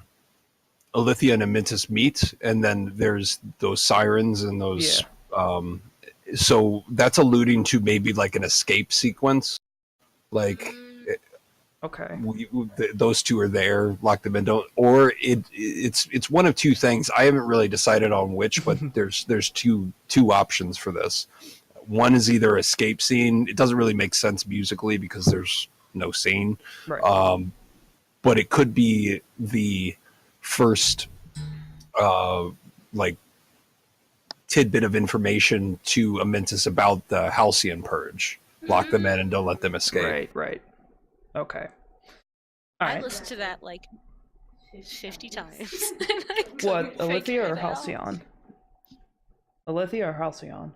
Alithia and Amyntas meet, and then there's those sirens and those. Yeah. So that's alluding to maybe like an escape sequence, like Okay. those two are there, lock them in, don't, or it's one of two things. I haven't really decided on which, but there's two options for this. One is either escape scene. It doesn't really make sense musically because there's no scene. Right. But it could be the first like tidbit of information to Amyntas about the Halcyon purge. Lock them in and don't let them escape. Right. Okay. I listened to that like 50 times. What, Alithia or Halcyon? Alithia or Halcyon?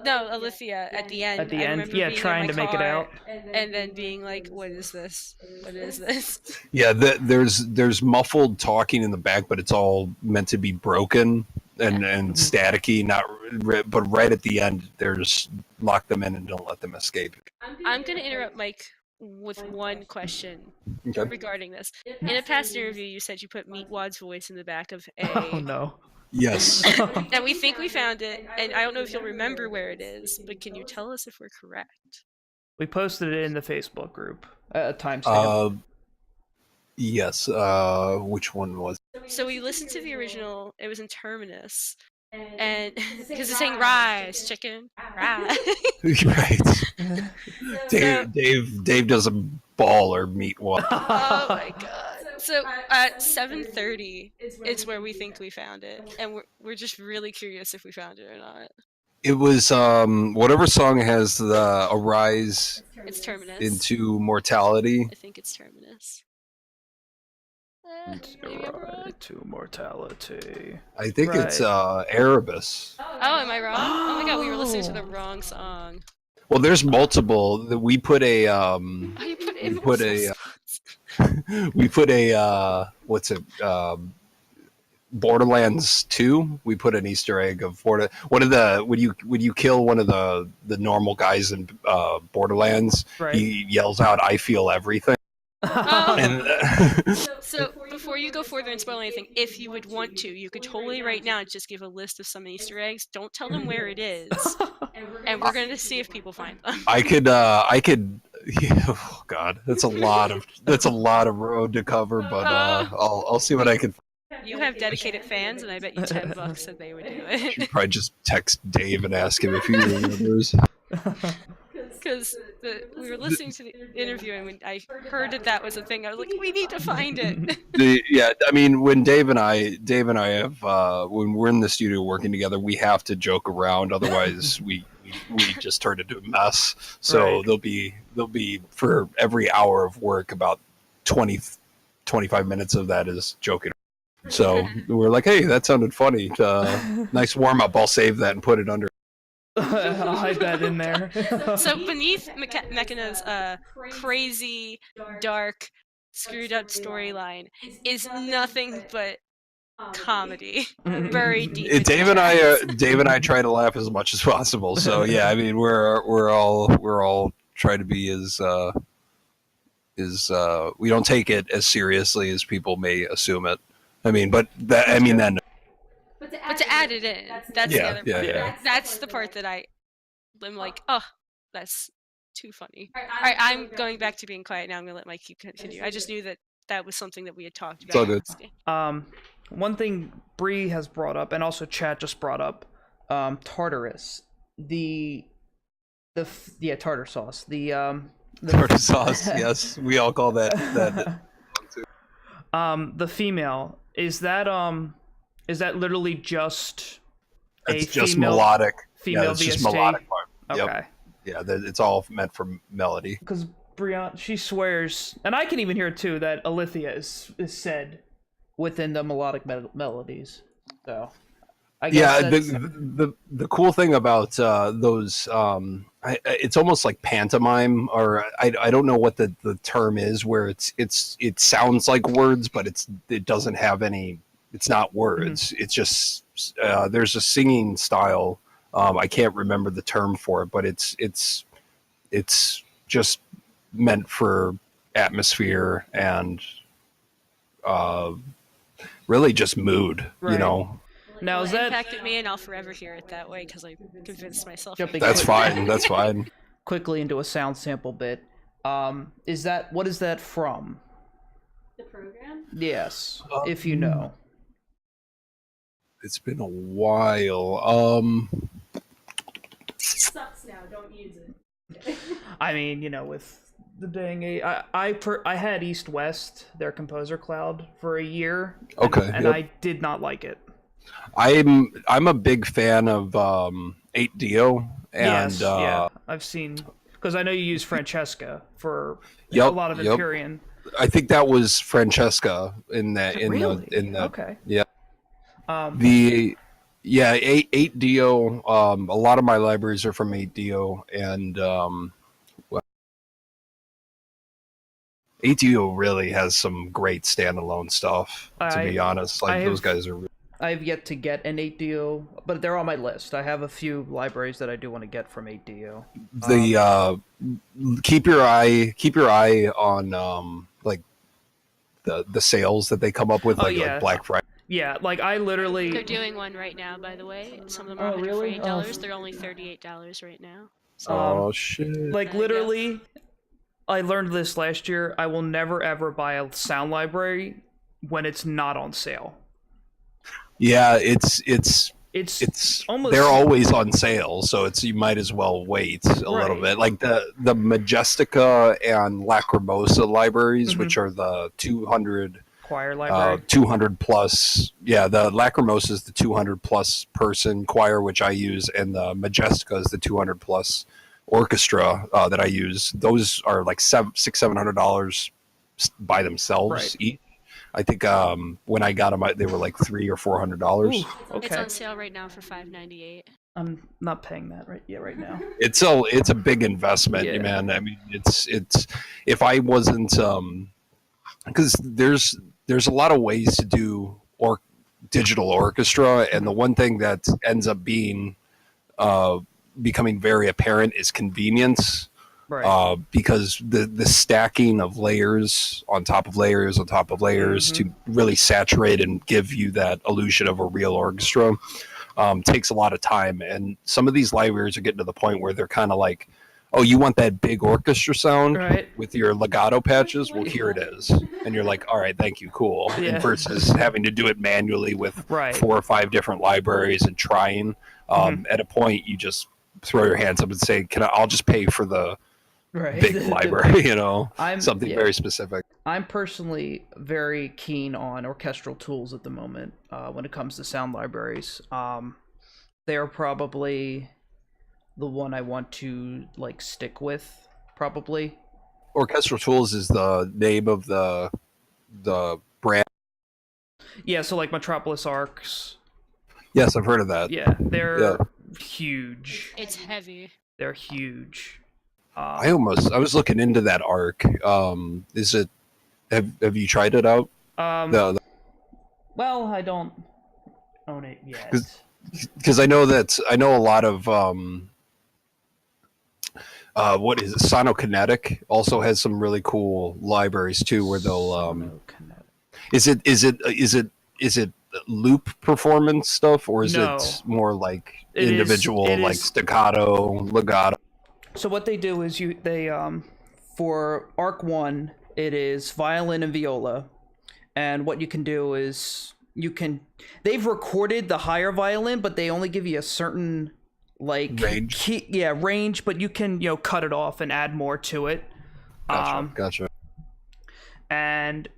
No, Alithia at the end. At the end, yeah, trying to make it out, and then being like, "What is this? What is this?" Yeah, there's muffled talking in the back, but it's all meant to be broken and staticky. But right at the end, there's lock them in and don't let them escape. I'm gonna interrupt Mike with one question regarding this. In a past interview, you said you put Meatwad's voice in the back of a. Oh no. Yes. And we think we found it, and I don't know if you'll remember where it is, but can you tell us if we're correct? We posted it in the Facebook group. Timestamp. Yes. Which one was it? So we listened to the original. It was in Terminus, and because it's saying "Rise, chicken, rise." Right. Dave does a ball or Meatwad. Oh my god. So at 7:30 is where we think we found it, and we're just really curious if we found it or not. It was whatever song has the Arise It's Terminus. into mortality. I think it's Terminus. To mortality. I think it's Erebus. Oh, am I wrong? Oh my god, we were listening to the wrong song. Well, there's multiple. We put a we put a what's it? Borderlands 2. We put an Easter egg of one of the when you kill one of the normal guys in Borderlands, right. He yells out, "I feel everything." So before you go further and spoil anything, if you would want to, you could totally right now just give a list of some Easter eggs. Don't tell them where it is, and we're going to see if people find them. I could. Oh God, that's a lot of road to cover, but I'll see what I can. You have dedicated fans, and I bet you $10 that they would do it. Should probably just text Dave and ask him if he remembers. Because we were listening to the interview, and when I heard that was a thing, I was like, "We need to find it." Yeah, I mean, when Dave and I have when we're in the studio working together, we have to joke around, otherwise we just turn into a mess. So right. there'll be for every hour of work about 25 minutes of that is joking. So we're like, hey, that sounded funny. Nice warm up. I'll save that and put it under. I'll hide that in there. So beneath Mechina's crazy, dark, screwed up storyline is nothing but comedy buried deep. Dave and I try to laugh as much as possible. So yeah, I mean we're all trying to be as we don't take it as seriously as people may assume it. I mean, but then. But to add it in, that's the other part. Yeah. That's the part that I'm like, oh, that's too funny. All right, I'm going back to being quiet now. I'm going to let Mike continue. I just knew that was something that we had talked about. It's all good. One thing Bree has brought up, and also chat just brought up, Tartarus. Tartar sauce. The tartar sauce, yes. We all call that. The female, is that literally just it's just female, melodic. Female it's VST? Just melodic part. Okay. Yep. Yeah, it's all meant for melody. Because Brianna, she swears, and I can even hear it too, that Alithia is said within the melodic melodies. So I guess Yeah, that's the cool thing about those, it's almost like pantomime, or I don't know what the term is, where it sounds like words, but it doesn't have any. It's not words. It's just there's a singing style. I can't remember the term for it, but it's just meant for atmosphere and uh, really just mood. You Right. know, Now, Well, is it that impacted me, and I'll forever hear it that way because I convinced myself. Jumping that's quick- fine. That's fine. quickly into a sound sample bit? Is that what is that from? The program? Yes, if you know. It's been a while. Sucks now. Don't use it. I mean, with the dang I had East West, their composer cloud, for a year. Okay, and yep. I did not like it. I'm a big fan of 8Dio and Yes, yeah, I've seen, because I know you use Francesca for a Yep, lot of yep. Empyrean. I think that was Francesca in that Really? in the Okay. yeah Um, the yeah 8Dio. A lot of my libraries are from 8Dio, and well, 8Dio really has some great standalone stuff. To be honest, like those guys are. I've yet to get an 8Dio, but they're on my list. I have a few libraries that I do want to get from 8Dio. Keep your eye on like the sales that they come up with, like Black Friday. Yeah, like I literally. They're doing one right now, by the way. Some of them are Oh, really? $148. They're only $38 right now. So, Oh shit! Like literally, I learned this last year. I will never ever buy a sound library when it's not on sale. Yeah, it's almost. they're always on sale, so you might as well wait a little bit. Like the Majestica and Lacrimosa libraries, which are the 200 choir library, 200 plus. Yeah, the Lacrimosa is the 200 plus person choir, which I use, and the Majestica is the 200 plus orchestra that I use. Those are like $700 by themselves each. I think when I got them, they were like $300 or $400. Okay. It's on sale right now for $598. I'm not paying that right now. It's a big investment, man. I mean, it's if I wasn't because there's a lot of ways to do digital orchestra, and the one thing that ends up being becoming very apparent is convenience. Right. Because the stacking of layers on top of layers on top of layers to really saturate and give you that illusion of a real orchestra takes a lot of time. And some of these libraries are getting to the point where they're kind of like, oh, you want that big orchestra sound with your legato patches? Well, here it is. And you're like, all right, thank you, cool. And versus having to do it manually with 4 or 5 different libraries and trying, at a point you just throw your hands up and say, I'll just pay for the big library, something very specific. I'm personally very keen on orchestral tools at the moment when it comes to sound libraries. They're probably the one I want to stick with, probably. Orchestral Tools is the name of the brand. Yeah, so like Metropolis Arcs. Yes, I've heard of that. Yeah, they're huge. It's heavy. They're huge. I was looking into that arc. Is it? Have you tried it out? Well, I don't own it yet. Because I know a lot of what is it? Sonokinetic also has some really cool libraries too, where they'll Is it loop performance stuff, or is it more like individual, like staccato, legato? So what they do is they for Arc 1, it is violin and viola, and what you can do is they've recorded the higher violin, but they only give you a certain range. Range, but you can cut it off and add more to it. Gotcha. And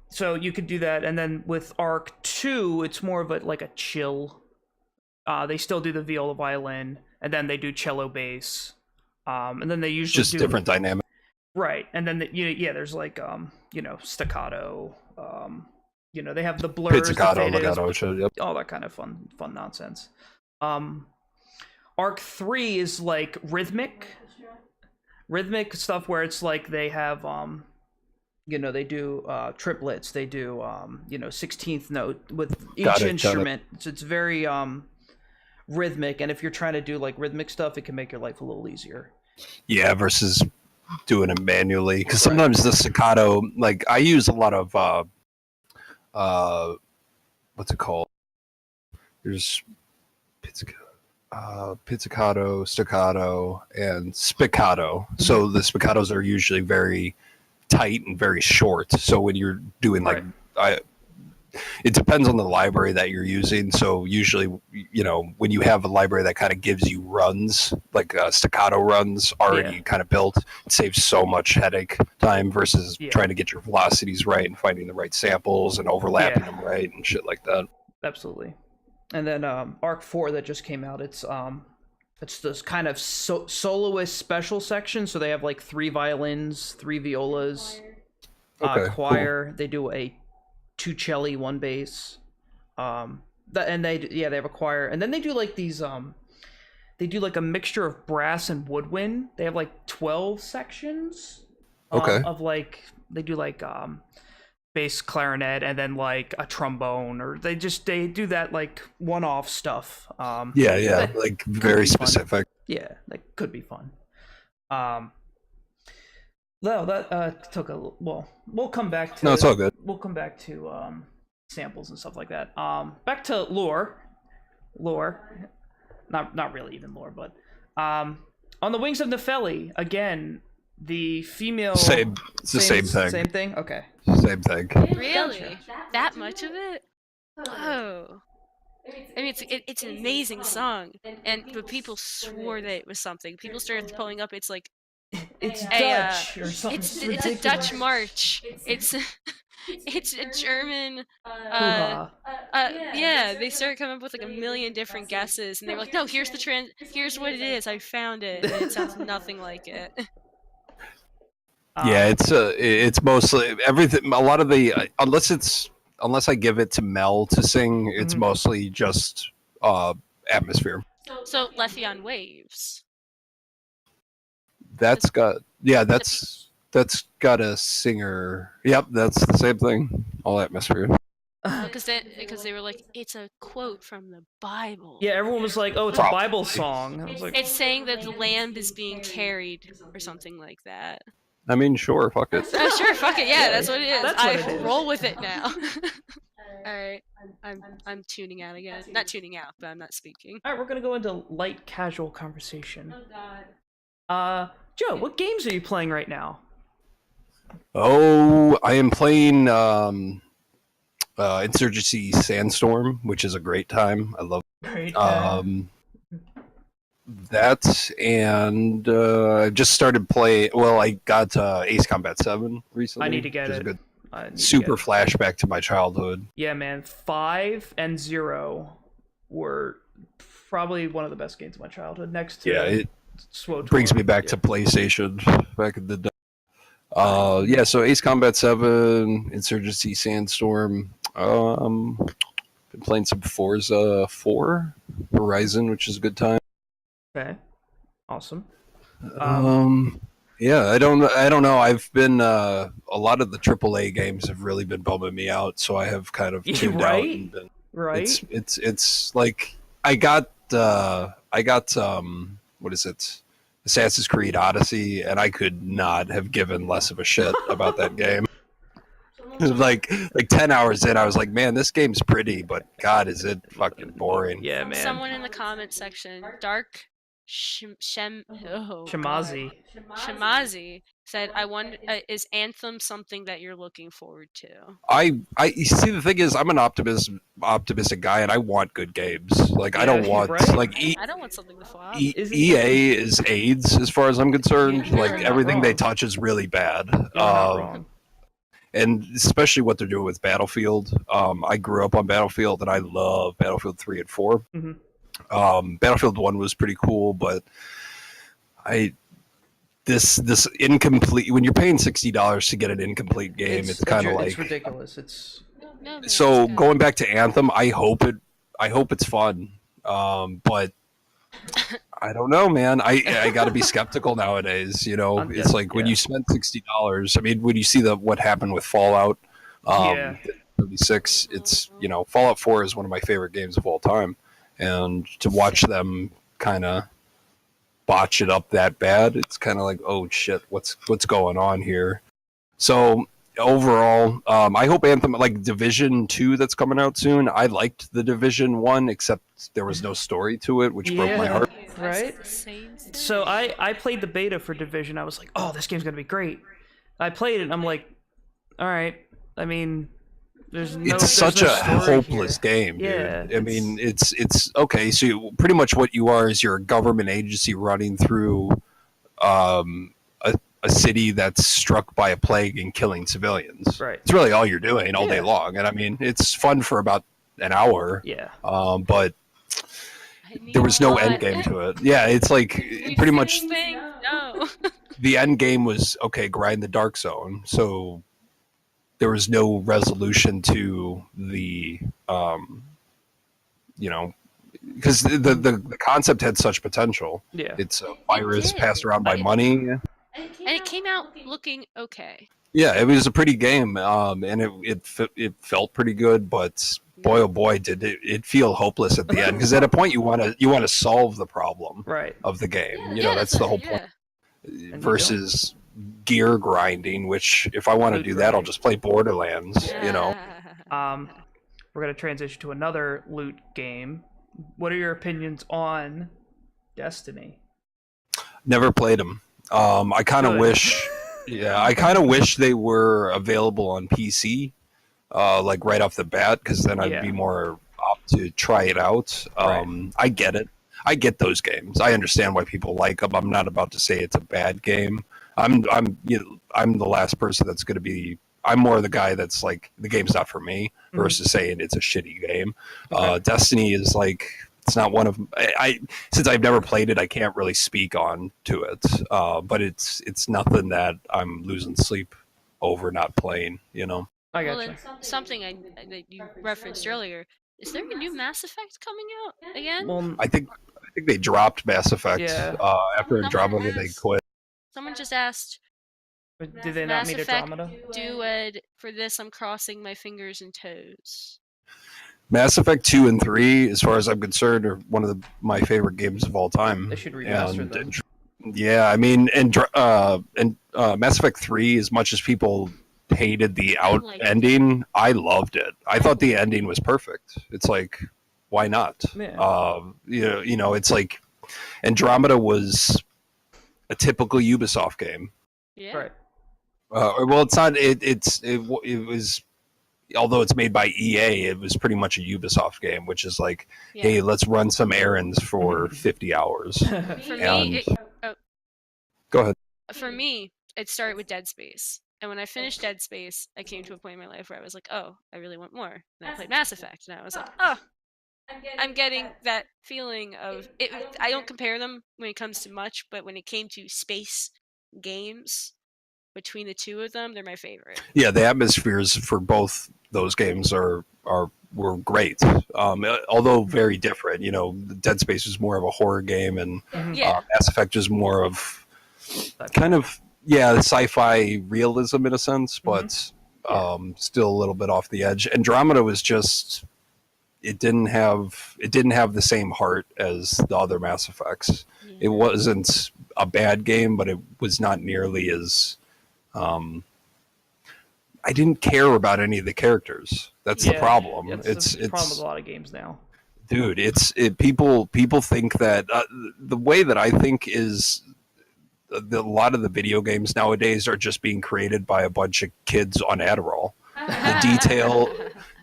so you could do that, and then with Arc 2, it's more of a chill. They still do the viola violin, and then they do cello bass. And then they usually just different dynamic, right? And then there's staccato, You know, they have the blurs, Pizzicato, the legato, fadas, shit, yep. all that kind of fun nonsense. Arc 3 is like rhythmic stuff where it's like they have you know, they do triplets, they do you know, 16th note with each instrument. So it's very rhythmic, and if you're trying to do like rhythmic stuff, it can make your life a little easier. Yeah, versus doing it manually, because sometimes the staccato, like I use a lot of what's it called? There's pizzicato, staccato, and spiccato. So the spiccatos are usually very tight and very short. So when you're doing like, it depends on the library that you're using. So usually, you know, when you have a library that kind of gives you runs, like staccato runs already kind of built, it saves so much headache time versus trying to get your velocities right and finding the right samples and overlapping them right and shit like that. Absolutely. And then Arc 4 that just came out, it's this kind of soloist special section. So they have like 3 violins, 3 violas, choir. Cool. They do a 2 celli, 1 bass. And they have a choir. And then they do like these they do like a mixture of brass and woodwind. They have like 12 sections of like, they do like bass, clarinet, and then like a trombone, or they do that like one-off stuff. Like very specific. Yeah, that could be fun. No, that took a well. We'll come back to. No, it's all good. We'll come back to samples and stuff like that. Back to lore. Not really even lore, but on the Wings of Nepheli again. The female... It's the same thing. Same thing? Okay. Same thing. Really? That much of it? Oh. I mean, it's an amazing song, but people swore that it was something. People started pulling up. It's like it's Dutch or something. It's a Dutch march. It's a German. They started coming up with like a million different guesses, and they were like, "No, here's what it is. I found it, and it sounds nothing like it." Yeah, it's mostly everything. A lot of the unless I give it to Mel to sing, it's mostly just atmosphere. So Letheon Waves. That's got a singer. Yep, that's the same thing. All atmosphere. Because they were like, it's a quote from the Bible. Yeah, everyone was like, oh, it's a Bible song. I was like, it's saying that the lamb is being carried or something like that. I mean, sure, fuck it. Sure, fuck it. Yeah, that's what it is. I roll with it now. All right, I'm tuning out again. Not tuning out, but I'm not speaking. All right, we're gonna go into light casual conversation. Oh God. Joe, what games are you playing right now? Oh, I am playing Insurgency Sandstorm, which is a great time. I love it. That, and I just started playing. Well, I got Ace Combat 7 recently. I need to get it. Good, super flashback to my childhood. Yeah, man. 5 and 0 were probably one of the best games of my childhood. Next to it SWO brings me back to PlayStation back in the day. So Ace Combat 7, Insurgency Sandstorm. Been playing some Forza 4 Horizon, which is a good time. Okay, awesome. Yeah, I don't know. I've been a lot of the AAA games have really been bumming me out, so I have kind of tuned out. And been, It's like I got what is it? Assassin's Creed Odyssey, and I could not have given less of a shit about that game. like 10 hours in, I was like, man, this game's pretty, but God, is it fucking boring. Yeah, man. Someone in the comment section, Dark Shemazi said, "I wonder, is Anthem something that you're looking forward to?" You see, the thing is, I'm an optimistic guy, and I want good games. Like, I don't want I don't want something to flop. EA is AIDS as far as I'm concerned. Like, everything they touch is really bad. And especially what they're doing with Battlefield. I grew up on Battlefield, and I love Battlefield 3 and 4. Battlefield 1 was pretty cool, but this incomplete, when you're paying $60 to get an incomplete game, it's kind of like, it's ridiculous. No, that's So good. going back to Anthem, I hope it's fun. But I don't know, man. I got to be skeptical nowadays. You know, it's like when Yeah. you spend $60. I mean, when you see what happened with Fallout, Yeah. 36, it's Fallout 4 is one of my favorite games of all time, and to watch them kind of botch it up that bad, it's kind of like, oh shit, what's going on here? So overall, I hope Anthem, like Division 2 that's coming out soon. I liked the Division 1, except there was no story to it, which broke my Yeah. heart. Right? The same thing. So I played the beta for Division. I was like, oh, this game's gonna be great. I played it and I'm like, all right. I mean, It's such a hopeless game, dude. Yeah, I mean, it's okay. So pretty much what you are is you're a government agency running through a city that's struck by a plague and killing civilians. Right. It's really all you're doing all day Yeah. long, and I mean, it's fun for about an hour. Yeah. But there was no end game to it. Yeah, it's like pretty much No. the end game was okay. Grind the dark zone. So there was no resolution to the because the concept had such potential. Yeah. It's a virus did. passed around by money. And it came out looking okay. Yeah, it was a pretty game, and it felt pretty good, but boy oh boy did it feel hopeless at the end, because at a point you want to solve the problem Right. of the game. Yeah, That's the whole point. yeah. Versus gear grinding, which if I want to Loot do that, I'll grinding. just play Borderlands. We're gonna transition to another loot game. What are your opinions on Destiny? Never played them. I kind of Good. wish. Yeah, I kind of wish they were available on PC, like right off the bat, because then I'd Yeah. be more up to try it out. Right. I get it. I get those games. I understand why people like them. I'm not about to say it's a bad game. I'm the last person that's going to be. I'm more the guy that's like, the game's not for me, versus saying it's a shitty game. Okay. Destiny is like, it's not one of since I've never played it, I can't really speak on to it. But it's nothing that I'm losing sleep over not playing. I Well, gotcha. then, something that you referenced earlier. Is there a new Mass Effect coming out again? Well, I think they dropped Mass Effect Yeah. after Andromeda. They quit. Someone just asked, did they not Mass meet Effect Andromeda? Duet, for this I'm crossing my fingers and toes. Mass Effect 2 and 3, as far as I'm concerned, are one of my favorite games of all time. They should remaster And, them. yeah, I mean, and Mass Effect 3, as much as people hated the liked it. ending, I loved it. I thought the ending was perfect. It's like, why not? Yeah. It's like Andromeda was a typical Ubisoft game. Yeah. Right. Well, it's not. It was, although it's made by EA, it was pretty much a Ubisoft game, which is like, Yeah. hey, let's run some errands for 50 hours. For And- me, Go ahead. for me, it started with Dead Space. And when I finished Dead Space, I came to a point in my life where I was like, oh, I really want more. And I played Mass Effect, and I was like, oh, I'm getting that feeling of it. I don't compare them when it comes to much, but when it came to space games, between the two of them, they're my favorite. Yeah, the atmospheres for both those games were great. Although very different. Dead Space was more of a horror game, and Yeah. Mass Effect is more of kind of sci-fi realism in a sense, but still a little bit off the edge. Andromeda was just, it didn't have the same heart as the other Mass Effects. Yeah. It wasn't a bad game, but it was not nearly as I didn't care about any of the characters. That's the problem. Yeah, it's the problem with a lot of games now. Dude, people think that the way that I think is a lot of the video games nowadays are just being created by a bunch of kids on Adderall.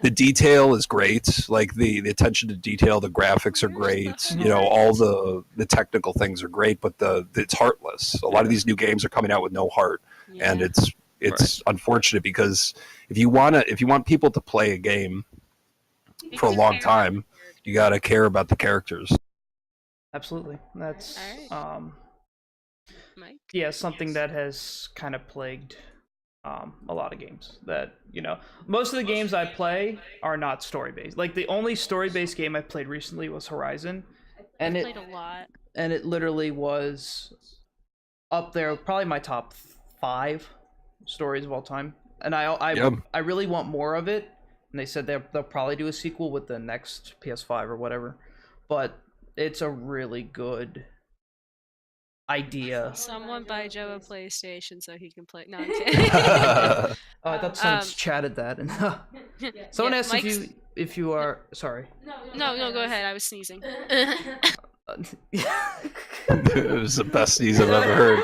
The detail is great. Like the attention to detail, the graphics are great. All the technical things are great, but it's heartless. A lot of these new games are coming out with no heart, and it's unfortunate, because if you want people to play a game for a long time, you got to care about the characters. Absolutely. That's Alright. Mike? yeah, something that has kind of plagued a lot of games that, most of the games I play are not story based. Like the only story based game I played recently was Horizon, and I played a lot. it literally was up there, probably my top 5 stories of all time. And I really want more of it. And they said they'll probably do a sequel with the next PS5 or whatever. But it's a really good idea. Someone buy Joe a PlayStation so he can play. No, I'm kidding. I thought someone chatted that. And someone asked if you are sorry. No, go ahead. I was sneezing. It was the best sneeze I've ever heard.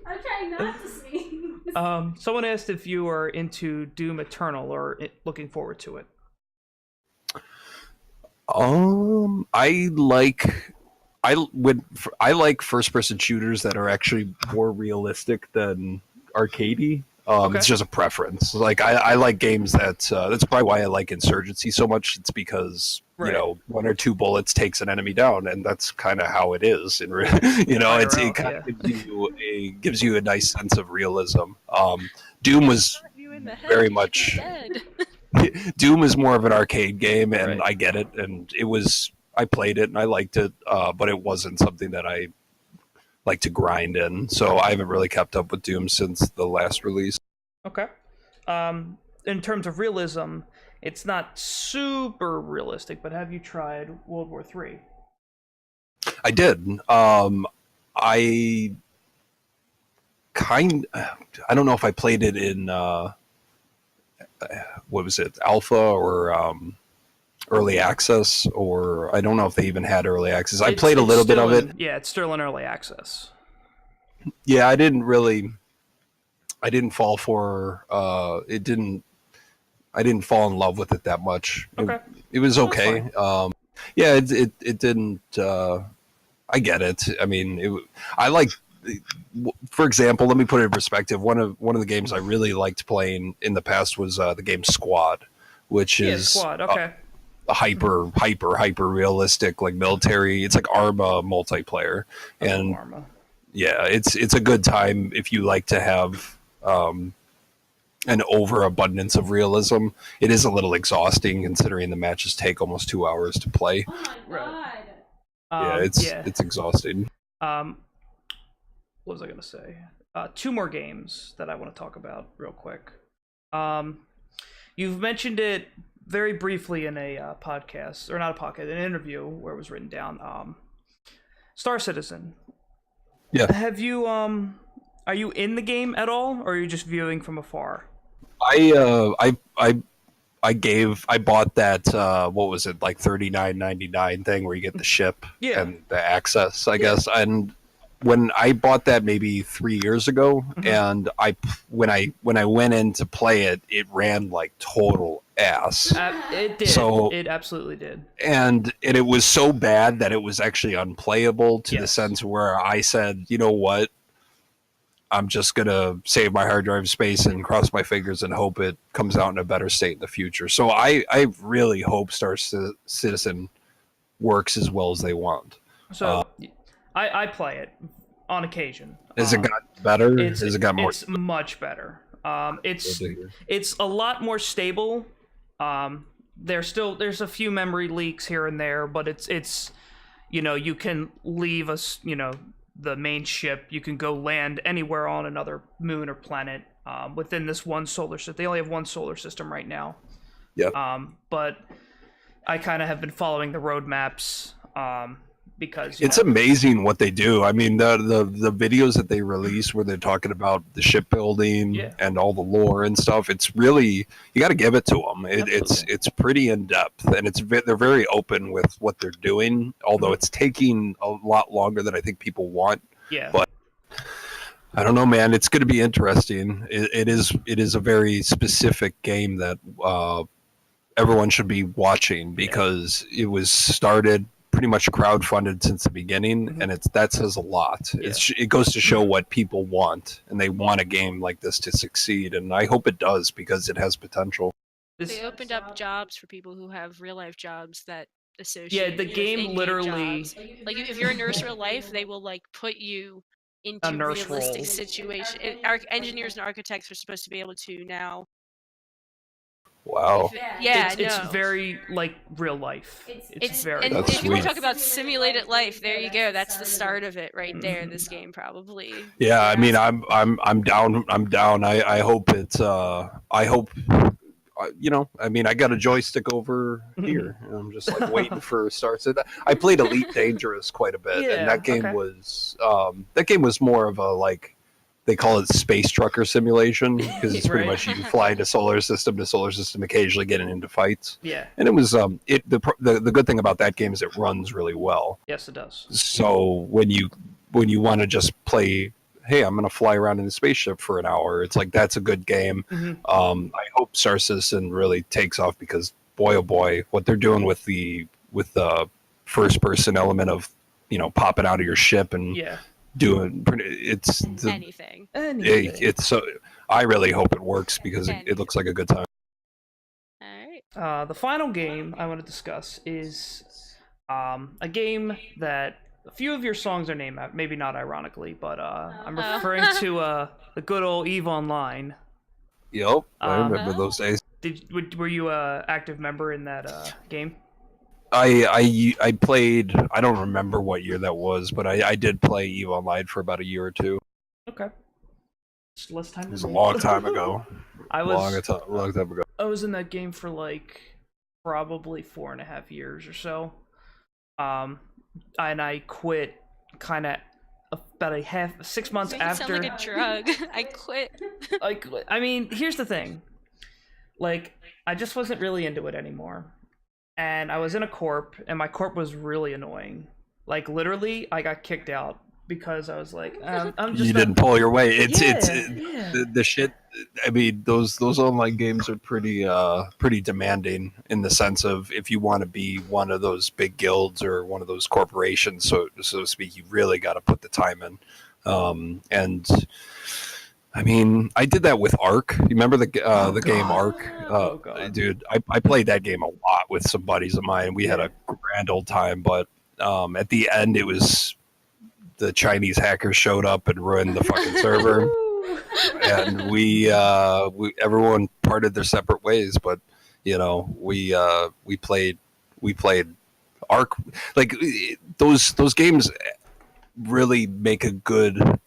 I'm trying not to sneeze. Someone asked if you are into Doom Eternal or looking forward to it. I like first-person shooters that are actually more realistic than arcadey. Okay. It's just a preference. Like I like games that's probably why I like Insurgency so much. It's because Right. 1 or 2 bullets takes an enemy down, and that's kind of how it is. And it kind of gives you a nice sense of realism. Doom was very much. Doom is more of an arcade game, and I get it. And I played it and I liked it, but it wasn't something that I like to grind in. So I haven't really kept up with Doom since the last release. Okay. In terms of realism, it's not super realistic, but have you tried World War III? I did. I don't know if I played it in what was it, alpha or early access, or I don't know if they even had early access. I played a little bit of it. Yeah, it's still in early access. Yeah, I didn't fall for I didn't fall in love with it that much. Okay. It was okay. Yeah, it didn't. I get it. I mean, I like. For example, let me put it in perspective. One of the games I really liked playing in the past was the game Squad, which is Squad. Okay. Hyper realistic, like military. It's like Arma multiplayer, and Arma. Yeah, it's a good time if you like to have an overabundance of realism. It is a little exhausting considering the matches take almost 2 hours to play. Oh my god. It's exhausting. What was I gonna say? 2 more games that I want to talk about real quick. You've mentioned it very briefly in a podcast, or not a podcast, an interview where it was written down. Star Citizen. Yeah. Have you are you in the game at all, or are you just viewing from afar? I bought that what was it, like $39.99 thing where you get the ship and the access, I guess. And when I bought that maybe 3 years ago, and when I went in to play it, it ran like total ass. It did. So it absolutely did. And it was so bad that it was actually unplayable to the sense where I said, you know what? I'm just going to save my hard drive space and cross my fingers and hope it comes out in a better state in the future. So I really hope Star Citizen works as well as they want. So I play it on occasion. Has it gotten better? Has it gotten more? It's much better. It's a lot more stable. There's a few memory leaks here and there, but it's you can leave us, the main ship. You can go land anywhere on another moon or planet within this one solar system. They only have one solar system right now. Yeah. But I kind of have been following the roadmaps because it's amazing what they do. I mean, the videos that they release where they're talking about the shipbuilding and all the lore and stuff. It's really, you got to give it to them. It's pretty in depth, and they're very open with what they're doing. Although it's taking a lot longer than I think people want. Yeah. But I don't know, man. It's going to be interesting. It is a very specific game that everyone should be watching because it was started pretty much crowdfunded since the beginning, and that says a lot. It goes to show what people want, and they want a game like this to succeed, and I hope it does because it has potential. They opened up jobs for people who have real life jobs that associate. Yeah, the game literally jobs. Like if you're a nurse real life, they will like put you into nurse realistic role. situation. Engineers and architects are supposed to be able to now. Wow. It's very like real life. It's very. And That's if you want to sweet. talk about simulated life, there you go. That's the start of it right there. This game probably. Yeah, I mean, I'm down. I'm down. I hope it's. I hope. You know, I mean, I got a joystick over here, and I'm just like waiting for starts. I played Elite Dangerous quite a bit, and that game was more of a like. They call it space trucker simulation because it's pretty much you fly to solar system, occasionally getting into fights. Yeah. And it was the good thing about that game is it runs really well. Yes, it does. So when you want to just play, hey, I'm going to fly around in a spaceship for an hour, it's like that's a good game. I hope Star Citizen really takes off because boy oh boy, what they're doing with the first person element of popping out of your ship and doing anything. It's so I really hope it works because it looks like a good time. All right. The final game I want to discuss is a game that a few of your songs are named after. Maybe not ironically, but I'm referring to the good old EVE Online. Yep, I remember those days. Were you a active member in that game? I played. I don't remember what year that was, but I did play EVE Online for about a year or two. Okay. Just less time. It was a long time ago. Long time ago. I was in that game for like probably 4.5 years or so. And I quit kind of about 6 months after. Sound like a drug. I quit. I mean, here's the thing. Like, I just wasn't really into it anymore. And I was in a corp, and my corp was really annoying. Like, literally, I got kicked out because I was like, I'm just. You didn't pull your weight. The shit. I mean, those online games are pretty demanding in the sense of if you want to be one of those big guilds or one of those corporations, so to speak, you really got to put the time in. And I mean, I did that with Ark. You remember the game Ark? Dude, I played that game a lot with some buddies of mine. We had a grand old time, but at the end, it was the Chinese hackers showed up and ruined the fucking server, and we everyone parted their separate ways. But we played Ark. Like those games really make a good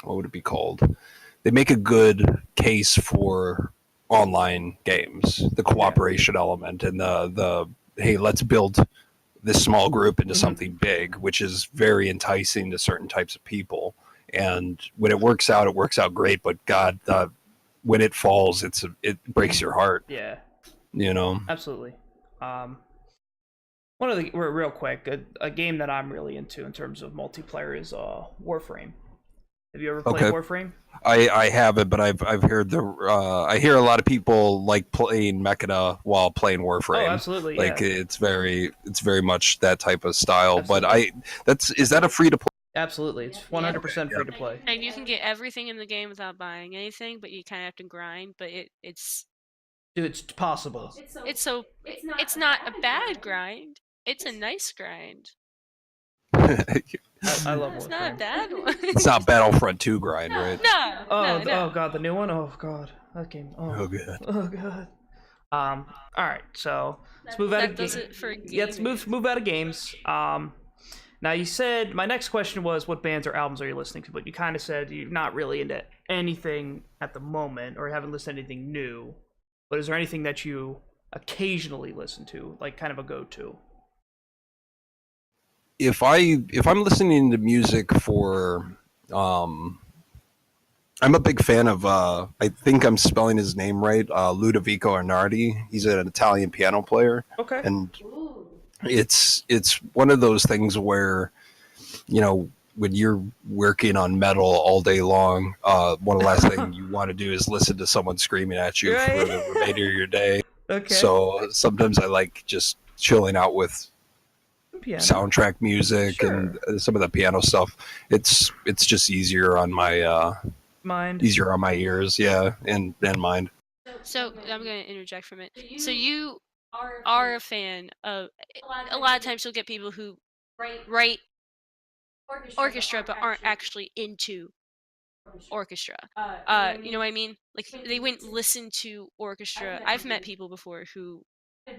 what would it be called? They make a good case for online games, the cooperation element and the hey, let's build this small group into something big, which is very enticing to certain types of people. And when it works out great. But God, when it falls, it breaks your heart. Yeah, Absolutely. One of the real quick, a game that I'm really into in terms of multiplayer is Warframe. Have you ever played Warframe? I haven't, but I've heard I hear a lot of people like playing Mechina while playing Warframe. Oh, absolutely. Like it's very much that type of style. Absolutely. But is that a free to play? Absolutely, it's 100% free to play. And you can get everything in the game without buying anything, but you kind of have to grind. But it's possible. It's not a bad grind. It's a nice grind. I love Warframe. It's not a bad one. It's not Battlefront 2 grind, right? No. Oh god, the new one. Oh god, that game. Oh god. Oh god. All right, so let's move out of games. Yeah, let's move out of games. Now you said my next question was what bands or albums are you listening to, but you kind of said you're not really into anything at the moment or haven't listened to anything new. But is there anything that you occasionally listen to, like kind of a go-to? If I'm listening to music for I'm a big fan of I think I'm spelling his name right, Ludovico Arnardi. He's an Italian piano player. Okay. And it's one of those things where when you're working on metal all day long, one of the last things you want to do is listen to someone screaming at you for the remainder of your day. Okay. So sometimes I like just chilling out with soundtrack music and some of the piano stuff. It's just easier on my mind, easier on my ears, and mind. So I'm going to interject from it. So you are a fan of. A lot of times you'll get people who write orchestra but aren't actually into orchestra. You know what I mean? Like they wouldn't listen to orchestra. I've met people before who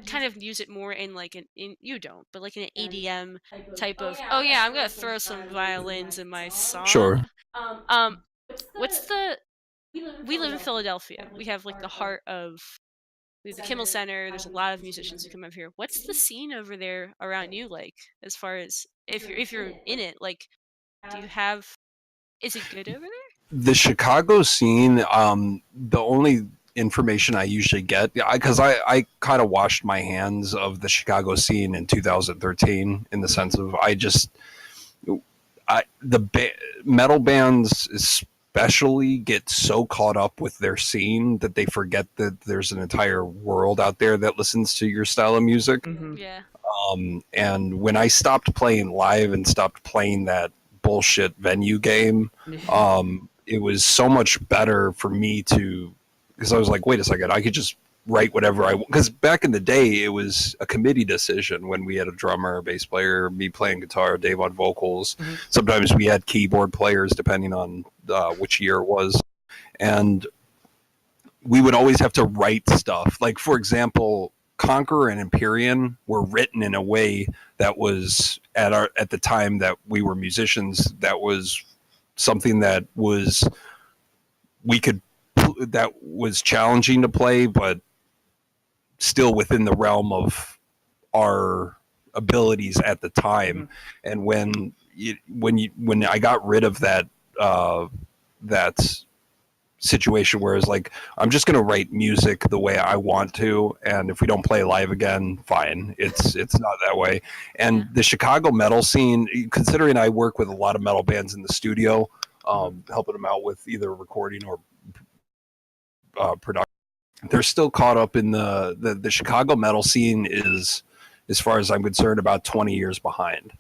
kind of use it more in like you don't, but like in an EDM type of, oh yeah, I'm gonna throw some violins in my Sure. song. What's the we live in Philadelphia. We have like the heart of we have the Kimmel Center. There's a lot of musicians who come over here. What's the scene over there around you like? As far as if you're in it, like, do you have? Is it good over there? The Chicago scene, the only information I usually get, because I kind of washed my hands of the Chicago scene in 2013 in the sense of metal bands especially get so caught up with their scene that they forget that there's an entire world out there that listens to your style of music. Mm-hmm. Yeah. And when I stopped playing live and stopped playing that bullshit venue game, it was so much better for me to, because I was like, wait a second, I could just write whatever I want. Because back in the day, it was a committee decision when we had a drummer, a bass player, me playing guitar, Dave on vocals. Mm-hmm. Sometimes we had keyboard players, depending on which year it was. And we would always have to write stuff. Like, for example, Conqueror and Empyrean were written in a way that was at the time that we were musicians, that was something that was that was challenging to play, but still within the realm of our abilities at the time. Mm-hmm. And when I got rid of that situation where it's like, I'm just going to write music the way I want to, and if we don't play live again, fine. It's not that way. And the Chicago metal scene, considering I work with a lot of metal bands in the studio, helping them out with either recording or production, they're still caught up in the Chicago metal scene is, as far as I'm concerned, about 20 years behind.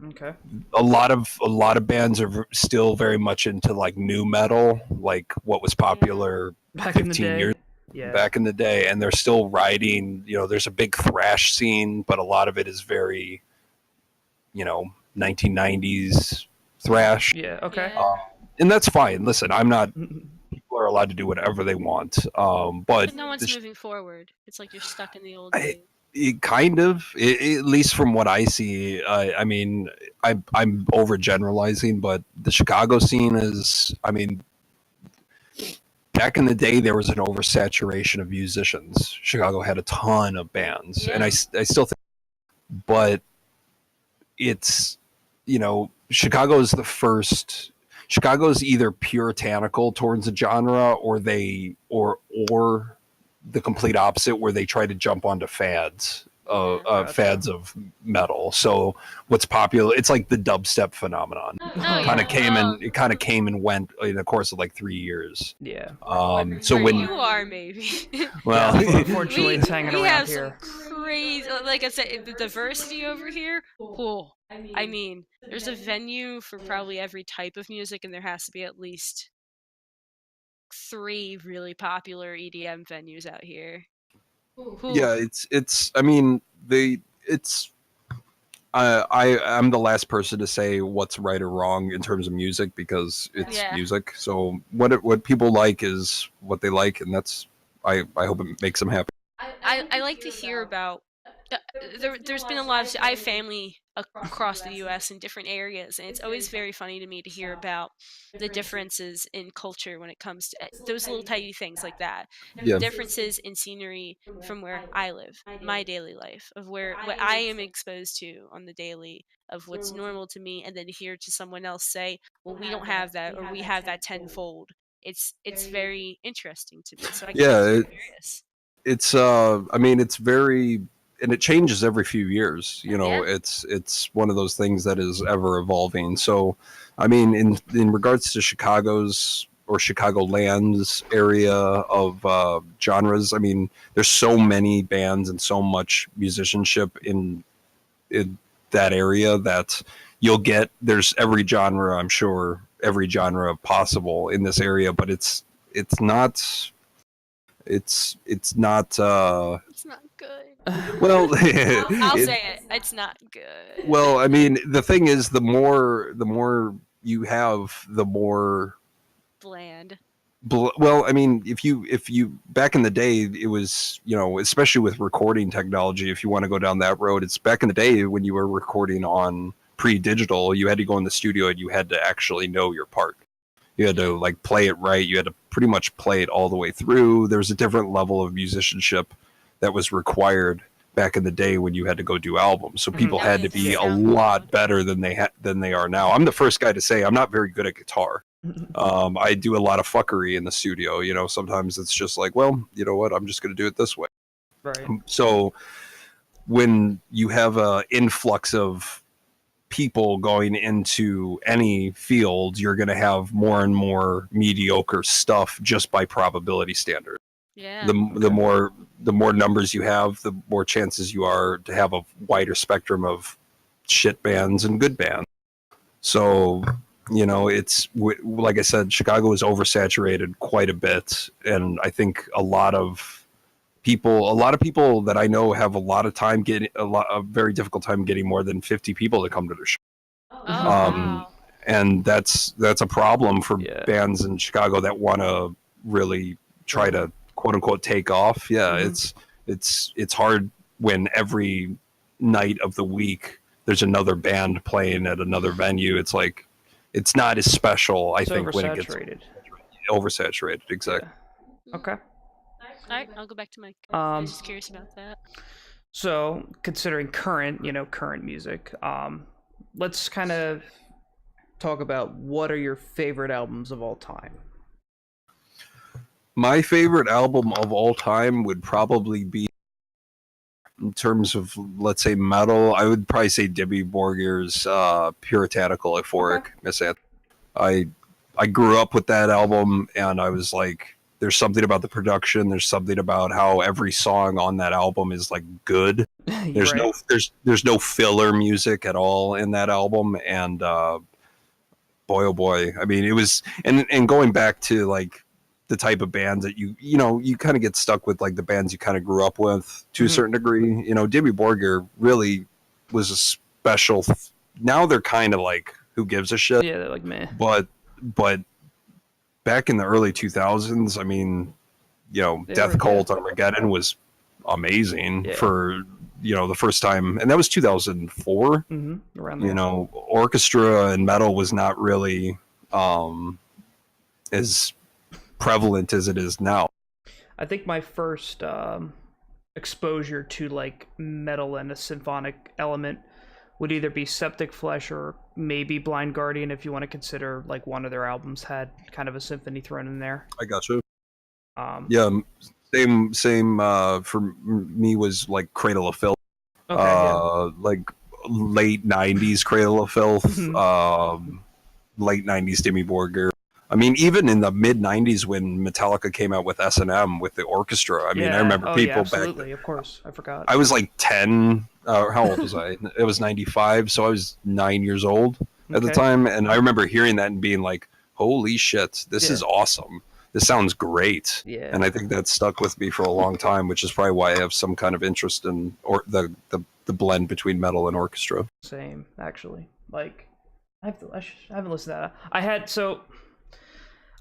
Okay. A lot of bands are still very much into like new metal, like what was popular back 15 years back in the day, and they're still riding. There's a big thrash scene, but a lot of it is very, 1990s thrash. Yeah. Okay. And that's fine. Listen, I'm not. People are allowed to do whatever they want. But no one's moving forward. It's like you're stuck in the old days. Kind of, at least from what I see. I mean, I'm overgeneralizing, but the Chicago scene is, I mean, back in the day, there was an oversaturation of musicians. Chicago had a ton of bands, and I still think, but it's, Chicago's the first. Chicago's either puritanical towards a genre, or the complete opposite, where they try to jump onto fads of metal. So what's popular, it's like the dubstep phenomenon. It kind of came and went in the course of like 3 years. Yeah. So when you are, maybe. Well, unfortunately, it's hanging around have here. Some crazy, like I said, the diversity over here. Cool. I mean, there's a venue for probably every type of music, and there has to be at least 3 really popular EDM venues out here. Yeah, it's. I mean, I'm the last person to say what's right or wrong in terms of music, because it's music. So what people like is what they like, and that's. I hope it makes them happy. I like to hear about. There's been a lot of. I have family across the U.S. in different areas, and it's always very funny to me to hear about the differences in culture when it comes to those little tiny things like that. Yeah. Differences in scenery from where I live, my daily life, of what I am exposed to on the daily, of what's normal to me, and then hear to someone else say, "Well, we don't have that, or we have that tenfold." It's very interesting to me. So I get curious. It's I mean, it's very. And it changes every few years. It's one of those things that is ever evolving. So, I mean, in regards to Chicago's or Chicagoland's area of genres, I mean, there's so many bands and so much musicianship in that area that there's every genre, I'm sure, every genre possible in this area, but it's not good. Well, I'll say it. It's not good. well, I mean, the thing is, the more you have, the more Bland. well, I mean, if you back in the day, it was, especially with recording technology, if you want to go down that road, it's back in the day when you were recording on pre-digital, you had to go in the studio and you had to actually know your part. You had to like play it right. You had to pretty much play it all the way through. There was a different level of musicianship that was required back in the day when you had to go do albums. So people had to be a lot better than they are now. I'm the first guy to say I'm not very good at guitar. I do a lot of fuckery in the studio. Sometimes it's just like, well, you know what? I'm just going to do it this way. Right. So when you have an influx of people going into any field, you're going to have more and more mediocre stuff just by probability standard. Yeah. The more numbers you have, the more chances you are to have a wider spectrum of shit bands and good bands. So, it's like I said, Chicago is oversaturated quite a bit, and I think a lot of people that I know have a very difficult time getting more than 50 people to come to their show. Wow. And that's a problem for bands in Chicago that want to really try to quote unquote take off. Yeah, it's hard when every night of the week there's another band playing at another venue. It's like it's not as special, I think, when it gets oversaturated. Exactly. Yeah. Okay. All right, I'll go back to Mike. I was just curious about that. So, considering current music, let's kind of talk about what are your favorite albums of all time. My favorite album of all time would probably be, in terms of, let's say, metal, I would probably say Dimmy Borgir's Puritanical Euphoric Miss Anthony. I grew up with that album, and I was like, there's something about the production, there's something about how every song on that album is like good. There's there's no filler music at all in that album, and boy oh boy, I mean, it was, and going back to like the type of bands that you kind of get stuck with, like the bands you kind of grew up with to a certain degree. Dimmy Borgir really was a special. Now they're kind of like, who gives a shit? Yeah, they're like meh. But back in the early 2000s, I mean, Death Cult Armageddon was amazing for the first time, and that was 2004. Around there. Orchestra and metal was not really as prevalent as it is now. I think my first exposure to like metal and a symphonic element would either be Septic Flesh or maybe Blind Guardian, if you want to consider like one of their albums had kind of a symphony thrown in there. I got you. Same for me was like Cradle of Filth. Like late 90s Cradle of Filth, late 90s Dimmy Borgir. I mean, even in the mid 90s when Metallica came out with S&M with the orchestra, I mean, I remember people back then. Of course, I forgot. I was like 10. How old was I? It was 95, so I was 9 years old at the time, and I remember hearing that and being like, "Holy shit, this is awesome! This sounds great!" Yeah. And I think that stuck with me for a long time, which is probably why I have some kind of interest in the blend between metal and orchestra. Same, actually. Like, I haven't listened to that.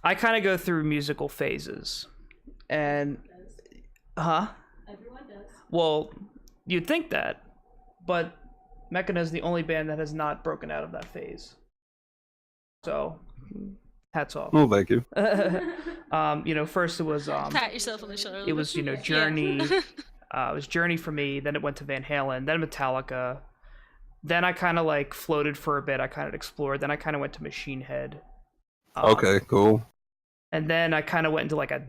I kind of go through musical phases, and Everyone does. Well, you'd think that, but Mechina is the only band that has not broken out of that phase. So, hats off. Oh, thank you. First it was pat yourself on the shoulder. It was Journey. It was Journey for me. Then it went to Van Halen. Then Metallica. Then I kind of like floated for a bit. I kind of explored. Then I kind of went to Machine Head. Okay, cool. And then I kind of went into like a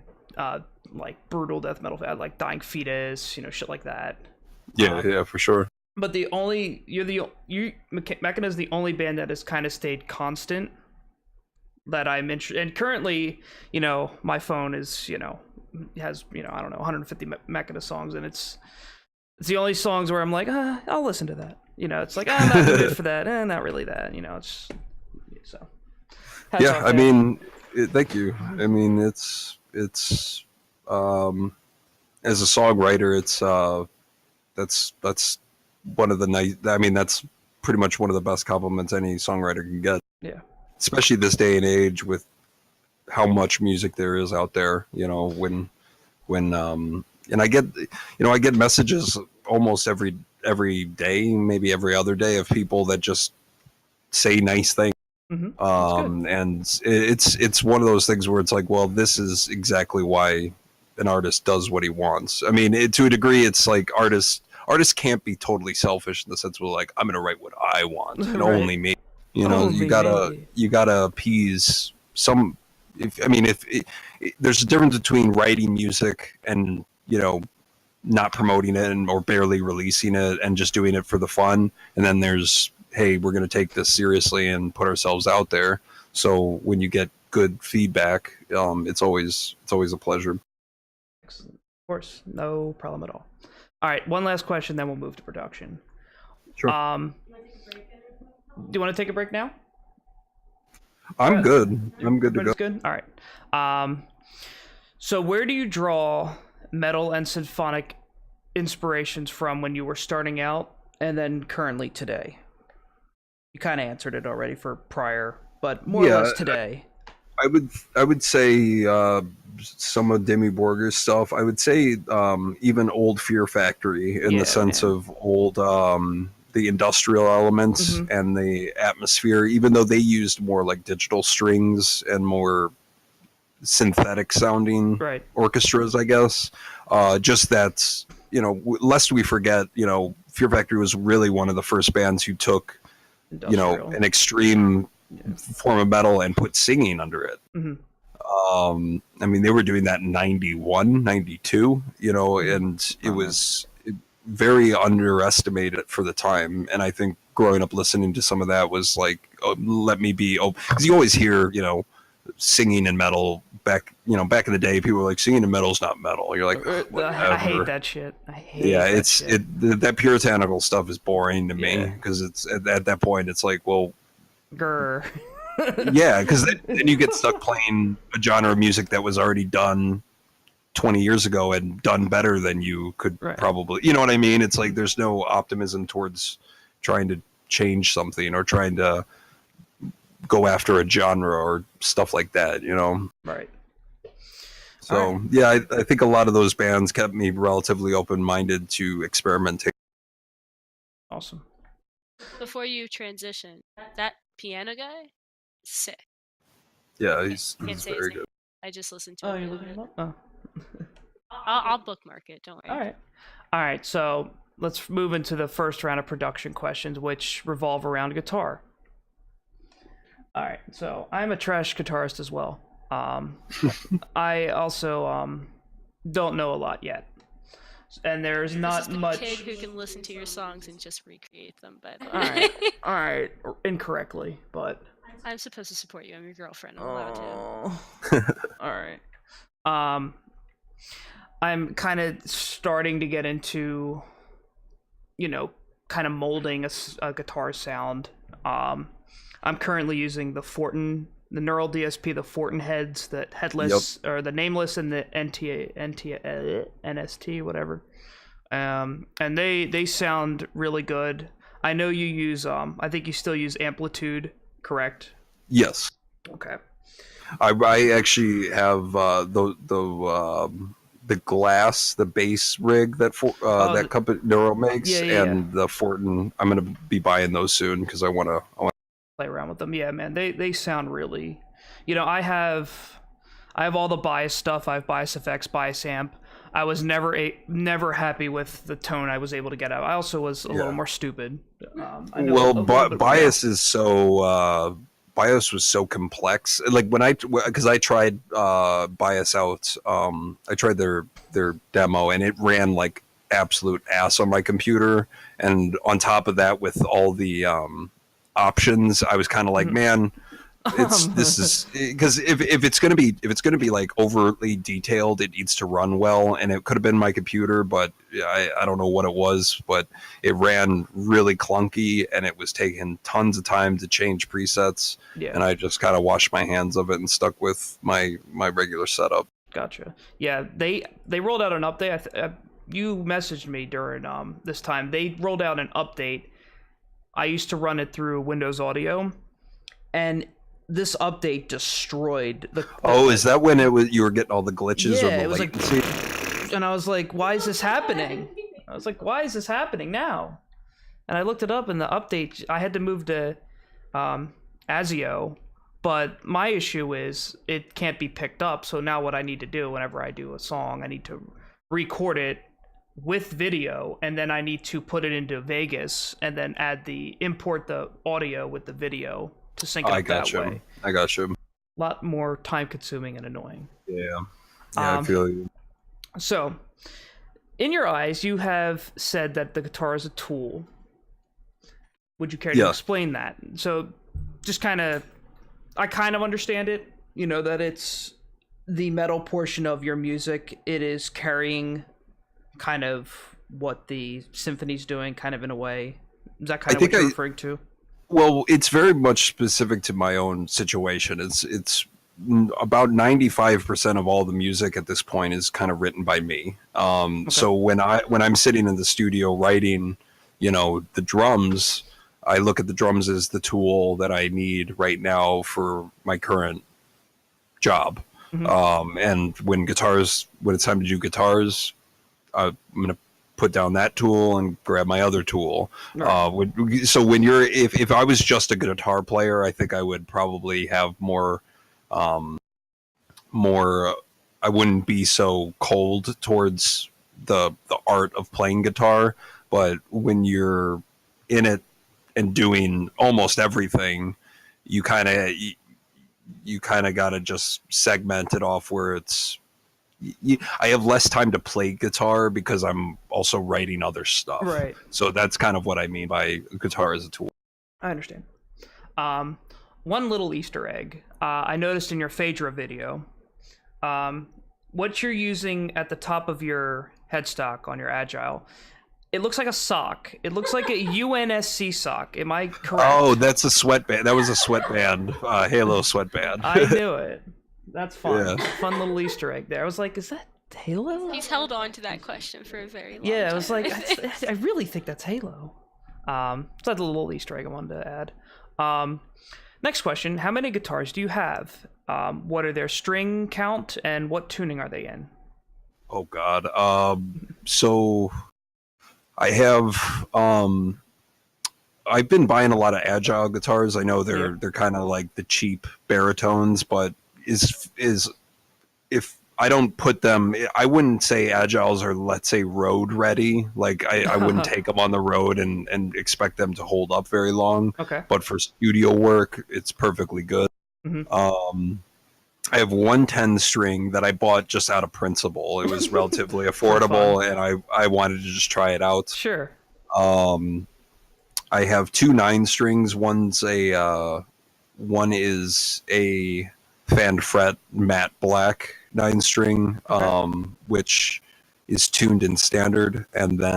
like brutal death metal, like Dying Fetus, shit like that. Yeah, for sure. But Mechina is the only band that has kind of stayed constant that I'm interested. And currently, my phone is, has I don't know 150 Mechina songs, and it's the only songs where I'm like, I'll listen to that. It's like, I'm not in the mood for that, not really that. It's so. Yeah, I mean, thank you. I mean, it's as a songwriter, it's that's one of the nice. I mean, that's pretty much one of the best compliments any songwriter can get. Yeah. Especially this day and age with how much music there is out there. You know, when and I get messages almost every day, maybe every other day, of people that just say nice things. And it's one of those things where it's like, well, this is exactly why an artist does what he wants. I mean, to a degree, it's like artists can't be totally selfish in the sense where, like, I'm going to write what I want and Right. only me. You know, you gotta appease some. There's a difference between writing music and, you know, not promoting it or barely releasing it and just doing it for the fun, and then there's, hey, we're going to take this seriously and put ourselves out there. So when you get good feedback, it's always a pleasure. Excellent. Of course, no problem at all. All right, one last question, then we'll move to production. Sure. Do you want to take a break now? I'm good. I'm good to go. Good. All right. So where do you draw metal and symphonic inspirations from when you were starting out, and then currently today? You kind of answered it already for prior, but more or less today. I would say some of Demi Borger's stuff. I would say even old Fear Factory in the sense of old the industrial elements and the atmosphere, even though they used more like digital strings and more synthetic sounding orchestras, I guess. Just that, you know, lest we forget, you know, Fear Factory was really one of the first bands who took, you know, an extreme form of metal and put singing under it. I mean, they were doing that in 91, 92, you know, and it was very underestimated for the time. And I think growing up listening to some of that was like, oh, let me be, because you always hear, you know, singing in metal back in the day. People were like, singing in metal is not metal. You're like, I hate that shit. That puritanical stuff is boring to me, because it's at that point it's like, well, grr. Yeah, because then you get stuck playing a genre of music that was already done 20 years ago and done better than you could probably, you know what I mean? It's like there's no optimism towards trying to change something or trying to go after a genre or stuff like that, you know? Right. So, yeah, I think a lot of those bands kept me relatively open-minded to experimenting. Awesome. Before you transition, that piano guy, sick. Yeah, he's Can't say very his name. good. I just listened to it. You're looking him up? Oh. I'll bookmark it, don't worry. All right, so let's move into the first round of production questions, which revolve around guitar. All right, so I'm a trash guitarist as well. I also don't know a lot yet, and there's not just a much. Kid who can listen to your songs and just recreate them. By the way, all right, incorrectly, but I'm supposed to support you. I'm your girlfriend. I'm allowed to. All right. I'm kind of starting to get into, you know, kind of molding a guitar sound. I'm currently using the Neural DSP, the Fortin heads, the headless or the nameless, and the NST, whatever. And they sound really good. I know you use I think you still use Amplitude, correct? Yes. Okay. I actually have the glass, the bass rig that that company Neural makes, and the Fortin. I'm gonna be buying those soon because I want to play around with them. Yeah, man, they sound really. You know, I have all the bias stuff. I have bias effects, bias amp. I was never happy with the tone I was able to get out. I also was a little more stupid. Bias is so. Bias was so complex. Like when I tried Bias out, I tried their demo and it ran like absolute ass on my computer. And on top of that, with all the options, I was kind of like, man, this is because if it's gonna be like overtly detailed, it needs to run well. And it could have been my computer, but I don't know what it was, but it ran really clunky and it was taking tons of time to change presets. Yeah. And I just kind of washed my hands of it and stuck with my regular setup. Gotcha. Yeah, they rolled out an update. you messaged me during this time. They rolled out an update. I used to run it through Windows Audio, and this update destroyed the. Oh, is that when you were getting all the glitches or the latency? And I was like, why is this happening? I was like, why is this happening now? And I looked it up, and the update, I had to move to ASIO, but my issue is it can't be picked up. So now what I need to do whenever I do a song, I need to record it with video, and then I need to put it into Vegas and then import the audio with the video to sync it up that way. I got you. A lot more time consuming and annoying. Yeah, I feel you. So, in your eyes, you have said that the guitar is a tool. Would you care to explain that? So, just I kind of understand it. You know, that it's the metal portion of your music. It is carrying kind of what the symphony's doing, kind of in a way. Is that kind of what you're referring to? Well, it's very much specific to my own situation. It's about 95% of all the music at this point is kind of written by me. So when I'm sitting in the studio writing, the drums, I look at the drums as the tool that I need right now for my current job. Mm-hmm. And when it's time to do guitars, I'm going to put down that tool and grab my other tool. Right. So when if I was just a guitar player, I think I would probably have more, I wouldn't be so cold towards the art of playing guitar. But when you're in it and doing almost everything, you kind of got to just segment it off where it's, I have less time to play guitar because I'm also writing other stuff. Right. So that's kind of what I mean by guitar as a tool. I understand. One little Easter egg. I noticed in your Phaedra video, what you're using at the top of your headstock on your Agile, it looks like a sock. It looks like a UNSC sock. Am I correct? Oh, that's a sweatband. That was a sweatband, Halo sweatband. I knew it. That's fun. Yeah. Fun little Easter egg there. I was like, is that Halo? He's held on to that question for a very long time. Yeah, I was like, I really think that's Halo. So that's a little Easter egg I wanted to add. Next question. How many guitars do you have? What are their string count, and what tuning are they in? Oh, God. So I have... I've been buying a lot of Agile guitars. I know they're kind of like the cheap baritones, but if I don't put them, I wouldn't say Agiles are, let's say, road ready. Like I wouldn't take them on the road and expect them to hold up very long. Okay. But for studio work, it's perfectly good. Mm-hmm. I have one 10 string that I bought just out of principle. It was relatively affordable, and I wanted to just try it out. Sure. I have two 9 strings. One is a fan fret matte black 9 string, which is tuned in standard, and then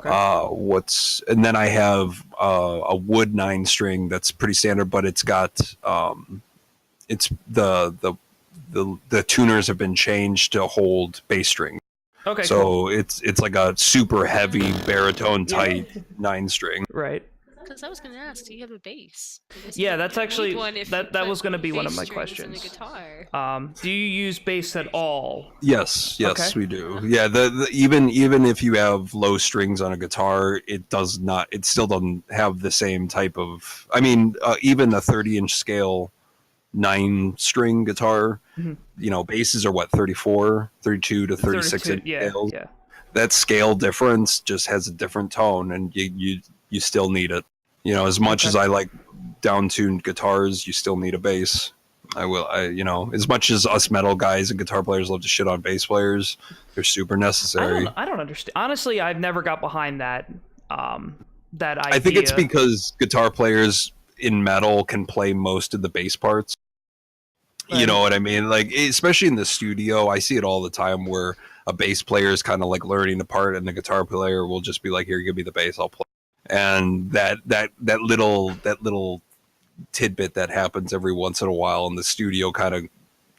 then I have a wood 9 string that's pretty standard, but it's got it's the tuners have been changed to hold bass string. Okay. So cool. It's like a super heavy baritone tight 9 string. Right. Because I was going to ask, do you have a bass? Yeah, that's actually that was going to be one of my questions. Do you use bass at all? Yes, we do. Yeah, even if you have low strings on a guitar, it still doesn't have the same type of. I mean, even a 30-inch scale 9-string guitar, basses are 32 to 36 inch scales. Yeah. That scale difference just has a different tone, and you still need it. As much as I like down-tuned guitars, you still need a bass. As much as us metal guys and guitar players love to shit on bass players, they're super necessary. I don't understand. Honestly, I've never got behind that idea. I think it's because guitar players in metal can play most of the bass parts. You know what I mean? Like, especially in the studio, I see it all the time where a bass player is kind of like learning the part, and the guitar player will just be like, "Here, give me the bass, I'll play." And that little tidbit that happens every once in a while in the studio kind of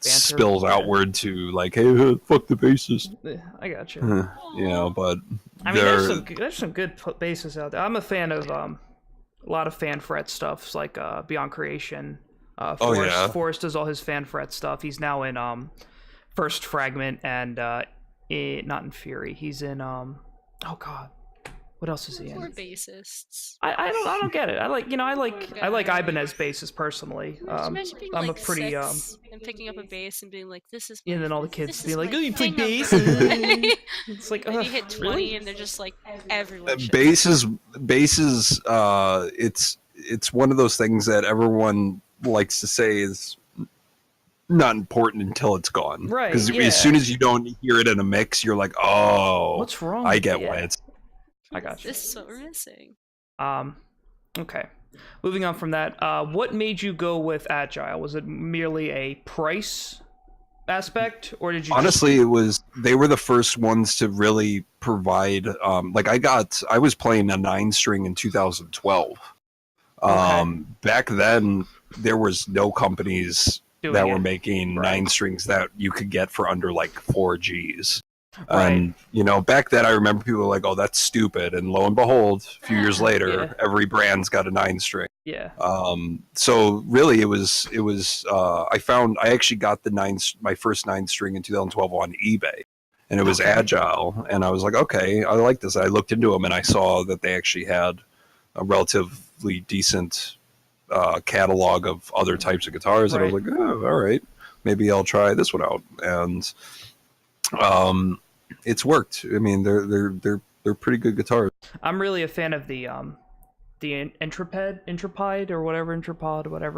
spills outward to like, hey, fuck the bassist. I got you. You know, but I mean, there's some good basses out there. I'm a fan of a lot of fan fret stuff, like Beyond Creation. Forrest does all his fan fret stuff. He's now in First Fragment and not in Fury. He's in oh god, what else is he in? Poor bassists. I don't get it. I like Ibanez basses personally. Imagine being I'm like a pretty 6 and picking up a bass and being like, "This is." And then all the kids being my like, "Oh, you play thing of bass?" the It's like, And you hit 20 really? and they're just like everyone. Basses. It's one of those things that everyone likes to say is not important until it's gone. Right. Because yeah. as soon as you don't hear it in a mix, you're like, oh, What's wrong? I get why it's. I got you. This is what we're missing. Okay. Moving on from that, what made you go with Agile? Was it merely a price aspect, or did you? Honestly, they were the first ones to really provide. Like I was playing a 9-string in 2012. Back then, there was no companies that were making 9-strings that you could get for under like 4 Gs. Right. And you know, back then I remember people were like, "Oh, that's stupid," and lo and behold, a few years later, every brand's got a 9-string. Yeah. So really, it was. I actually got my first 9-string in 2012 on eBay, and it was Agile, and I was like, "Okay, I like this." I looked into them, and I saw that they actually had a relatively decent catalog of other types of guitars, and I was like, "Oh, all right, maybe I'll try this one out." And it's worked. I mean, they're pretty good guitars. I'm really a fan of the Intrepid or whatever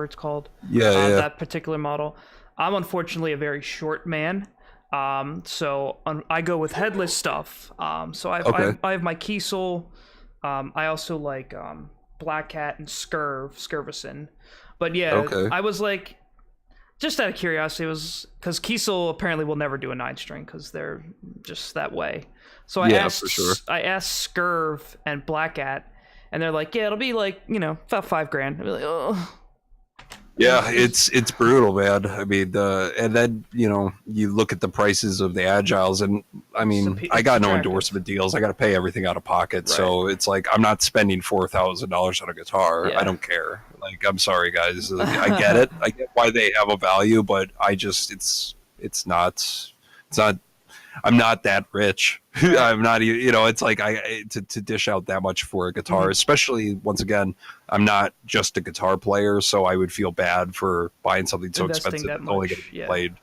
it's called. Yeah. That particular model. I'm unfortunately a very short man, so I go with headless stuff. So I have my Kiesel. I also like Black Cat and Skirvison. But yeah, I was like, just out of curiosity, it was because Kiesel apparently will never do a 9-string because they're just that way. So I asked Skirv and Black Cat, and they're like, "Yeah, it'll be like about $5,000." I'd be like, "Oh." Yeah, it's brutal, man. I mean, and then you look at the prices of the Agiles, and I mean, I got no endorsement deals. I got to pay everything out of pocket, so it's like I'm not spending $4,000 on a guitar. I don't care. Like, I'm sorry, guys. I get it. I get why they have a value, but I just it's not. I'm not that rich. I'm not even, it's like to dish out that much for a guitar, especially once again, I'm not just a guitar player, so I would feel bad for buying something so expensive and only getting played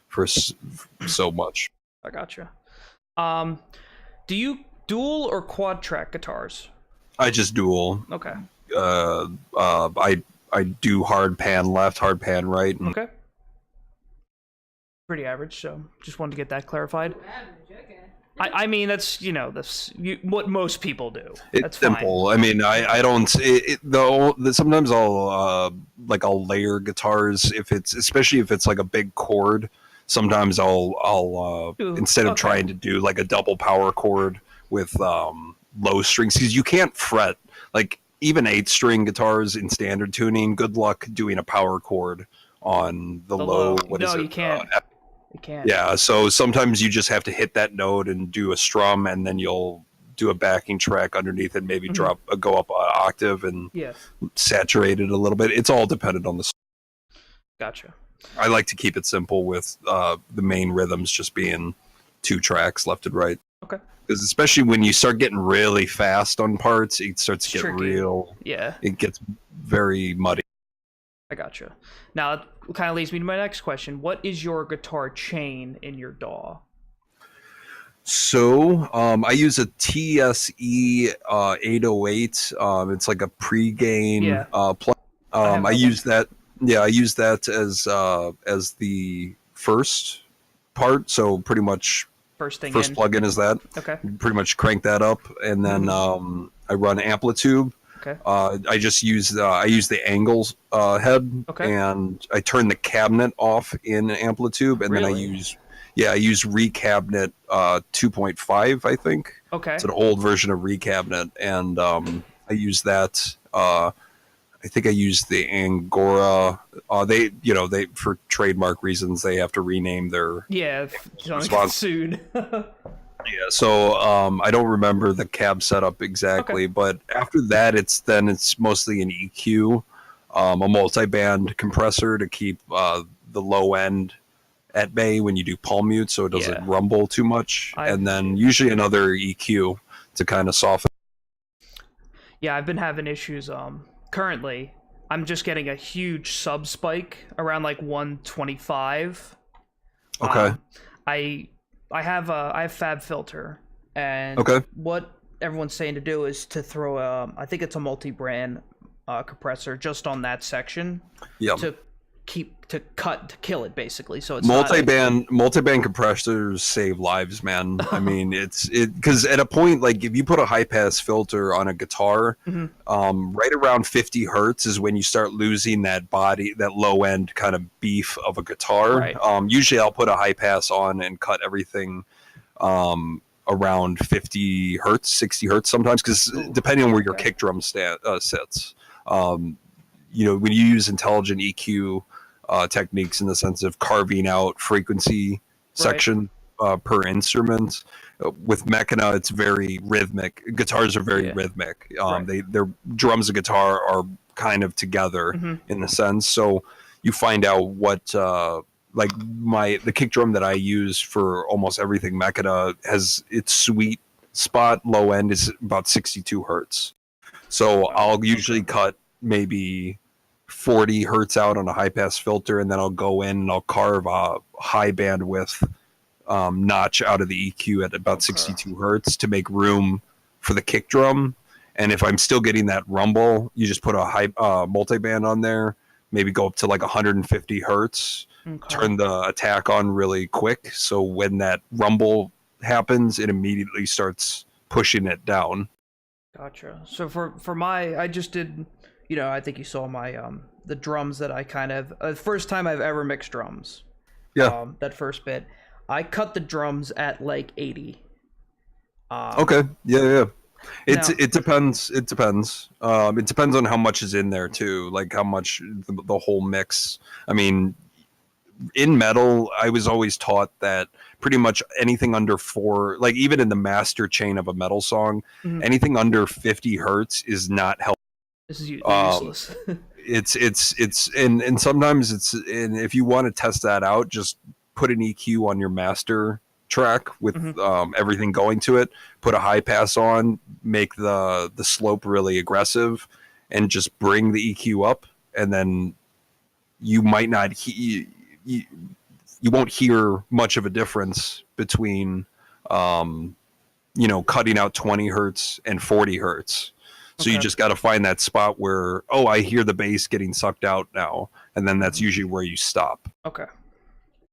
for so much. I gotcha. Do you dual or quad track guitars? I just dual. Okay. I do hard pan left, hard pan right. Okay. Pretty average, so just wanted to get that clarified. I mean, that's what most people do. That's simple. Fine. I mean, I don't. Sometimes I'll layer guitars especially if it's like a big chord. Sometimes I'll instead of trying to do like a double power chord with low strings, because you can't fret like even 8-string guitars in standard tuning. Good luck doing a power chord on the low. You can't. You can't. Yeah, so sometimes you just have to hit that note and do a strum, and then you'll do a backing track underneath and maybe go up an octave and saturate it a little bit. It's all dependent on the. Gotcha. I like to keep it simple with the main rhythms just being 2 tracks left and right. Okay. Because especially when you start getting really fast on parts, it starts to get real. Yeah. It gets very muddy. I gotcha. Now, it kind of leads me to my next question. What is your guitar chain in your DAW? So, I use a TSE 808. It's like a pre-gain plug. I use that. Yeah, I use that as the first part. So pretty much first plugin is that. Okay. Pretty much crank that up, and then I run Amplitude. Okay. I use the angles head, and I turn the cabinet off in Amplitude, and then I use Recabinet 2.5, I think. Okay. It's an old version of Recabinet, and I use that. I think I used the Angora. They for trademark reasons they have to rename their don't get sued. Yeah, so I don't remember the cab setup exactly, but after that, it's mostly an EQ, a multi-band compressor to keep the low end at bay when you do palm mute, so it doesn't rumble too much, and then usually another EQ to kind of soften. Yeah, I've been having issues. Currently, I'm just getting a huge sub spike around like 125. Okay. I have Fab Filter, and what everyone's saying to do is to throw I think it's a multi-brand compressor just on that section to kill it basically. So it's multi-band compressors save lives, man. I mean, because at a point, like if you put a high pass filter on a guitar, right around 50 hertz is when you start losing that low end kind of beef of a guitar. Right. Usually I'll put a high pass on and cut everything around 50 hertz, 60 hertz sometimes, because depending on where your kick drum sits. When you use intelligent EQ techniques in the sense of carving out frequency section per instrument. With Mechina, it's very rhythmic. Guitars are very rhythmic. Their drums and guitar are kind of together in the sense. So you find out what the kick drum that I use for almost everything Mechina has its sweet spot. Low end is about 62 hertz. So I'll usually cut maybe 40 hertz out on a high pass filter, and then I'll go in and I'll carve a high bandwidth notch out of the EQ at about 62 hertz to make room for the kick drum. And if I'm still getting that rumble, you just put a high multi-band on there, maybe go up to like 150 hertz, turn the attack on really quick, so when that rumble happens, it immediately starts pushing it down. Gotcha. So for my, I just did, I think you saw my the drums that I kind of first time I've ever mixed drums. Yeah. That first bit, I cut the drums at like 80. Okay. Yeah. It depends. It depends. It depends on how much is in there too, like how much the whole mix. I mean, in metal, I was always taught that pretty much anything under 4, like even in the master chain of a metal song, anything under 50 hertz is not helpful. This is useless. it's and sometimes if you want to test that out, just put an EQ on your master track with everything going to it, put a high pass on, make the slope really aggressive, and just bring the EQ up, and then you might not you won't hear much of a difference between cutting out 20 hertz and 40 hertz. So you just got to find that spot where, I hear the bass getting sucked out now, and then that's usually where you stop. Okay.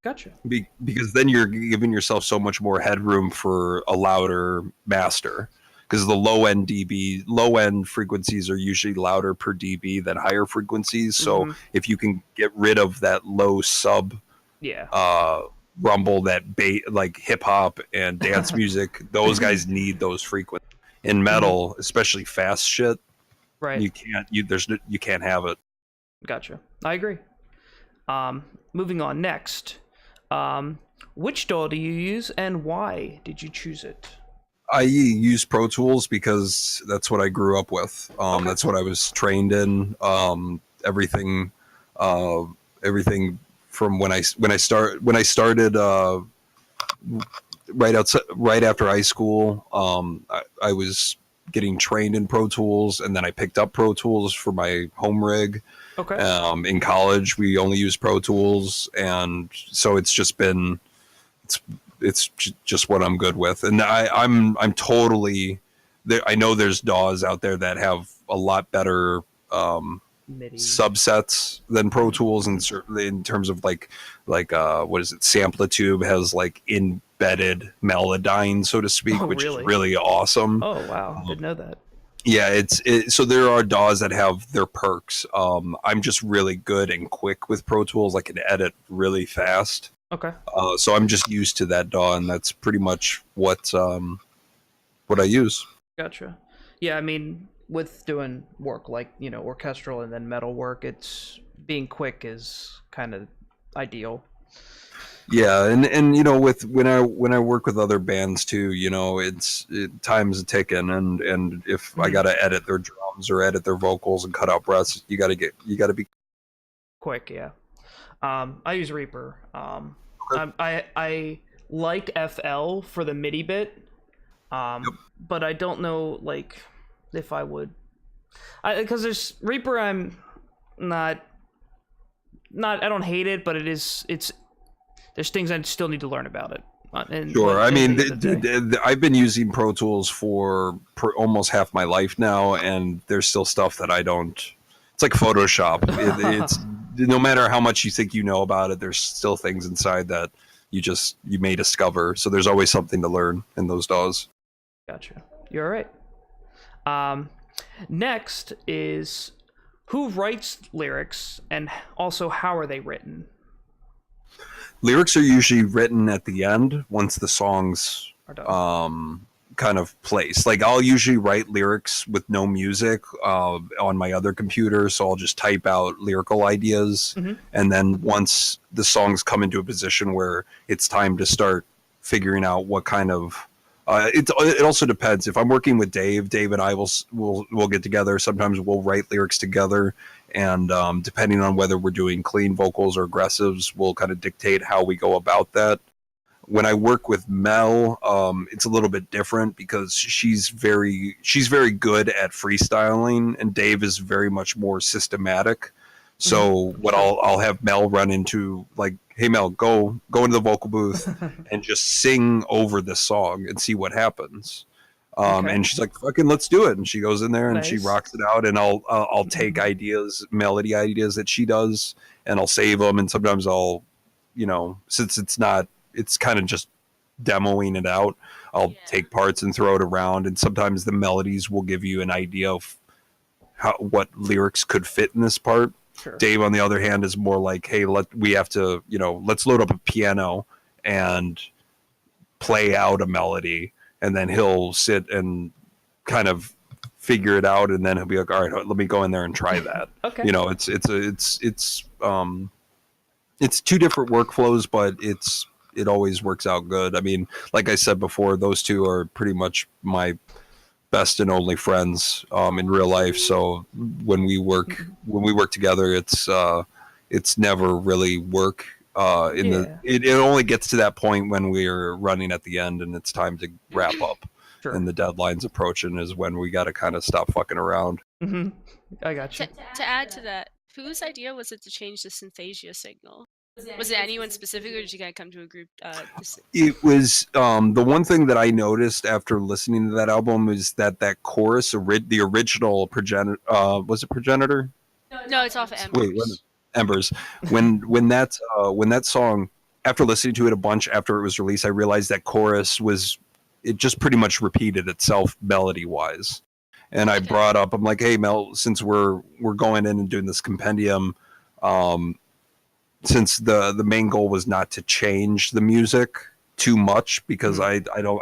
Gotcha. Because then you're giving yourself so much more headroom for a louder master. Because the low end frequencies are usually louder per dB than higher frequencies. So if you can get rid of that low sub rumble, that like hip hop and dance music, those guys need those frequencies. In metal, especially fast shit, right? You can't have it. Gotcha. I agree. Moving on next. Which DAW do you use, and why did you choose it? I use Pro Tools because that's what I grew up with. That's what I was trained in. Everything from when I started right after high school. I was getting trained in Pro Tools, and then I picked up Pro Tools for my home rig. Okay. In college, we only use Pro Tools, and so it's just been it's just what I'm good with, and I'm totally. I know there's DAWs out there that have a lot better MIDI subsets than Pro Tools, and certainly in terms of like what is it? Samplitude has like embedded melodyne, so to speak, which is really awesome. Oh wow, didn't know that. Yeah, so there are DAWs that have their perks. I'm just really good and quick with Pro Tools. I can edit really fast. Okay. So I'm just used to that DAW, and that's pretty much what I use. Gotcha. Yeah, I mean, with doing work like, you know, orchestral and then metal work, it's being quick is kind of ideal. Yeah, and you know, with when I work with other bands too, you know, time's a ticking, and if I gotta edit their drums or edit their vocals and cut out breaths, you gotta be quick. Yeah. I use Reaper. I like FL for the MIDI bit, but I don't know like if I would, because there's Reaper. I'm not. I don't hate it, but it's there's things I still need to learn about it. And sure. like, I mean, I've been using Pro Tools for almost half my life now, and there's still stuff that I don't. It's like Photoshop. It's no matter how much you think you know about it, there's still things inside that you may discover. So there's always something to learn in those DAWs. Gotcha. You're all right. Next is who writes lyrics, and also how are they written? Lyrics are usually written at the end once the songs Are done. kind of place. Like I'll usually write lyrics with no music on my other computer, so I'll just type out lyrical ideas, and then once the songs come into a position where it's time to start figuring out what kind of it also depends. If I'm working with Dave and I will get together. Sometimes we'll write lyrics together, and depending on whether we're doing clean vocals or aggressives, we'll kind of dictate how we go about that. When I work with Mel, it's a little bit different because she's very good at freestyling, and Dave is very much more systematic. So what I'll have Mel run into, like, hey Mel, go into the vocal booth and just sing over this song and see what happens. And she's like, fucking let's do it. And she goes in there and she rocks it out, and I'll take melody ideas that she does, and I'll save them. And sometimes I'll, you know, since it's kind of just demoing it out, I'll take parts and throw it around. And sometimes the melodies will give you an idea of what lyrics could fit in this part. Sure. Dave, on the other hand, is more like, hey, let's load up a piano and play out a melody, and then he'll sit and kind of figure it out, and then he'll be like, all right, let me go in there and try that. Okay. You know, it's two different workflows, but it always works out good. I mean, like I said before, those two are pretty much my best and only friends in real life. So when we work together, it's never really work. It only gets to that point when we're running at the end and it's time to wrap up. Sure. And the deadline's approaching is when we got to kind of stop fucking around. I got you. To add to that, whose idea was it to change the synesthesia signal? Was it anyone specific, or did you guys come to a group? It was the one thing that I noticed after listening to that album is that chorus, the original Progenitor, was it Progenitor? No, it's off of Embers. Wait, Embers. When that song, after listening to it a bunch after it was released, I realized that chorus it just pretty much repeated itself melody wise. And I brought up, I'm like, hey Mel, since we're going in and doing this compendium, since the main goal was not to change the music too much, because I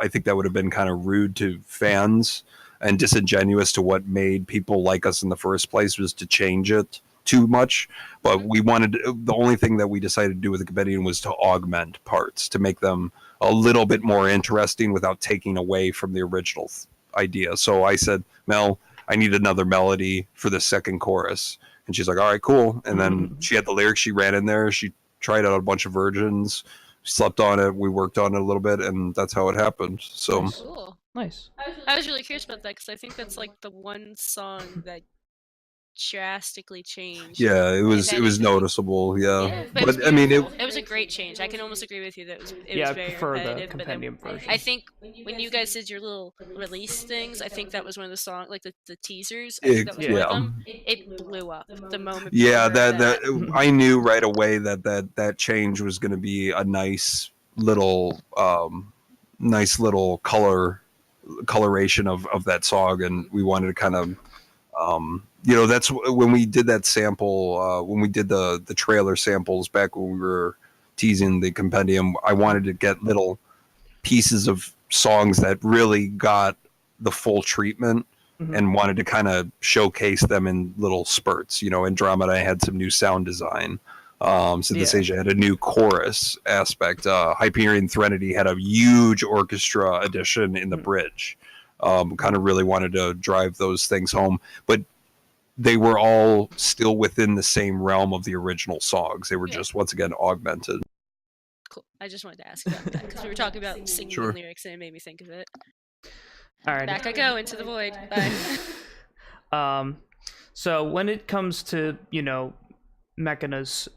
think that would have been kind of rude to fans and disingenuous to what made people like us in the first place, was to change it too much. But the only thing that we decided to do with the compendium was to augment parts, to make them a little bit more interesting without taking away from the original idea. So I said, Mel, I need another melody for the second chorus. And she's like, all right, cool. And then she had the lyrics. She ran in there. She tried out a bunch of versions, slept on it. We worked on it a little bit, and that's how it happened. So cool. Nice. I was really curious about that because I think that's like the one song that drastically changed. Yeah, it was noticeable. Yeah, but I mean, it was a great change. I can almost agree with you that it was very I prefer the repetitive. compendium version. I think when you guys did your little release things, I think that was one of the songs, like the teasers. That was one of them. It blew up the moment. Yeah, that I knew right away that change was going to be a nice little coloration of that song, and we wanted to kind of. That's when we did that sample, when we did the trailer samples back when we were teasing the compendium, I wanted to get little pieces of songs that really got the full treatment and wanted to kind of showcase them in little spurts. Andromeda had some new sound design. Synthesasia had a new chorus aspect. Hyperion Threnody had a huge orchestra addition in the bridge. Kind of really wanted to drive those things home, but they were all still within the same realm of the original songs. They were just, once again, augmented. Cool. I just wanted to ask about that because we were talking about singing and lyrics, and it made me think of it. All right. Back I go into the void. Bye. So when it comes to Mechina's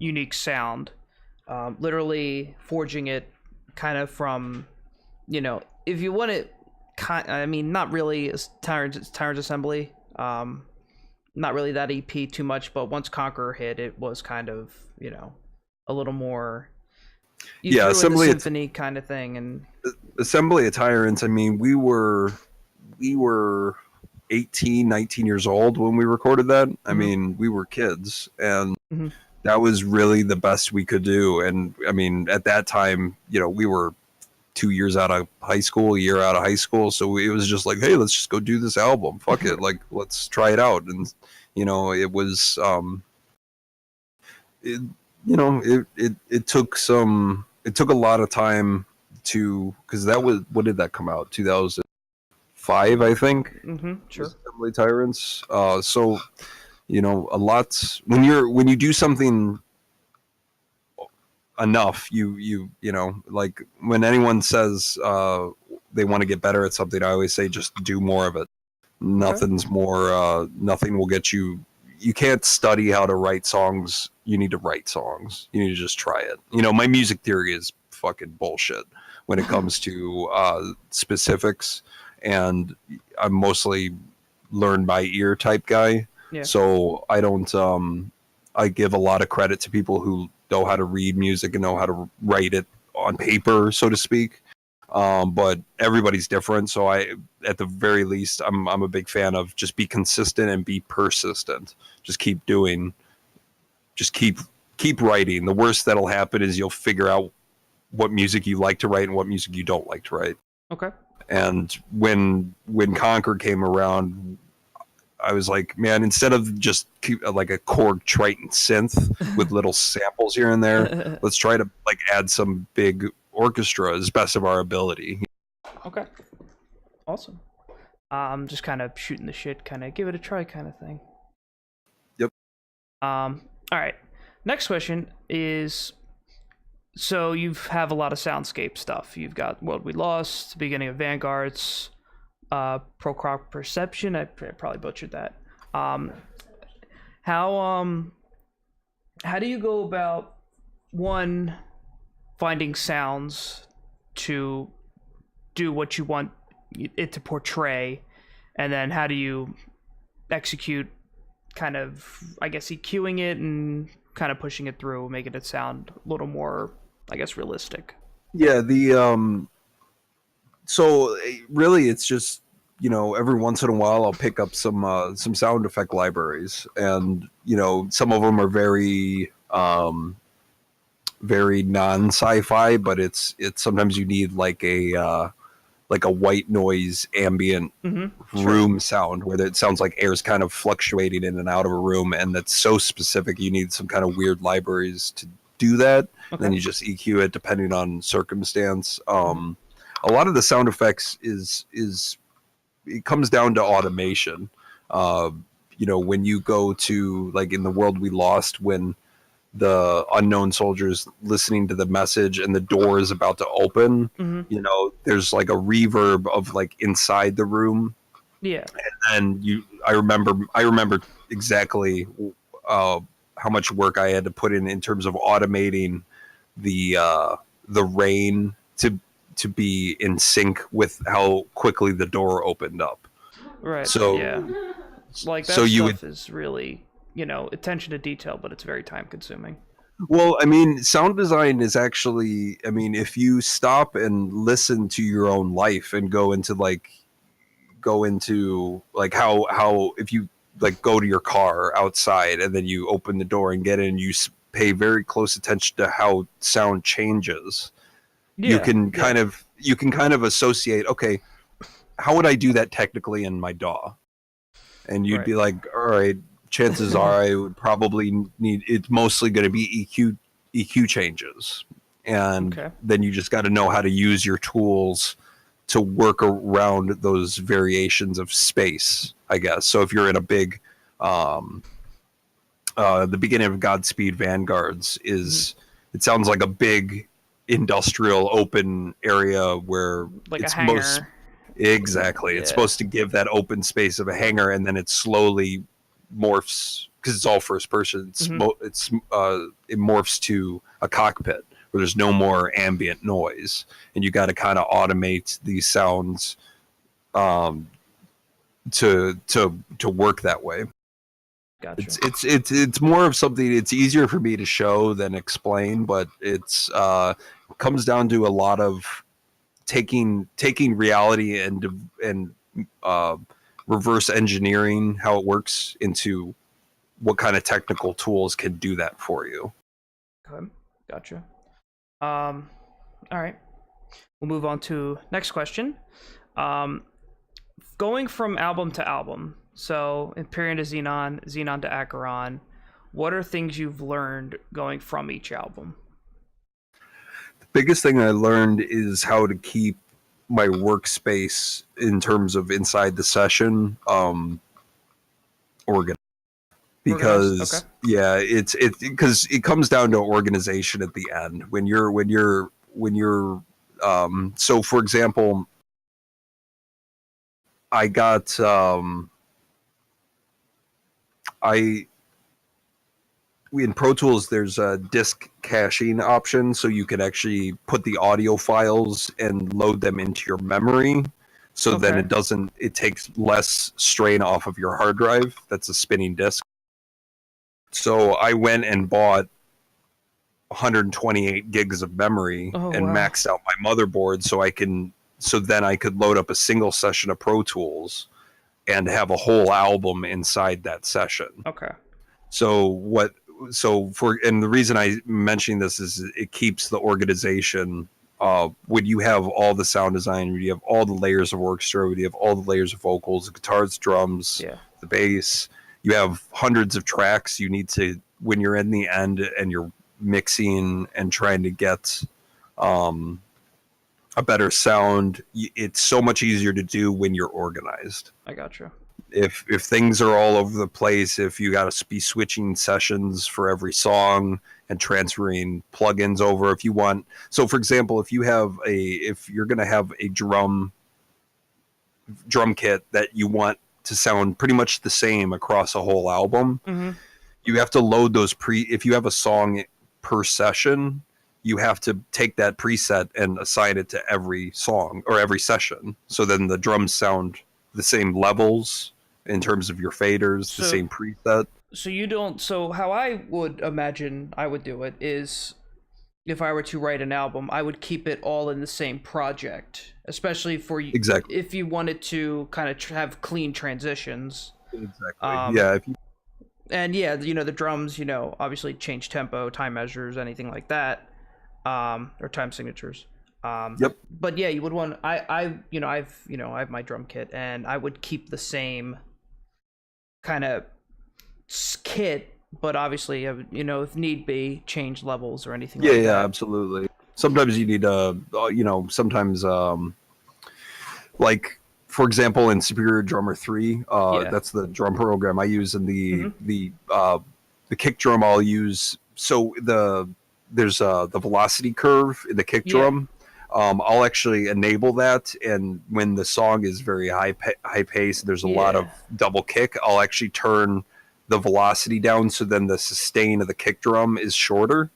unique sound, literally forging it kind of from, if you want it, not really as Tyrant's Assembly. Not really that EP too much, but once Conqueror hit, it was kind of, a little more. Assembly symphony kind of thing, and Assembly of Tyrants. We were 18, 19 years old when we recorded that. We were kids, and that was really the best we could do. And at that time, we were 2 years out of high school, a year out of high school, so it was just like, hey, let's just go do this album. Fuck it, like let's try it out. And it was it took a lot of time because that was, what did that come out, 2005, I think. Sure. Assembly Tyrants. So a lot when you do something enough, you like when anyone says they want to get better at something, I always say just do more of it. Nothing's more nothing will get you. You can't study how to write songs. You need to write songs. You need to just try it. My music theory is fucking bullshit when it comes to specifics, and I'm mostly learn by ear type guy. So I don't I give a lot of credit to people who know how to read music and know how to write it on paper, so to speak. But everybody's different. So at the very least, I'm a big fan of just be consistent and be persistent. Just keep doing, just keep writing. The worst that'll happen is you'll figure out what music you like to write and what music you don't like to write. Okay. And when Conqueror came around, I was like, man, instead of just keep like a Korg Triton synth with little samples here and there, let's try to like add some big orchestra as best of our ability. Okay. Awesome. Just kind of shooting the shit, kind of give it a try kind of thing. Yep. All right. Next question is, so you have a lot of soundscape stuff. You've got World We Lost, beginning of Vanguards, Procroc Perception. I probably butchered that. How do you go about, one, finding sounds to do what you want it to portray, and then how do you execute, kind of, I guess, EQing it and kind of pushing it through, making it sound a little more, I guess, realistic? Yeah, so really it's just, every once in a while I'll pick up some sound effect libraries, and some of them are very very non-sci-fi, but it's sometimes you need like a white noise ambient room sound where it sounds like air's kind of fluctuating in and out of a room, and that's so specific you need some kind of weird libraries to do that. Okay. Then you just EQ it depending on circumstance. A lot of the sound effects is it comes down to automation. When you go to, like, in the World We Lost, when the unknown soldier's listening to the message and the door is about to open, there's like a reverb of like inside the room. Yeah. And I remember exactly how much work I had to put in terms of automating the rain to be in sync with how quickly the door opened up. Right. So yeah, like that stuff is really, attention to detail, but it's very time consuming. Well, sound design is actually, if you stop and listen to your own life and go into how if you like go to your car outside and then you open the door and get in, you pay very close attention to how sound changes. Yeah, you can kind of associate, okay, how would I do that technically in my DAW? And you'd be like, all right, chances are I would probably need, it's mostly going to be EQ changes. And then you just got to know how to use your tools to work around those variations of space, I guess. So if you're in a big, the beginning of Godspeed Vanguards is, it sounds like a big industrial open area where like it's a hangar. Exactly. It's supposed to give that open space of a hangar, and then it slowly morphs, because it's all first person. It morphs to a cockpit where there's no more ambient noise, and you got to kind of automate these sounds to work that way. Gotcha. It's more of something. It's easier for me to show than explain, but it's comes down to a lot of taking reality and reverse engineering how it works into what kind of technical tools can do that for you. Okay, gotcha. All right, we'll move on to next question. Going from album to album, so Empyrean to Xenon, Xenon to Acheron, what are things you've learned going from each album? Biggest thing I learned is how to keep my workspace in terms of inside the session organized, because it's because it comes down to organization at the end when you're so for example, I got in Pro Tools, there's a disk caching option, so you can actually put the audio files and load them into your memory. So then it takes less strain off of your hard drive. That's a spinning disk. So I went and bought 128 gigs of memory maxed out my motherboard, so then I could load up a single session of Pro Tools and have a whole album inside that session. Okay. And the reason I mention this is it keeps the organization. When you have all the sound design, when you have all the layers of orchestra, when you have all the layers of vocals, the guitars, drums, the bass, you have hundreds of tracks. You need to, when you're in the end and you're mixing and trying to get a better sound, it's so much easier to do when you're organized. I gotcha. If things are all over the place, if you got to be switching sessions for every song and transferring plugins over, if you want, so for example, if you're going to have a drum kit that you want to sound pretty much the same across a whole album, you have to load those if you have a song per session, you have to take that preset and assign it to every song or every session. So then the drums sound the same levels in terms of your faders, the same preset. So how I would imagine I would do it is, if I were to write an album, I would keep it all in the same project, especially for you. Exactly. If you wanted to kind of have clean transitions. Exactly. And the drums, obviously change tempo, time measures, anything like that, or time signatures. But yeah, you would want. I have my drum kit, and I would keep the same kind of kit, but obviously, if need be, change levels or anything like that. Yeah, absolutely. Sometimes you need like, for example, in Superior Drummer 3, that's the drum program I use, and the kick drum I'll use. So there's the velocity curve in the kick drum. I'll actually enable that, and when the song is very high pace, there's a lot of double kick, I'll actually turn the velocity down, so then the sustain of the kick drum is shorter,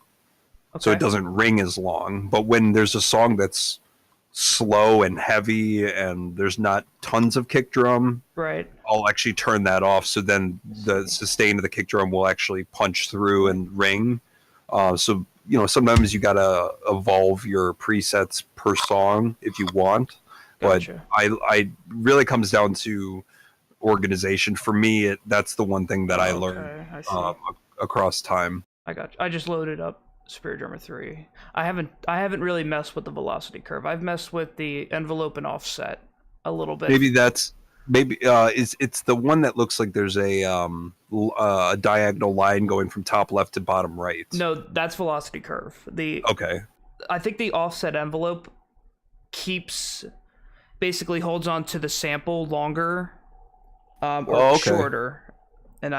so it doesn't ring as long. But when there's a song that's slow and heavy and there's not tons of kick drum, I'll actually turn that off, so then the sustain of the kick drum will actually punch through and ring. So sometimes you gotta evolve your presets per song if you want. Gotcha. But I really comes down to organization. For me, that's the one thing that I learned across time. I got you. I just loaded up Superior Drummer 3. I haven't really messed with the velocity curve. I've messed with the envelope and offset little bit. Maybe it's the one that looks like there's a diagonal line going from top left to bottom right. No, that's velocity curve. Okay. I think the offset envelope basically holds on to the sample longer, or shorter. And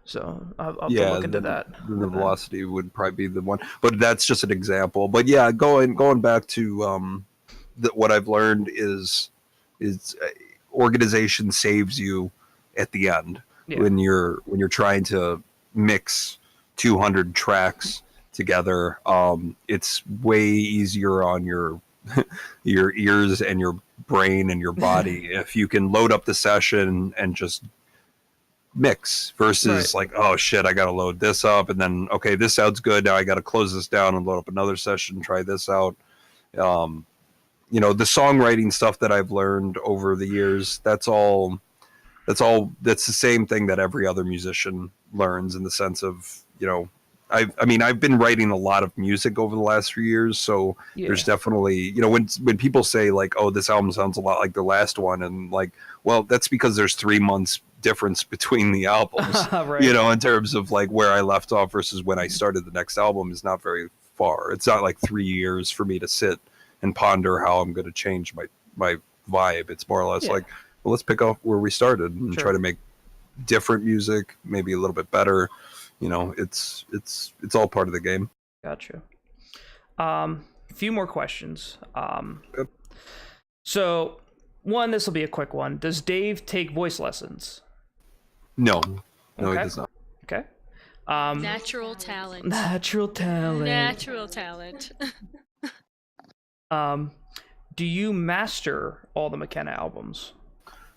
so I'll have to look into that. The velocity would probably be the one, but that's just an example. But yeah, going back to what I've learned is organization saves you at the end when you're trying to mix 200 tracks together. It's way easier on your ears and your brain and your body if you can load up the session and just mix versus like, oh shit, I gotta load this up and then okay, this sounds good, now I gotta close this down and load up another session, try this out. The songwriting stuff that I've learned over the years, that's the same thing that every other musician learns, in the sense of, I've been writing a lot of music over the last few years, so there's definitely, when people say like, oh, this album sounds a lot like the last one, and like, well, that's because there's 3 months difference between the albums. Right. In terms of like where I left off versus when I started the next album is not very far. It's not like 3 years for me to sit and ponder how I'm going to change my vibe. It's more or less like, well, let's pick up where we started and try to make different music, maybe a little bit better. It's all part of the game. Gotcha. A few more questions. So one, this will be a quick one. Does Dave take voice lessons? No, he does not. Okay. Natural talent. Natural talent. Natural talent. Do you master all the Mechina albums?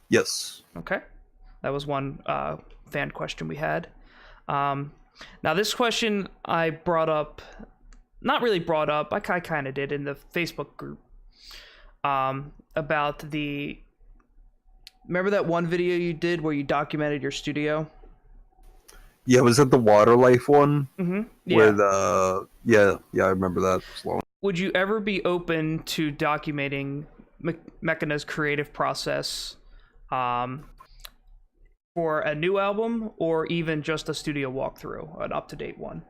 Yes. Okay. That was one fan question we had. Now this question I brought up, not really brought up, I kind of did in the Facebook group, about remember that one video you did where you documented your studio? Yeah, was that the Water Life one? Mm-hmm. Yeah. Where I remember that. Would you ever be open to documenting Mechina's creative process for a new album, or even just a studio walkthrough, an up-to-date one?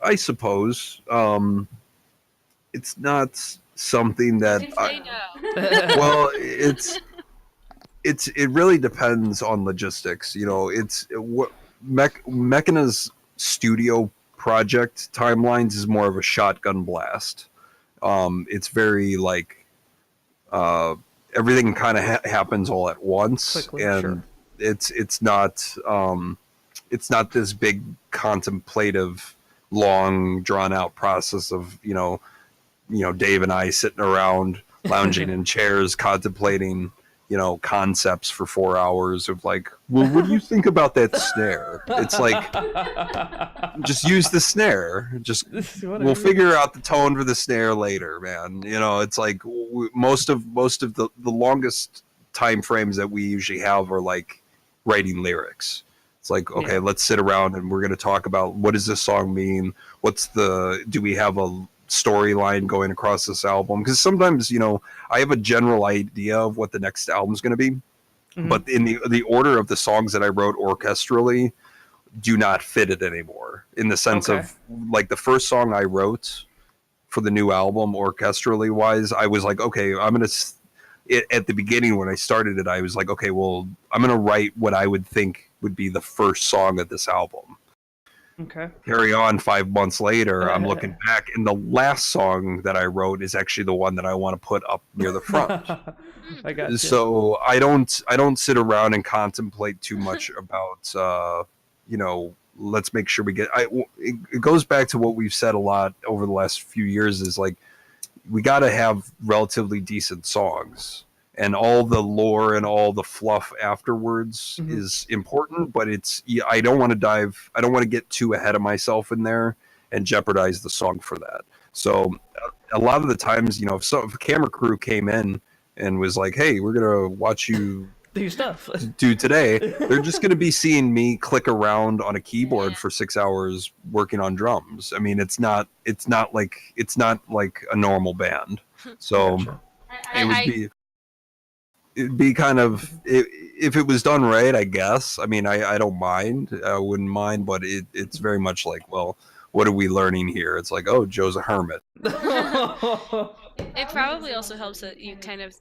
I suppose. It's not something that well, it really depends on logistics. It's what Mechina's studio project timelines is more of a shotgun blast. It's very like everything kind of happens all at once. Quickly, and it's not this big contemplative, long drawn out process of Dave and I sitting around lounging in chairs contemplating concepts for 4 hours of like, well, what do you think about that snare? It's like, just use the snare. We'll figure out the tone for the snare later, man. It's like most of the longest time frames that we usually have are like writing lyrics. It's like, okay, let's sit around and we're going to talk about, what does this song mean? Do we have a storyline going across this album? Because sometimes I have a general idea of what the next album's going to be, but in the order of the songs that I wrote orchestrally do not fit it anymore, in the sense of like the first song I wrote for the new album orchestrally wise, I was like, okay, at the beginning when I started it, I was like, okay, well, I'm gonna write what I would think would be the first song of this album. Okay. Carry on 5 months later, I'm looking back, and the last song that I wrote is actually the one that I want to put up near the front. I got you. So I don't sit around and contemplate too much about let's make sure we get. It goes back to what we've said a lot over the last few years, is like, we got to have relatively decent songs. And all the lore and all the fluff afterwards is important, but I don't want to get too ahead of myself in there and jeopardize the song for that. So a lot of the times, if a camera crew came in and was like, hey, we're going to watch you do stuff do today, they're just going to be seeing me click around on a keyboard for 6 hours working on drums. I mean, it's not like a normal band. So Gotcha. it would be. it'd be kind of if it was done right, I guess. I mean, I don't mind. I wouldn't mind, but it's very much like, well, what are we learning here? It's like, oh, Joe's a hermit. It probably also helps that you kind of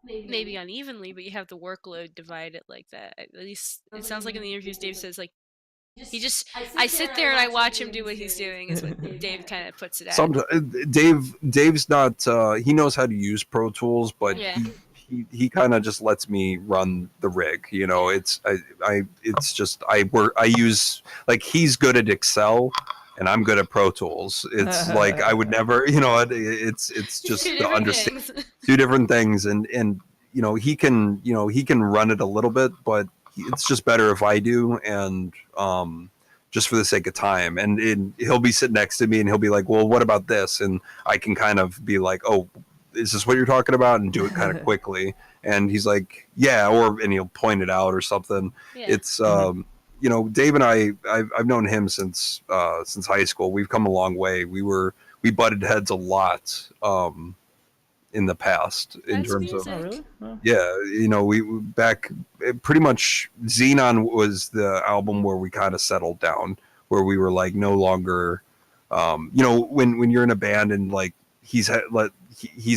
maybe unevenly, but you have the workload divided like that. At least it sounds like in the interviews Dave says like I sit there and I watch him do what he's doing is what Dave kind of puts it at. Dave's not he knows how to use Pro Tools, but Yeah. he kind of just lets me run the rig. You know, it's I use, like, he's good at Excel and I'm good at Pro Tools. It's like I would never, you know, it's just Two to different understand things. two different things, and you know, he can run it a little bit, but it's just better if I do, and just for the sake of time. And he'll be sitting next to me and he'll be like, well, what about this? And I can kind of be like, oh, is this what you're talking about? And do it kind of quickly. And he's like, yeah, and he'll point it out or something. Yeah. It's you know, Dave and I've known him since high school. We've come a long way. We butted heads a lot in the past in That's terms music. of Oh, really? Oh. yeah, you know, we back pretty much. Xenon was the album where we kind of settled down, where we were like no longer you know, when you're in a band and like he's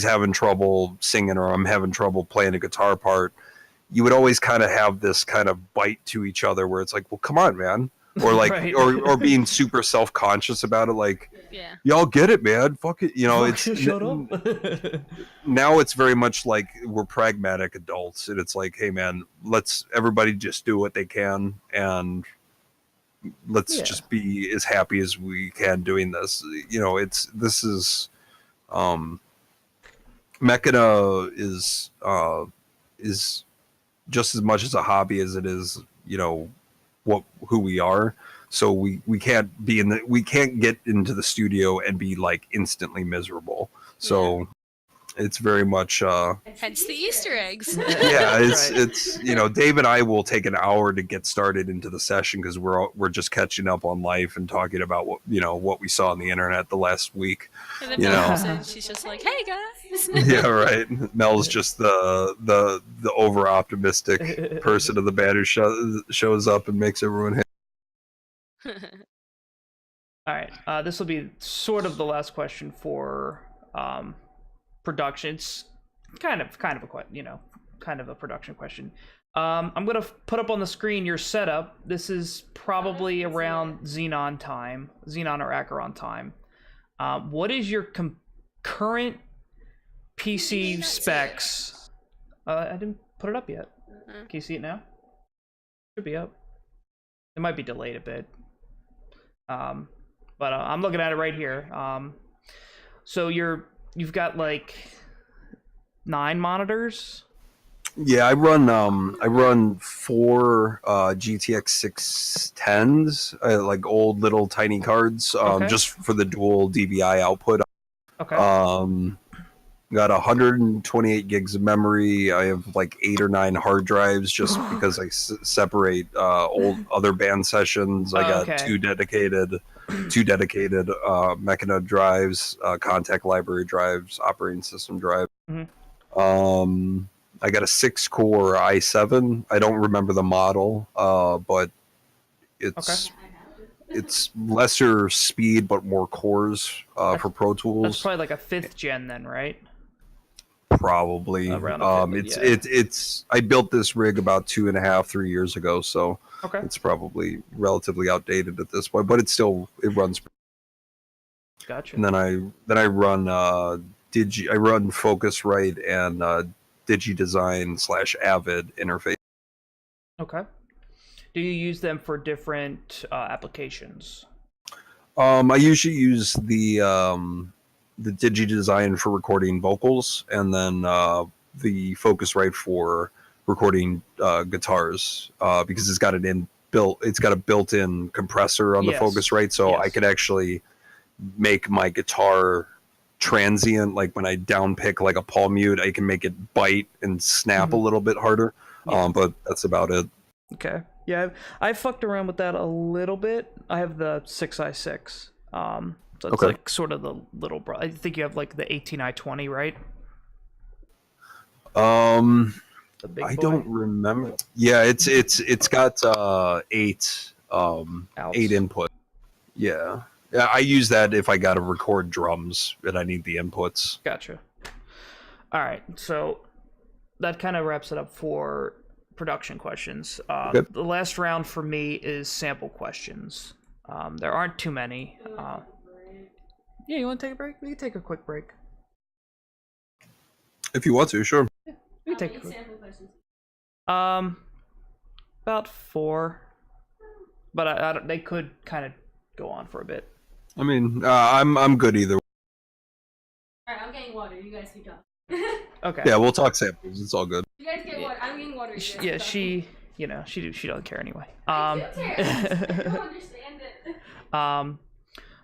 having trouble singing or I'm having trouble playing a guitar part, you would always kind of have this kind of bite to each other where it's like, well, come on, man. Or like, Right. or being super self-conscious about it, like, Yeah. y'all get it, man. Fuck it, you know. It's Shut up. now it's very much like we're pragmatic adults, and it's like, hey, man, let's everybody just do what they can, and let's just be as happy as we can doing this. You know, this is Mechina is just as much as a hobby as it is, you know, who we are. So we can't get into the studio and be like instantly miserable. So it's very much Hence the Easter eggs. yeah, it's you know, Dave and I will take an hour to get started into the session because we're just catching up on life and talking about what we saw on the internet the last week. And then You Mel know. comes in, she's just like, "Hey guys." Yeah, right. Mel's just the over optimistic person of the band who shows up and makes everyone happy. All right. This will be sort of the last question for production. It's kind of a production question. I'm gonna put up on the screen your setup. This is probably around Xenon or Acheron time. What is your current PC specs? I didn't put it up yet. Can you see it now? Should be up. It might be delayed a bit. But I'm looking at it right here. So you've got like 9 monitors. Yeah, I run 4 GTX 610s, like old little tiny cards, Okay. just for the dual DVI output. Okay. Got 128 gigs of memory. I have like 8 or 9 hard drives just because I separate old other band sessions. I got Okay. two dedicated Mechina drives, contact library drives, operating system drive. Mhm. I got a 6-core i7. I don't remember the model, but it's lesser speed but more cores for Pro Tools. That's probably like a 5th gen then, right? Probably. Around a fifth, It's I built this rig about 2.5-3 years ago, so Okay. it's probably relatively outdated at this point, but it runs. Gotcha. And then I run Focusrite and DigiDesign / Avid interface. Okay. Do you use them for different applications? I usually use the DigiDesign for recording vocals, and then the Focusrite for recording guitars, because it's got a built-in compressor on the Yes. Focusrite, so Yes. I could actually make my guitar transient, like when I downpick like a palm mute, I can make it bite and snap a little bit harder. Yeah. But that's about it. Okay. Yeah, I fucked around with that a little bit. I have the 6i6. So it's Okay. like sort of the little I think you have like the 18i20, right? The big I boy? don't remember. Yeah, it's got eight Outs. 8 inputs. Yeah. Yeah, I use that if I got to record drums and I need the inputs. Gotcha. All right, so that kind of wraps it up for production questions. Okay. The last round for me is sample questions. There aren't too many. Yeah, you want to take a break? We can take a quick break. If you want to, sure. We can take a quick. Sample questions. About 4, but I they could kind of go on for a bit. I mean, I'm good either. Alright, I'm getting water. You guys keep talking. Okay. Yeah, we'll talk samples. It's all good. You guys get water. I'm getting water. You guys Yeah, keep she doesn't care anyway. talking. I do care. I don't understand it. Not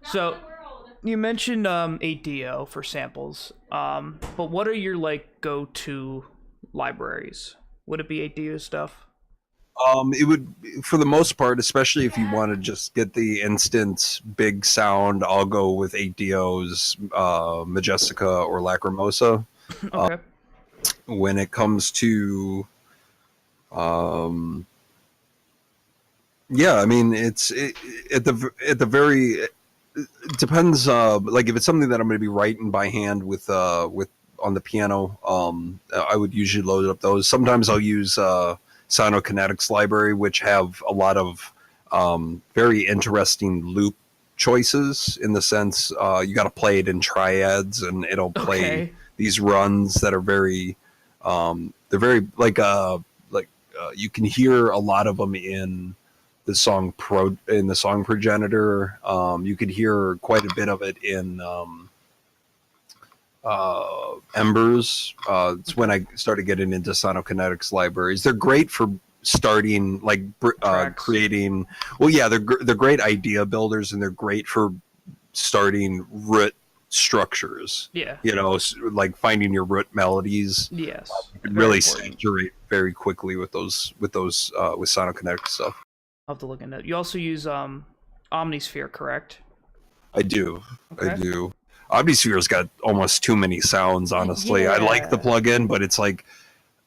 So in the world. you mentioned 8DO for samples. But what are your like go-to libraries? Would it be 8DO stuff? It would, for the most part, especially if you want to just get the instant big sound, I'll go with 8DO's Majestica or Lacrimosa. Okay. When it comes to, yeah, I mean, at the very, it depends. Like if it's something that I'm going to be writing by hand with on the piano, I would usually load up those. Sometimes I'll use Sinokinetics library, which have a lot of very interesting loop choices in the sense you got to play it in triads and it'll play these runs that are very they're very like you can hear a lot of them in the song Progenitor. You could hear quite a bit of it in Embers. It's when I started getting into Sinokinetics libraries. They're great for starting like creating. Well, yeah, they're great idea builders, and they're great for starting root structures. Yeah. You know, like finding your root melodies. Yes. You can really saturate very quickly with those with Sinokinetics stuff. I'll have to look into it. You also use Omnisphere, correct? I do. Okay. I do. Omnisphere's got almost too many sounds, honestly. Yeah. I like the plugin, but it's like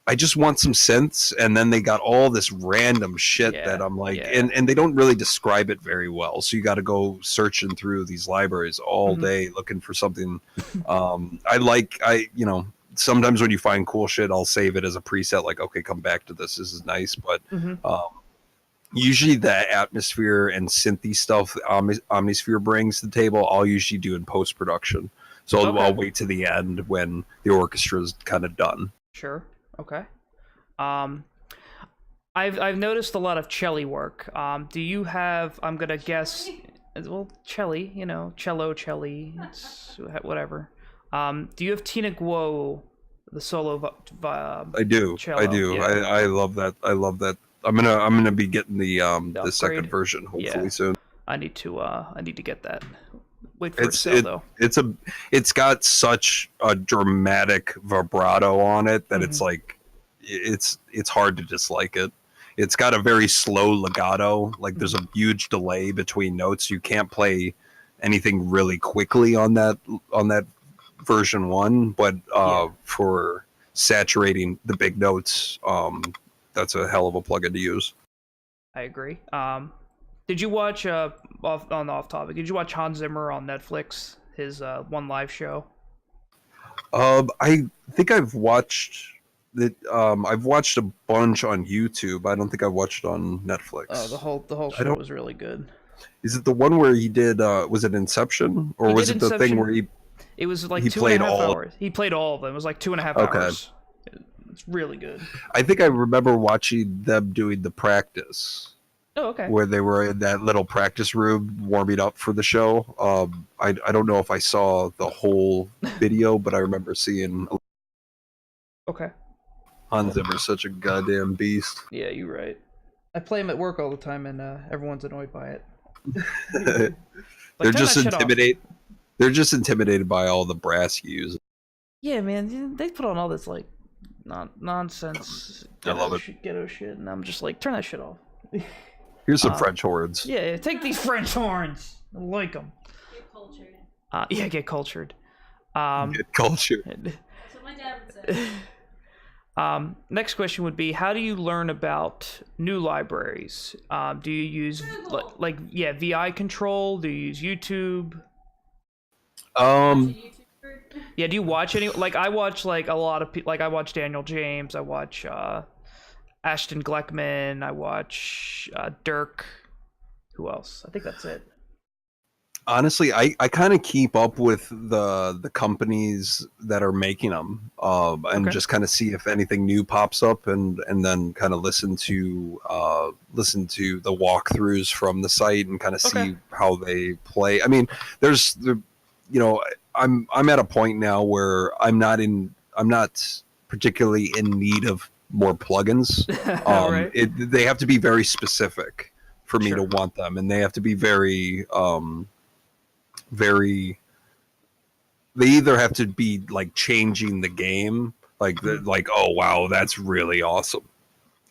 I just want some synths, and then they got all this random shit that I'm like, and they don't really describe it very well. So you got to go searching through these libraries all day looking for something. You know, sometimes when you find cool shit, I'll save it as a preset. Like, okay, come back to this. This is nice, but usually the atmosphere and synthy stuff Omnisphere brings to the table, I'll usually do in post-production. So I'll wait to the end when the orchestra is kind of done. Sure. Okay. I've noticed a lot of cello work. Do you have? I'm gonna guess. Well, cello. You know, cello, it's whatever. Do you have Tina Guo, the solo? I do. Cello? I do. Yeah. I love that. I love that. I'm gonna be getting the second version hopefully soon. I need to get that. Wait for it to sell though. It's got such a dramatic vibrato on it that it's like it's hard to dislike it. It's got a very slow legato. Like there's a huge delay between notes. You can't play anything really quickly on that version 1, but for saturating the big notes, that's a hell of a plugin to use. I agree. Did you watch off topic? Did you watch Hans Zimmer on Netflix? His one live show. I think I've watched that. I've watched a bunch on YouTube. I don't think I've watched it on Netflix. Oh, the whole show was really good. Is it the one where he did? Was it Inception, or was it the thing where he? It was like 2.5 hours. He played all of them. It was like 2.5 hours. It's really good. I think I remember watching them doing the practice. Oh, okay. Where they were in that little practice room warming up for the show. I don't know if I saw the whole video, but I remember seeing. Okay. Hans Zimmer's such a goddamn beast. Yeah, you're right. I play him at work all the time, and everyone's annoyed by it. They're just intimidated by all the brass he uses. Yeah, man, they put on all this like nonsense. I love it. Ghetto shit, and I'm just like, turn that shit off. Here's some French horns. Yeah, take these French horns. I like them. Get cultured. Yeah, get cultured. Get cultured. That's what my dad would say. Next question would be, how do you learn about new libraries? Do you use VI control? Do you use YouTube? Um, Yeah, do you watch any? Like, I watch like a lot of people. Like, I watch Daniel James. I watch Ashton Gleckman. I watch Dirk. Who else? I think that's it. honestly, I kind of keep up with the companies that are making them, and Okay. just kind of see if anything new pops up, and then kind of listen to the walkthroughs from the site and kind of Okay. see how they play. I mean, I'm at a point now where I'm not particularly in need of more plugins. Right. They have to be very specific for me Sure. to want them, and they have to be very very they either have to be like changing the game, like like, oh wow, that's really awesome,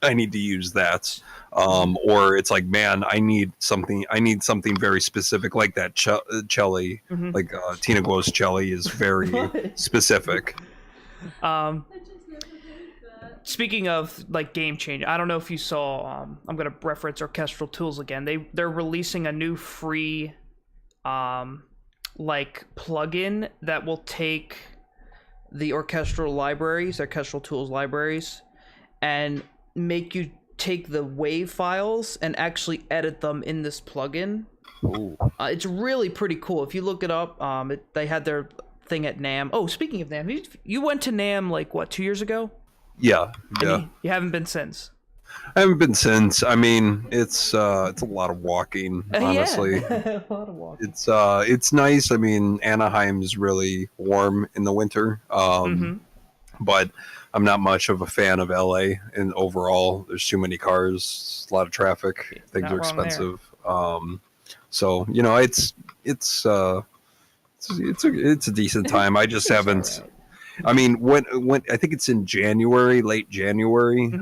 I need to use that, or it's like, man, I need something very specific, like that Chelly, Mhm. like Tina Guo's Chelly is very specific. Speaking of like game change, I don't know if you saw. I'm gonna reference Orchestral Tools again. They're releasing a new free, like plugin that will take the orchestral tools libraries, and make you take the wave files and actually edit them in this plugin. Ooh. It's really pretty cool. If you look it up, they had their thing at NAMM. Oh, speaking of NAMM, you went to NAMM like what, 2 years ago? Yeah. You haven't been since. I haven't been since. I mean, it's a lot of walking, honestly. Yeah. A lot of walking. It's nice. I mean, Anaheim's really warm in the winter. But I'm not much of a fan of LA, and overall there's too many cars, a lot of traffic, things Not are wrong there. expensive. So, it's a decent time. I just haven't. Alright. I mean, when I think it's in January, late January.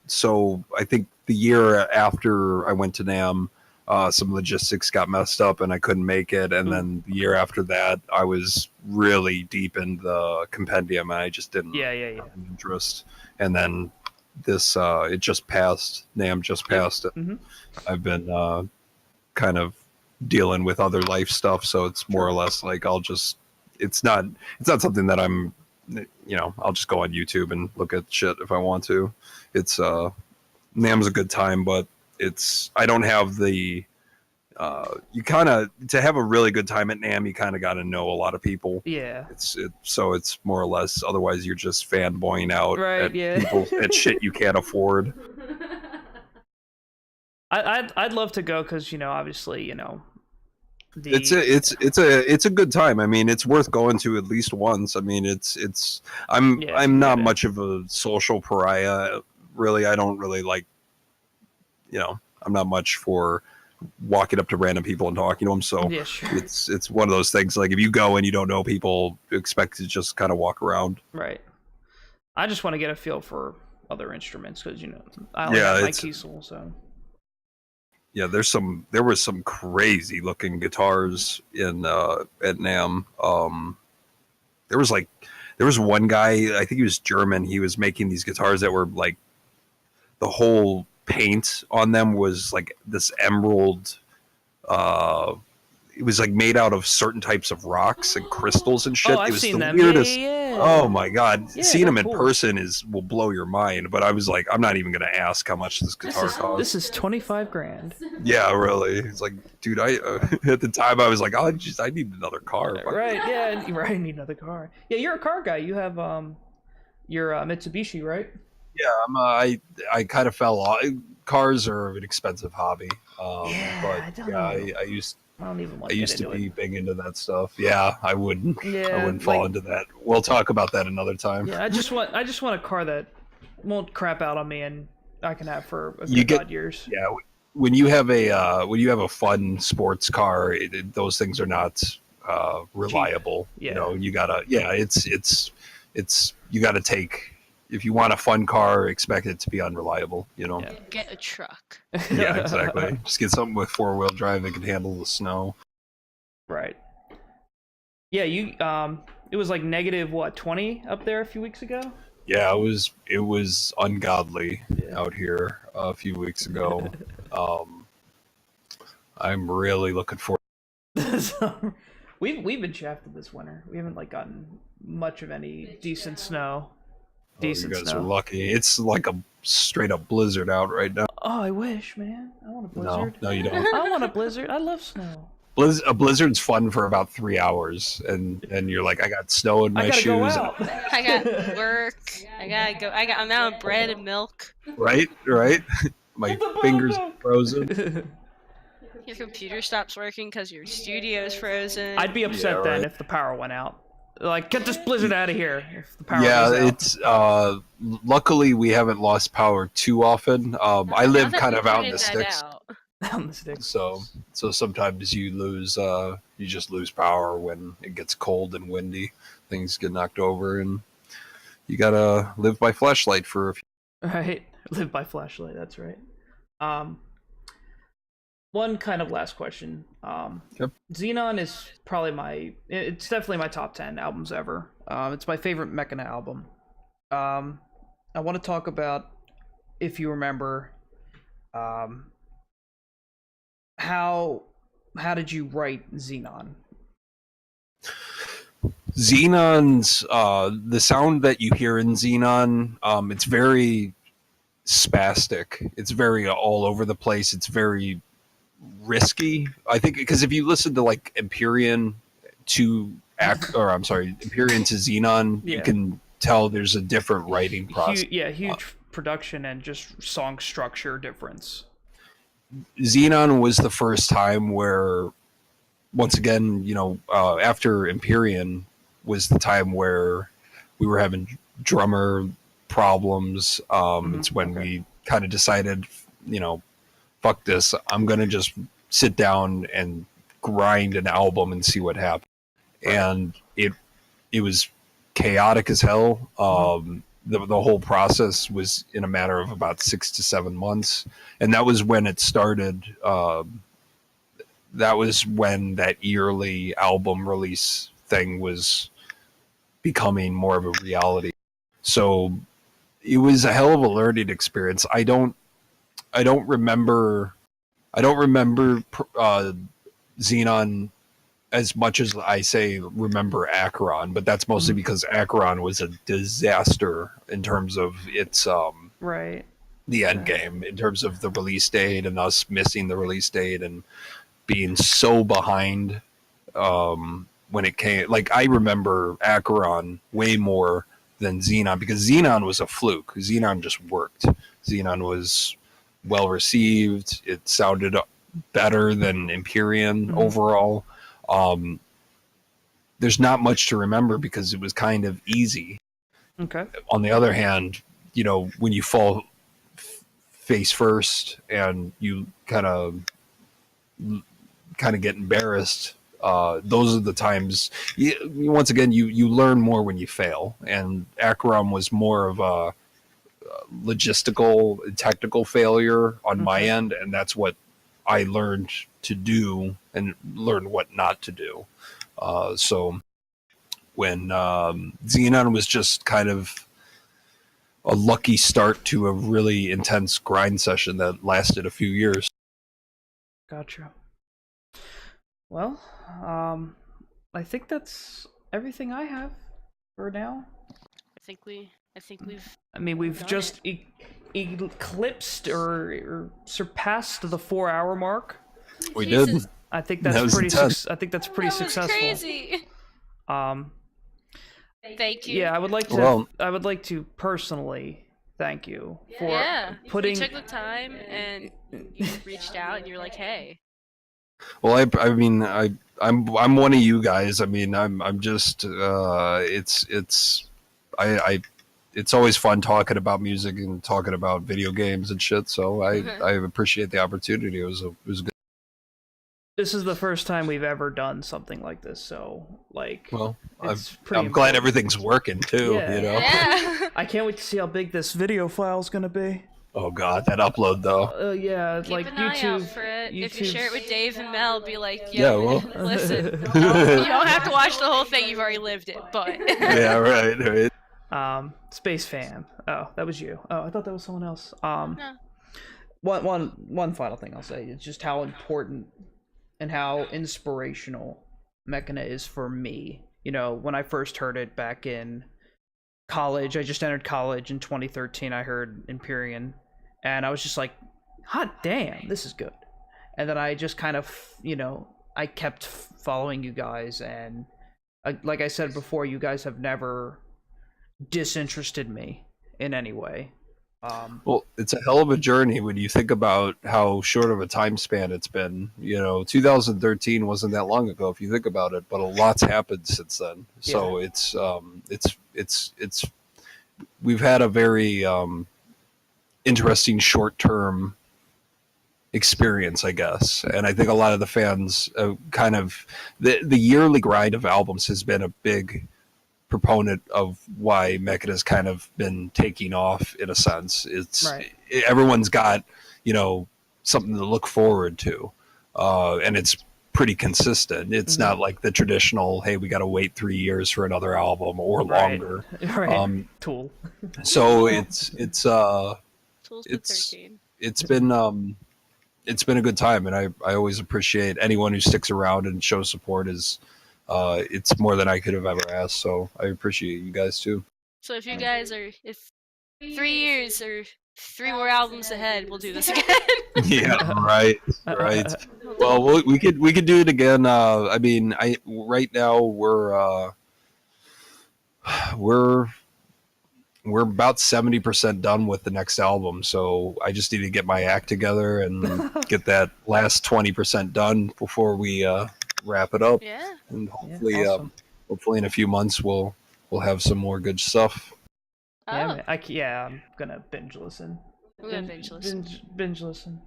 So I think the year after I went to NAMM, some logistics got messed up and I couldn't make it. And then the year after that, I was really deep in the compendium and I just didn't Yeah. have an interest. And then this, it just passed. NAMM just passed. I've been kind of dealing with other life stuff, so it's more or less like it's not something that I'm, I'll just go on YouTube and look at shit if I want to. It's NAMM's a good time, but I don't have the you kind of, to have a really good time at NAMM, you kind of got to know a lot of people. Yeah. So it's more or less, otherwise you're just fanboying out Right, at people at shit you can't afford. I'd love to go because obviously it's a good time. I mean, it's worth going to at least once. I mean, I'm not much of a social pariah, really. I don't really like, I'm not much for walking up to random people and talking to them. So Yeah, sure. it's one of those things. Like if you go and you don't know people, expect to just kind of walk around. Right. I just want to get a feel for other instruments because I only have my Kiesel, so. Yeah, there was some crazy looking guitars in at NAMM. There was one guy, I think he was German. He was making these guitars that were like, the whole paint on them was like this emerald. It was like made out of certain types of rocks and crystals and shit. Oh, I've it was seen the them. weirdest. Yeah. Oh my god, Yeah, seeing them they're in cool. person will blow your mind. But I was like, I'm not even gonna ask how much this guitar costs. This is 25 grand. Yeah, really. It's like, dude, I at the time I was like, I need another car. Right. Yeah. Right. I need another car. Yeah, you're a car guy. You have your Mitsubishi, right? Yeah, I kind of fell off. Cars are an expensive hobby. I But don't yeah, know. I don't even want used to into be it. big into that stuff. Yeah, I wouldn't. Yeah, I wouldn't fall like- into that. We'll talk about that another time. Yeah, I just want a car that won't crap out on me and I can have for a You good get- odd years. Yeah, when you have a fun sports car, those things are not reliable. Yeah. You gotta. Yeah, it's you gotta take. If you want a fun car, expect it to be unreliable. Yeah. Get a truck. Yeah, exactly. Just get something with 4-wheel drive that can handle the snow. Right. Yeah, it was like negative what, 20 up there a few weeks ago? Yeah, it was ungodly out here a few weeks ago. I'm really looking forward. So, we've been shafted this winter. We haven't like gotten much of any decent snow. Oh, you guys are lucky. It's like a straight up blizzard out right now. Oh, I wish, man. I want a blizzard. No, you don't. I want a blizzard. I love snow. A blizzard's fun for about 3 hours, and you're like, I got snow in my shoes. Go out. I got work. I gotta go. I'm out of bread and milk. Right. My fingers are frozen. Your computer stops working because your studio's frozen. I'd be upset then if the power went out. Like, get this blizzard out of here. If the power goes it's out. luckily we haven't lost power too often. I live kind of out in the sticks. On the sticks. So sometimes you just lose power when it gets cold and windy. Things get knocked over, and you gotta live by flashlight for a few. Right, live by flashlight. That's right. One kind of last question. Yep. Xenon is probably it's definitely my top 10 albums ever. It's my favorite Mechina album. I want to talk about, if you remember, how did you write Xenon? Xenon's the sound that you hear in Xenon, it's very spastic. It's very all over the place. It's very risky, I think, because if you listen to like Empyrean to Empyrean to Xenon, you can tell there's a different writing process. Huge production and just song structure difference. Xenon was the first time where, once again, after Empyrean was the time where we were having drummer problems. It's when we kind of decided, fuck this, I'm going to just sit down and grind an album and see what happens. And it was chaotic as hell. The whole process was in a matter of about 6 to 7 months. And that was when it started. That was when that yearly album release thing was becoming more of a reality. So it was a hell of a learning experience. I don't remember Xenon as much as I remember Acheron, but that's mostly because Acheron was a disaster in terms of its the end game, in terms of the release date and us missing the release date and being so behind when it came. Like, I remember Acheron way more than Xenon, because Xenon was a fluke. Xenon just worked. Xenon was well received. It sounded better than Empyrean overall. There's not much to remember because it was kind of easy. Okay. On the other hand, when you fall face first and you kind of get embarrassed, those are the times. Once again, you learn more when you fail, and Acheron was more of a logistical, technical failure on my end, and that's what I learned to do and learned what not to do. So when Xenon was just kind of a lucky start to a really intense grind session that lasted a few years. Gotcha. Well, I think that's everything I have for now. We've just eclipsed or surpassed the 4-hour mark. We did. I think that's pretty. I think that's pretty successful. Crazy. Thank you. Yeah, I would like to. Well, I would like to personally thank you for putting. You took the time and you reached out and you're like, hey. Well, I'm one of you guys. I mean, I'm just it's always fun talking about music and talking about video games and shit. So I appreciate the opportunity. It was good. This is the first time we've ever done something like this, so I'm glad everything's working too. Yeah. I can't wait to see how big this video file is gonna be. Oh god, that upload though. Keep an eye out for it. If you share it with Dave and Mel, be like, listen. You don't have to watch the whole thing. You've already lived it, but yeah, right. Space Fam. Oh, that was you. Oh, I thought that was someone else. No. One final thing I'll say is just how important and how inspirational Mechina is for me. You know, when I first heard it back in college, I just entered college in 2013. I heard Empyrean, and I was just like, hot damn, this is good. And then I just kind of, you know, I kept following you guys, and like I said before, you guys have never disinterested me in any way. Well, it's a hell of a journey when you think about how short of a time span it's been. You know, 2013 wasn't that long ago if you think about it, but a lot's happened since then. So it's we've had a very interesting short-term experience, I guess. And I think a lot of the fans kind of the yearly grind of albums has been a big proponent of why Mechina's kind of been taking off in a sense. It's Right. Everyone's got, you know, something to look forward to, and it's pretty consistent. It's not like the traditional, hey, we got to wait 3 years for another album or longer. Right. Tool. So Tools with 13. it's been a good time, and I always appreciate anyone who sticks around and shows support. Is it's more than I could have ever asked, so I appreciate you guys too. So if you guys are, if 3 years or 3 more albums ahead, we'll do this again. Yeah, right. Well, we could do it again. I mean, right now we're about 70% done with the next album, so I just need to get my act together and get that last 20% done before we wrap it up. Yeah. And hopefully, awesome. hopefully in a few months we'll have some more good stuff. Oh, Yeah, I'm gonna binge listen. we're gonna binge listen. Binge listen.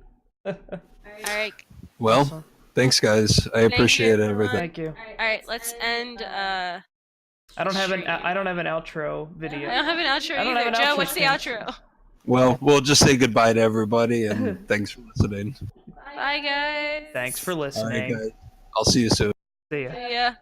All right. Well, Awesome. thanks guys. I Thank you, appreciate everyone. everything. Thank you. All right. Let's end. I don't have an outro video. I don't have an outro I don't have either. an Joe, outro what's the thing. outro? Well, we'll just say goodbye to everybody, and thanks for listening. Bye, guys. Thanks for All right, listening. guys. I'll see you soon. See ya. See ya.